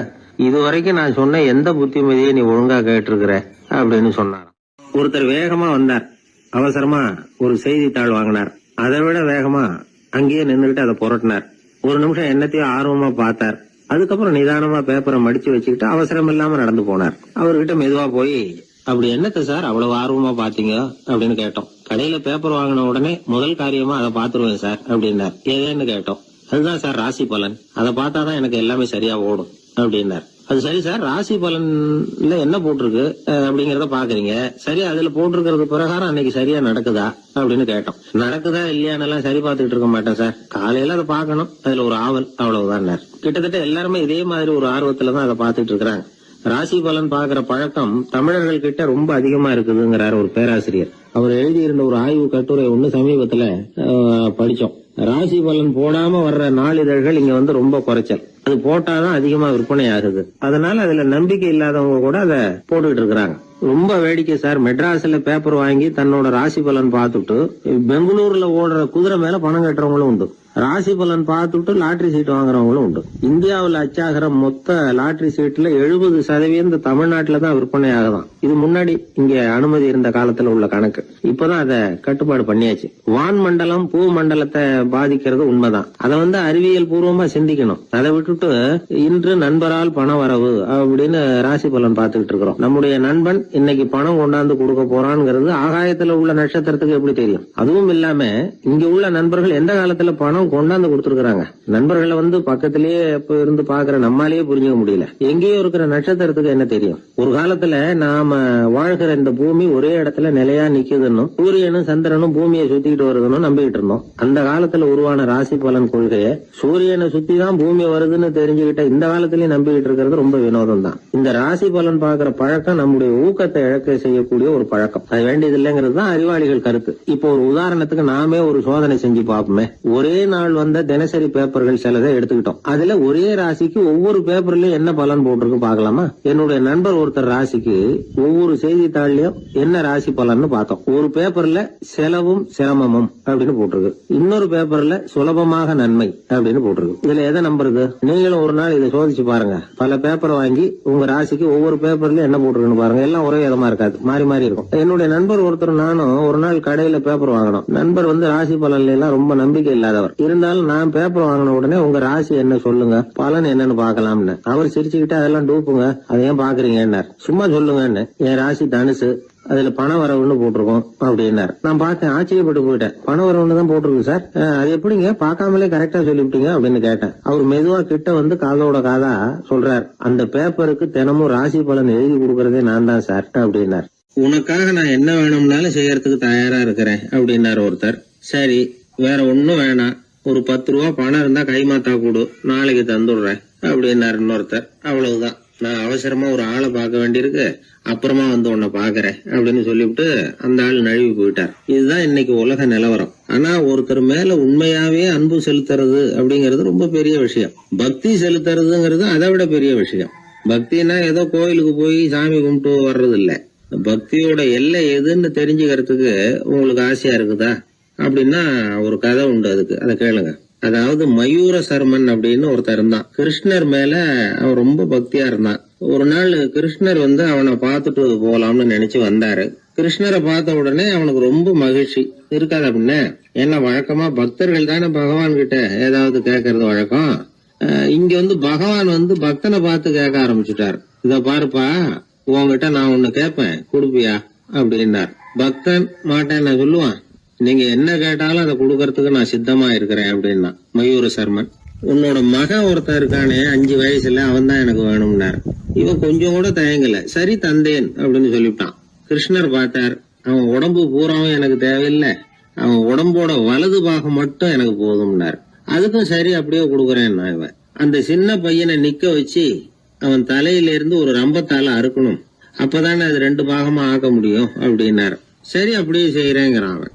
இதுவரைக்கும் நான் சொன்ன எந்த புத்திமதியை நீ ஒழுங்கா கேட்டிருக்கிற அப்படின்னு சொன்னாராம். ஒருத்தர் வேகமா வந்தார், அவசரமா ஒரு செய்தித்தாள் வாங்கினார். அதை விட வேகமா அங்கேயே நின்றுகிட்டு அதை புரட்டினார். ஒரு நிமிஷம் என்னத்தையும் ஆர்வமா பார்த்தார். அதுக்கப்புறம் நிதானமா பேப்பரை மடிச்சு வச்சுக்கிட்டு அவசரம் இல்லாம நடந்து போனார். அவர்கிட்ட மெதுவா போய், அப்படி என்னத்த சார் அவ்வளவு ஆர்வமா பாத்தீங்க அப்படின்னு கேட்டோம். கடையில பேப்பர் வாங்கின உடனே முதல் காரியமா அதை பாத்துருவேன் சார் அப்படின்னார். ஏதேன்னு கேட்டோம். அதுதான் சார் ராசி பலன், அதை பார்த்தாதான் எனக்கு எல்லாமே சரியா ஓடும் அப்படின்னார். அது சரி சார், ராசி பலன்ல என்ன போட்டிருக்கு அப்படிங்கறத பாக்குறீங்க, சரி அதுல போட்டிருக்கிறது பிரகாரம் அன்னைக்கு சரியா நடக்குதா அப்படின்னு கேட்டோம். நடக்குதா இல்லையானெல்லாம் சரி பார்த்துட்டு இருக்க மாட்டேன் சார், காலையில அதை பார்க்கணும், அதுல ஒரு ஆவல், அவ்வளவுதான். கிட்டத்தட்ட எல்லாருமே இதே மாதிரி ஒரு ஆர்வத்துலதான் அதை பார்த்துட்டு இருக்கிறாங்க. ராசி பலன் பாக்குற பழக்கம் தமிழர்கள் கிட்ட ரொம்ப அதிகமா இருக்குதுங்கிறார் ஒரு பேராசிரியர். அவர் எழுதியிருந்த ஒரு ஆய்வு கட்டுரை ஒண்ணு சமீபத்துல படிச்சோம். ராசி பலன் போடாம வர்ற நாளிதழ்கள் இங்க வந்து ரொம்ப குறைச்சல், அது போட்டாதான் அதிகமா விற்பனை ஆகுது. அதனால அதுல நம்பிக்கை இல்லாதவங்க கூட அதை போட்டுக்கிட்டு இருக்கிறாங்க. ரொம்ப வேடிக்கை சார், மெட்ராஸ்ல பேப்பர் வாங்கி தன்னோட ராசி பலன் பார்த்துட்டு பெங்களூர்ல ஓடுற குதிரை மேல பணம் கட்டுறவங்களும் உண்டு. ராசி பலன் பார்த்துட்டு லாட்டரி சீட் வாங்குறவங்களும் உண்டு. இந்தியாவில் அச்சாகிற மொத்த லாட்டரி சீட்ல 70% தமிழ்நாட்டுல தான் விற்பனை ஆகுதான். இது முன்னாடி இங்க அனுமதி இருந்த காலத்துல உள்ள கணக்கு. இப்பதான் அதை கட்டுப்பாடு பண்ணியாச்சு. வான் மண்டலம் பூ மண்டலத்தை பாதிக்கிறது உண்மைதான், அதை வந்து அறிவியல் பூர்வமா சிந்திக்கணும். அதை விட்டுட்டு இன்று நண்பரால் பண வரவு அப்படின்னு ராசி பலன் பார்த்துக்கிட்டு இருக்கிறோம். நம்முடைய நண்பன் இன்னைக்கு பணம் கொண்டாந்து கொடுக்க போறான்ங்கிறது ஆகாயத்துல உள்ள நட்சத்திரத்துக்கு எப்படி தெரியும்? அதுவும் இல்லாம இங்க உள்ள நண்பர்கள் எந்த காலத்துல பணம் கொண்டாந்து கொடுத்திருக்காங்க. நண்பர்களை வந்து பக்கத்திலேயே இருந்து பாக்குற நம்மாலேயே புரிஞ்சுக்க முடியல, எங்கேயோ இருக்கிற நட்சத்திரத்துக்கு என்ன தெரியும்? ஒரு காலத்துல நாம வாழ்கிற இந்த பூமி ஒரே இடத்துல நிலையா நிக்குதுன்னு சூரியனும் சந்திரனும் பூமியை சுத்திக்கிட்டு வருதுன்னு நம்பிக்கிட்டு இருந்தோம். அந்த காலத்துல உருவான ராசி பலன் கொள்கையை சூரியனை சுத்தி தான் பூமி வருதுன்னு தெரிஞ்சுக்கிட்ட இந்த காலத்திலயும் நம்பிக்கிட்டு இருக்கிறது ரொம்ப வினோதம் தான். இந்த ராசி பலன் பாக்குற பழக்கம் நம்முடைய ஊக்கத்தை இழக்க செய்யக்கூடிய ஒரு பழக்கம், அது வேண்டியது இல்லைங்கிறது தான் அறிவாளிகள் கருத்து. இப்போ ஒரு உதாரணத்துக்கு நாமே ஒரு சோதனை செஞ்சு பார்ப்போமே. ஒரே நாள் வந்த தினசரி பேப்பர்கள் சிலதை எடுத்துக்கிட்டோம். அதுல ஒரே ராசிக்கு ஒவ்வொரு பேப்பர்லயும் என்ன பலன் போட்டிருக்கு பாக்கலாமா? என்னுடைய நண்பர் ஒருத்தர் ராசிக்கு ஒவ்வொரு செய்தித்தாள்லயும் என்ன ராசி பலன்னு பார்த்தோம். ஒரு பேப்பர்ல செலவும் சிரமமும் அப்படின்னு போட்டிருக்கு, இன்னொரு பேப்பர்ல சுலபமாக நன்மை அப்படின்னு போட்டிருக்கு. இதுல எதை நம்புறது? நீங்களும் ஒரு நாள் இதை சோதிச்சு பாருங்க. பல பேப்பர் வாங்கி உங்க ராசிக்கு ஒவ்வொரு பேப்பர்ல என்ன போட்டிருக்குன்னு பாருங்க. எல்லாம் ஒரே விதமா இருக்காது, மாறி மாறி இருக்கும். என்னுடைய நண்பர் ஒருத்தர் நானும் ஒரு நாள் கடையில பேப்பர் வாங்கணும். நண்பர் வந்து ராசி பலன்ல எல்லாம் ரொம்ப நம்பிக்கை இல்லாதவர். இருந்தாலும் நான் பேப்பர் வாங்கின உடனே உங்க ராசி என்ன சொல்லுங்க, பலன் என்னன்னு பாக்கலாம்னு. அவர் சிரிச்சுக்கிட்டு அதெல்லாம் டூப்புங்க, அதை ஏன் பாக்குறீங்க, சும்மா சொல்லுங்கன்னு. என் ராசி தனுசு, அதுல பண வரவுன்னு போட்டிருக்கோம் அப்படின்னாரு. நான் பார்த்தேன், ஆச்சரியப்பட்டு போயிட்டேன். பண வரவுன்னு தான் போட்டிருக்கு சார், அது எப்படிங்க பார்க்காமலே கரெக்டா சொல்லிவிட்டீங்க அப்படின்னு கேட்டேன். அவர் மெதுவா கிட்ட வந்து காதோட காதா சொல்றார், அந்த பேப்பருக்கு தினமும் ராசி பலன் எழுதி கொடுக்கறதே நான் தான் சார் அப்படின்னார். உனக்காக நான் என்ன வேணும்னாலும் செய்யறதுக்கு தயாரா இருக்கிறேன் அப்படின்னாரு ஒருத்தர். சரி, வேற ஒன்னும் வேணாம், ஒரு 10 ரூபா பணம் இருந்தா கைமாத்தா கூடு, நாளைக்கு தந்துடுறேன் அப்படின்னாரு இன்னொருத்தர். அவ்வளவுதான், நான் அவசரமா ஒரு ஆளை பார்க்க வேண்டியிருக்கு, அப்புறமா வந்து உன்னை பாக்குறேன் அப்படின்னு சொல்லிவிட்டு அந்த ஆள் நழுவி போயிட்டார். இதுதான் இன்னைக்கு உலக நிலவரம். ஆனா ஒருத்தர் மேல உண்மையாவே அன்பு செலுத்துறது அப்படிங்கறது ரொம்ப பெரிய விஷயம். பக்தி செலுத்துறதுங்கிறது அதை விட பெரிய விஷயம். பக்தினா ஏதோ கோயிலுக்கு போய் சாமி கும்பிட்டு வர்றது இல்ல. பக்தியோட எல்லை எதுன்னு தெரிஞ்சுக்கிறதுக்கு உங்களுக்கு ஆசையா இருக்குதா அப்படின்னா ஒரு கதை உண்டு, அதுக்கு அதை கேளுங்க. அதாவது மயூர சர்மன் அப்படின்னு ஒருத்தர் இருந்தான். கிருஷ்ணர் மேல அவன் ரொம்ப பக்தியா இருந்தான். ஒரு நாள் கிருஷ்ணர் வந்து அவனை பார்த்துட்டு போலாம்னு நினைச்சு வந்தாரு. கிருஷ்ணரை பார்த்த உடனே அவனுக்கு ரொம்ப மகிழ்ச்சி இருக்காது அப்படின்னா, ஏன்னா வழக்கமா பக்தர்கள் தானே பகவான் கிட்ட ஏதாவது கேட்கறது வழக்கம். இங்க வந்து பகவான் வந்து பக்தனை பார்த்து கேட்க ஆரம்பிச்சுட்டார். இத பாருப்பா, உங்ககிட்ட நான் ஒண்ணு கேட்பேன், கொடுப்பியா அப்படின்னார். பக்தன் மாட்டேன் நான் சொல்லுவான், நீங்க என்ன கேட்டாலும் அதை கொடுக்கறதுக்கு நான் சித்தமா இருக்கிறேன் அப்படின்னா மயூர சர்மன். உன்னோட மகன் ஒருத்தன் இருக்கானே 5 வயசுல, அவன் தான் எனக்கு வேணும்னாரு. இவன் கொஞ்சம் கூட தயங்கல, சரி தந்தேன் அப்படின்னு சொல்லிவிட்டான். கிருஷ்ணர் பார்த்தார், அவன் உடம்பு பூராவும் எனக்கு தேவையில்லை, அவன் உடம்போட வலது பாகம் மட்டும் எனக்கு போதும்னாரு. அதுக்கும் சரி அப்படியே கொடுக்குறேன்னா இவன் அந்த சின்ன பையனை நிக்க வச்சு அவன் தலையில இருந்து ஒரு ரம்பத்தால அறுக்கணும், அப்பதானே அது 2 பாகமா ஆக்க முடியும் அப்படின்னாரு. சரி அப்படியே செய்யறேங்கிறான் அவன்.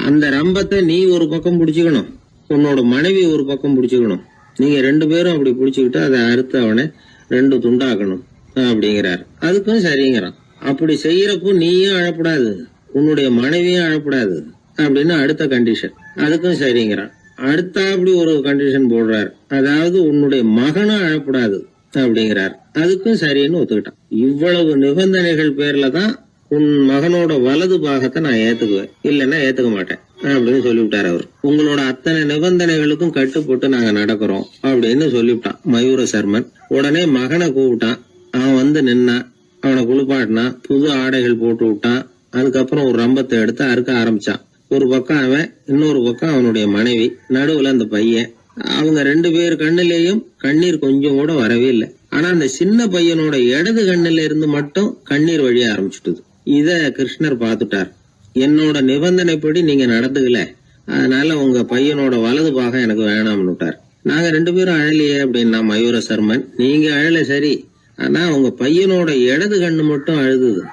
அந்த ரம்பத்தை நீ ஒரு பக்கம் பிடிச்சுக்கணும், உன்னோட மனைவி ஒரு பக்கம் பிடிச்சுக்கணும், நீங்க 2 பேரும் அப்படி பிடிச்சுக்கிட்டு அதை அறுத்து அவனை 2 துண்டாக்கணும் அப்படிங்கிறார். அதுக்கும் சரிங்கிறான். அப்படி செய்யறப்போ நீயும் அழப்படாது, உன்னுடைய மனைவியும் அழப்படாது அப்படின்னு அடுத்த கண்டிஷன். அதுக்கும் சரிங்கிறான். அடுத்த அப்படி ஒரு கண்டிஷன் போடுறார், அதாவது உன்னுடைய மகனும் அழப்படாது அப்படிங்கிறார். அதுக்கும் சரின்னு ஒத்துக்கிட்டான். இவ்வளவு நிபந்தனைகள் பேர்ல தான் உன் மகனோட வலது பாகத்தை நான் ஏத்துக்குவேன், இல்லன்னா ஏத்துக்க மாட்டேன் அப்படின்னு சொல்லிவிட்டார் அவர். உங்களோட அத்தனை நிபந்தனைகளுக்கும் கட்டுப்பட்டு நாங்க நடக்கிறோம் அப்படின்னு சொல்லிவிட்டான் மயூர சர்மன். உடனே மகனை கூப்பிட்டான். அவன் வந்து நின்னான், அவனை குளிப்பாட்டினான், புது ஆடைகள் போட்டு விட்டான். அதுக்கப்புறம் ஒரு ரம்பத்தை எடுத்து அறுக்க ஆரம்பிச்சான். ஒரு பக்கம் அவன், இன்னொரு பக்கம் அவனுடைய மனைவி, நடுவுல அந்த பையன். அவங்க 2 பேர் கண்ணிலேயும் கண்ணீர் கொஞ்சம் கூட வரவே இல்லை. ஆனா அந்த சின்ன பையனோட இடது கண்ணுல இருந்து மட்டும் கண்ணீர் வழிய ஆரம்பிச்சுட்டுது. இத கிருஷ்ணர் பார்த்துட்டார். என்னோட நிபந்தனைப்படி நீங்க நடந்துக்கல, அதனால உங்க பையனோட வலது பாகம் எனக்கு வேணாம்னு விட்டார். நாங்க 2 பேரும் அழலையே அப்படின்னா மயூர சர்மன், நீங்க அழல சரி, ஆனா உங்க பையனோட இடது கண்ணு மட்டும் அழுதுது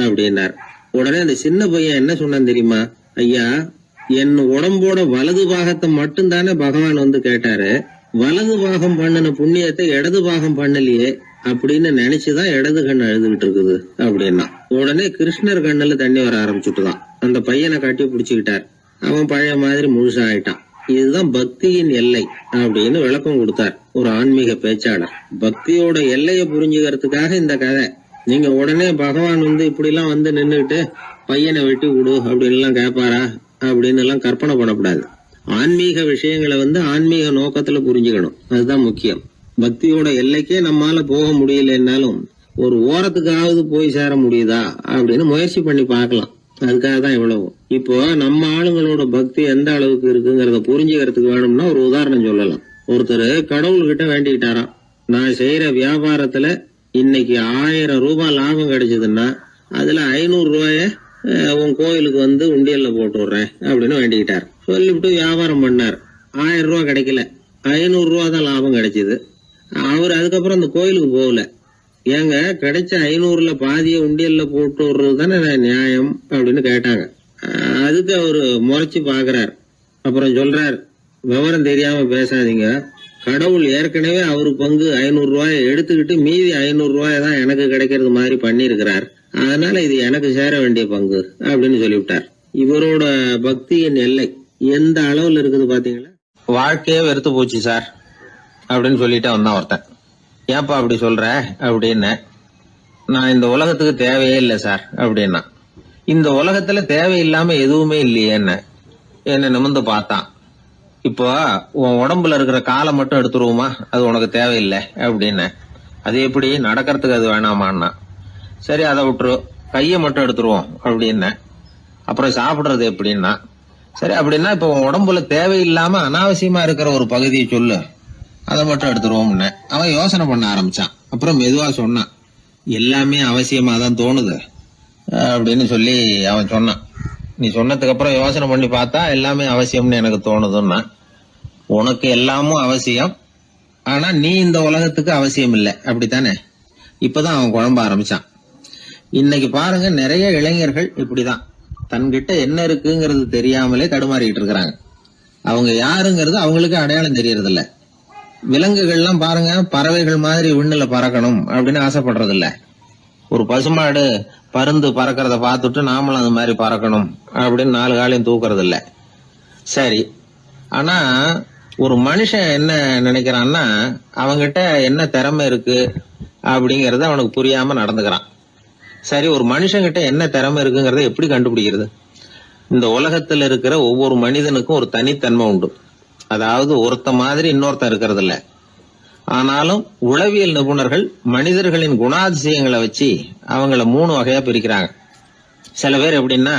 அப்படின்னார். உடனே அந்த சின்ன பையன் என்ன சொன்னான் தெரியுமா? ஐயா, என் உடம்போட வலது பாகத்தை மட்டும் தானே பகவான் வந்து கேட்டாரு, வலது பாகம் பண்ணின புண்ணியத்தை இடது பாகம் பண்ணலையே அப்படின்னு நினைச்சுதான் இடது கண் அழுதுகிட்டு இருக்குது அப்படின்னா. உடனே கிருஷ்ணர் கண்ணுல தண்ணி வர ஆரம்பிச்சுட்டுதான். அந்த பையனை கட்டி பிடிச்சுக்கிட்டார். அவன் பழைய மாதிரி முழுசா ஆயிட்டான். இதுதான் பக்தியின் எல்லை அப்படின்னு விளக்கம் கொடுத்தார் ஒரு ஆன்மீக பேச்சாளர். பக்தியோட எல்லையை புரிஞ்சுக்கிறதுக்காக இந்த கதை. நீங்க உடனே பகவான் வந்து இப்படி எல்லாம் வந்து நின்றுட்டு பையனை வெட்டி விடு அப்படின்னு எல்லாம் கேட்பாரா அப்படின்னு எல்லாம் கற்பனை பண்ணக்கூடாது. ஆன்மீக விஷயங்களை வந்து ஆன்மீக நோக்கத்துல புரிஞ்சுக்கணும், அதுதான் முக்கியம். பக்தியோட எல்லைக்கே நம்மால போக முடியலன்னாலும் ஒரு ஓரத்துக்காவது போய் சேர முடியுதா அப்படின்னு முயற்சி பண்ணி பார்க்கலாம். அதுக்காக தான் இவ்வளவு. இப்போ நம்ம ஆளுங்களோட பக்தி எந்த அளவுக்கு இருக்குங்கிறத புரிஞ்சுக்கிறதுக்கு வேணும்னா ஒரு உதாரணம் சொல்லலாம். ஒருத்தர் கடவுள்கிட்ட வேண்டிக்கிட்டாராம், நான் செய்யற வியாபாரத்துல இன்னைக்கு 1000 ரூபாய் லாபம் கிடைச்சதுன்னா அதுல 500 ரூபாய உன் கோயிலுக்கு வந்து உண்டியல்ல போட்டு விடுறேன் அப்படின்னு வேண்டிக்கிட்டார். சொல்லிவிட்டு வியாபாரம் பண்ணார். 1000 ரூபாய் கிடைக்கல, 500 ரூபாய் தான் லாபம் கிடைச்சது. அவர் அதுக்கப்புறம் அந்த கோயிலுக்கு போகல. ஏங்க, கிடைச்ச 500ல பாதிய உண்டியல்ல போட்டு விடுறது தானே நியாயம் அப்படின்னு கேட்டாங்க. அதுக்கு அவரு முறைச்சு பாக்குறார். அப்புறம் சொல்றார், விவரம் தெரியாம பேசாதீங்க, கடவுள் ஏற்கனவே அவரு பங்கு 500 ரூபாயை எடுத்துக்கிட்டு மீதி 500 ரூபாய் தான் எனக்கு கிடைக்கிறது மாதிரி பண்ணிருக்கிறார், அதனால இது எனக்கு சேர வேண்டிய பங்கு அப்படின்னு சொல்லிவிட்டார். இவரோட பக்தியின் எல்லை எந்த அளவுல இருக்குது பாத்தீங்களா? வாழ்க்கையே வெறுத்து போச்சு சார் அப்படின்னு சொல்லிட்டு வந்தான் ஒருத்தன். ஏப்பா அப்படி சொல்ற அப்படின்னு. நான் இந்த உலகத்துக்கு தேவையே இல்லை சார் அப்படின்னா. இந்த உலகத்துல தேவையில்லாம எதுவுமே இல்லையே என்ன நிமிர்ந்து பார்த்தான். இப்போ உன் உடம்புல இருக்கிற காலை மட்டும் எடுத்துருவோமா, அது உனக்கு தேவையில்லை அப்படின்னு. அது எப்படி, நடக்கிறதுக்கு அது வேணாமான்னா. சரி அதை விட்டுரு, கையை மட்டும் எடுத்துருவோம் அப்படின்னு. அப்புறம் சாப்பிடுறது எப்படின்னா. சரி அப்படின்னா இப்போ உன் உடம்புல தேவையில்லாம அனாவசியமா இருக்கிற ஒரு பகுதியை சொல்லு, அதை மட்டும் எடுத்துருவோம்னு. அவன் யோசனை பண்ண ஆரம்பிச்சான். அப்புறம் மெதுவா சொன்னான், எல்லாமே அவசியமா தான் தோணுது அப்படின்னு சொல்லி அவன் சொன்னான். நீ சொன்னதுக்கு அப்புறம் யோசனை பண்ணி பார்த்தா எல்லாமே அவசியம்னு எனக்கு தோணுதுன்னா. உனக்கு எல்லாமும் அவசியம், ஆனா நீ இந்த உலகத்துக்கு அவசியம் இல்லை, அப்படித்தானே? இப்பதான் அவன் குழம்ப ஆரம்பிச்சான். இன்னைக்கு பாருங்க, நிறைய இளைஞர்கள் இப்படிதான் தன்கிட்ட என்ன இருக்குங்கிறது தெரியாமலே தடுமாறிட்டு இருக்கிறாங்க. அவங்க யாருங்கிறது அவங்களுக்கு அடையாளம் தெரியறது இல்ல. விலங்குகள்லாம் பாருங்க, பறவைகள் மாதிரி விண்ணுல பறக்கணும் அப்படின்னு ஆசைப்படுறது இல்ல. ஒரு பசுமாடு பருந்து பறக்கிறத பார்த்துட்டு நாமளும் அந்த மாதிரி பறக்கணும் அப்படின்னு 4 காலையும் தூக்குறது இல்ல. சரி, ஆனா ஒரு மனுஷன் என்ன நினைக்கிறான்னா, அவங்கிட்ட என்ன திறமை இருக்கு அப்படிங்கறத அவனுக்கு புரியாம நடந்துக்கிறான். சரி, ஒரு மனுஷங்கிட்ட என்ன திறமை இருக்குங்கிறத எப்படி கண்டுபிடிக்கிறது? இந்த உலகத்துல இருக்கிற ஒவ்வொரு மனிதனுக்கும் ஒரு தனித்தன்மை உண்டு. அதாவது ஒருத்த மாதிரி இன்னொருத்தன் இருக்கிறது இல்ல. ஆனாலும் உளவியல் நிபுணர்கள் மனிதர்களின் குணாதிசயங்களை வச்சு அவங்கள 3 வகையா பிரிக்கிறாங்க. சில பேர் எப்படின்னா,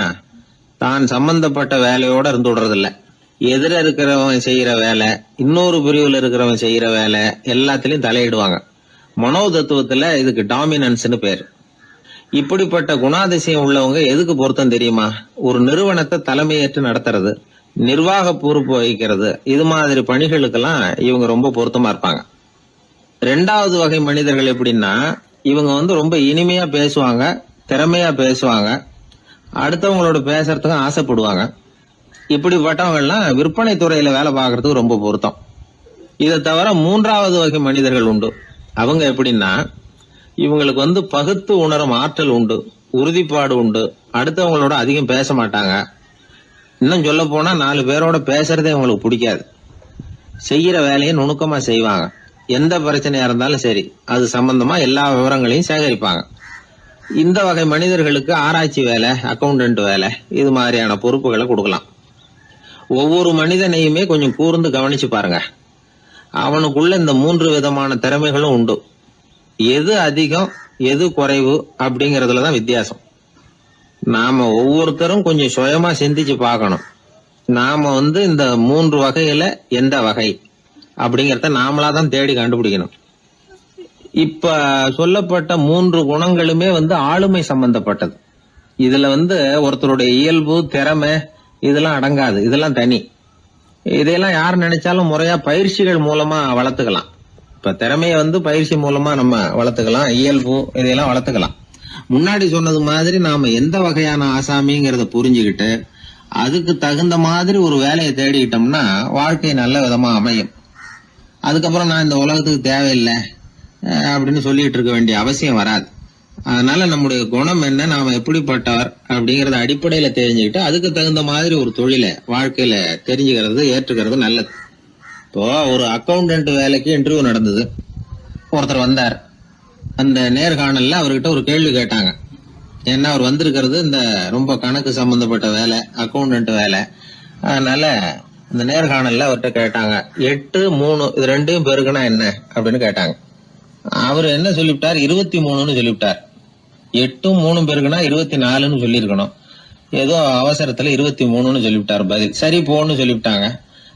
தான் சம்பந்தப்பட்ட வேலையோட இருந்து விடுறது இல்ல. எதிர இருக்கிறவன் செய்யற வேலை, இன்னொரு பிரிவுல இருக்கிறவன் செய்யற வேலை எல்லாத்திலையும் தலையிடுவாங்க. மனோ தத்துவத்துல இதுக்கு டாமினன்ஸ்னு பேர். இப்படிப்பட்ட குணாதிசயம் உள்ளவங்க எதுக்கு பொருத்தம் தெரியுமா? ஒரு நிறுவனத்தை தலைமையேற்று நடத்துறது, நிர்வாக பொறுப்பு வகிக்கிறது, இது மாதிரி பணிகளுக்கெல்லாம் இவங்க ரொம்ப பொருத்தமா இருப்பாங்க. 2வது வகை மனிதர்கள் எப்படின்னா, இவங்க ரொம்ப இனிமையா பேசுவாங்க, திறமையா பேசுவாங்க, அடுத்தவங்களோட பேசுறதுக்கும் ஆசைப்படுவாங்க. இப்படிப்பட்டவங்க எல்லாம் விற்பனை துறையில வேலை பார்க்கறதுக்கு ரொம்ப பொருத்தம். இதை தவிர 3வது வகை மனிதர்கள் உண்டு. அவங்க எப்படின்னா, இவங்களுக்கு பகுத்து உணரும் ஆற்றல் உண்டு, உறுதிப்பாடு உண்டு, அடுத்தவங்களோட அதிகம் பேச மாட்டாங்க. இன்னும் சொல்ல போனா 4 பேரோட பேசுறதே இவங்களுக்கு பிடிக்காது. செய்யற வேலையை நுணுக்கமா செய்வாங்க. எந்த பிரச்சனையா இருந்தாலும் சரி, அது சம்பந்தமா எல்லா விவரங்களையும் சேகரிப்பாங்க. இந்த வகை மனிதர்களுக்கு ஆராய்ச்சி வேலை, அக்கௌண்டன்ட் வேலை, இது மாதிரியான பொறுப்புகளை கொடுக்கலாம். ஒவ்வொரு மனிதனையுமே கொஞ்சம் கூர்ந்து கவனிச்சு பாருங்க. அவனுக்குள்ள இந்த 3 விதமான திறமைகளும் உண்டு. எது அதிகம் எது குறைவு அப்படிங்கறதுலதான் வித்தியாசம். நாம ஒவ்வொருத்தரும் கொஞ்சம் சுயமா சிந்திச்சு பார்க்கணும். நாம இந்த 3 வகையில எந்த வகை அப்படிங்கறத நாமளாதான் தேடி கண்டுபிடிக்கணும். இப்ப சொல்லப்பட்ட 3 குணங்களுமே ஆளுமை சம்பந்தப்பட்டது. இதுல ஒருத்தருடைய இயல்பு, திறமை இதெல்லாம் அடங்காது. இதெல்லாம் தனி. இதையெல்லாம் யார் நினைச்சாலும் முறையா பயிற்சிகள் மூலமா வளர்த்துக்கலாம். இப்ப திறமைய பயிற்சி மூலமா நம்ம வளர்த்துக்கலாம், இயல்பு இதையெல்லாம் வளர்த்துக்கலாம். முன்னாடி சொன்னது மாதிரி நாம எந்த வகையான ஆசாமிங்கிறத புரிஞ்சுக்கிட்டு அதுக்கு தகுந்த மாதிரி ஒரு வேலையை தேடிக்கிட்டோம்னா வாழ்க்கை நல்ல விதமா அமையும். அதுக்கப்புறம் நான் இந்த உலகத்துக்கு தேவையில்லை அப்படின்னு சொல்லிட்டு இருக்க வேண்டிய அவசியம் வராது. அதனால நம்முடைய குணம் என்ன, நாம எப்படிப்பட்டவர் அப்படிங்கறத அடிப்படையில தெரிஞ்சுக்கிட்டு அதுக்கு தகுந்த மாதிரி ஒரு தொழிலை வாழ்க்கையில தெரிஞ்சுக்கிறது, ஏற்றுக்கிறது நல்லது. இப்போ ஒரு அக்கௌண்டன்ட் வேலைக்கு இன்டர்வியூ நடந்தது. ஒருத்தர் வந்தார். அந்த நேர்காணல்ல அவர்கிட்ட ஒரு கேள்வி கேட்டாங்க. ஏன்னா அவர் வந்திருக்கிறது இந்த ரொம்ப கணக்கு சம்பந்தப்பட்ட வேலை, அக்கௌண்டன்ட் வேலை. அதனால இந்த நேர்காணல்ல அவர்கிட்ட கேட்டாங்க, 8, 3 இது ரெண்டையும் பெருக்குனா என்ன அப்படின்னு கேட்டாங்க. அவர் என்ன சொல்லிவிட்டார், 23ன்னு சொல்லிவிட்டார். 8 3 பெருக்குனா 24ன்னு சொல்லியிருக்கணும். ஏதோ அவசரத்துல 23ன்னு சொல்லிவிட்டார் பதில். சரி போன்னு சொல்லிவிட்டாங்க.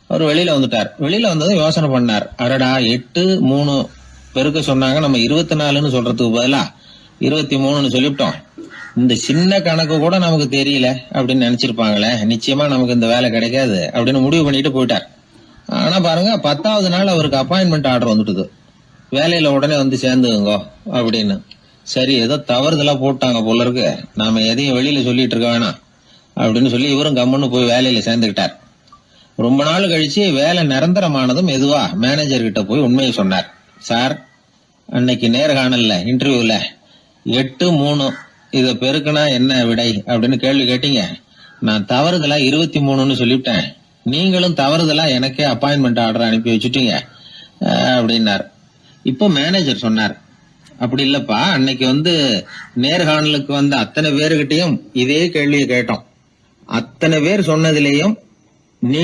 அவர் வெளியில வந்துட்டார். வெளியில வந்ததும் யோசனை பண்ணார், அடடா 8 3 பெருக்க சொன்னாங்க, நம்ம 24ன்னு சொல்றதுக்கு பதிலா 23ன்னு சொல்லிவிட்டோம். இந்த சின்ன கணக்கு கூட நமக்கு தெரியல அப்படின்னு நினைச்சிருப்பாங்களே, நிச்சயமா நமக்கு இந்த வேலை கிடைக்காது அப்படின்னு முடிவு பண்ணிட்டு போயிட்டார். ஆனா பாருங்க, 10வது நாள் அவருக்கு அப்பாயின்மெண்ட் ஆர்டர் வந்துட்டுது. வேலையில உடனே சேர்ந்துங்க அப்படின்னு. சரி, ஏதோ தவறுதலா போட்டாங்க போல இருக்கு, நாம எதையும் வெளியில சொல்லிட்டு இருக்க வேணாம் அப்படின்னு சொல்லி இவரும் கம்முன்னு போய் வேலையில சேர்ந்துக்கிட்டார். ரொம்ப நாள் கழிச்சு வேலை நிரந்தரமானதும் மெதுவா மேனேஜர் கிட்ட போய் உண்மையை சொன்னார். சார், அன்னைக்கு நேர்காணல்ல இன்டர்வியூல 8 3 இத பெருக்குனா என்ன விடை அப்படின்னு கேள்வி கேட்டீங்க. நான் தவறுதலா 23ன்னு சொல்லிவிட்டேன். நீங்களும் தவறுதலா எனக்கே அப்பாயின்மெண்ட் ஆர்டர் அனுப்பி வச்சுட்டீங்க அப்படின்னார். இப்போ மேனேஜர் சொன்னார், அப்படி இல்லப்பா, அன்னைக்கு நேர்காணலுக்கு அத்தனை பேருகிட்டையும் இதே கேள்வியை கேட்டோம். அத்தனை பேர் சொன்னதிலேயும்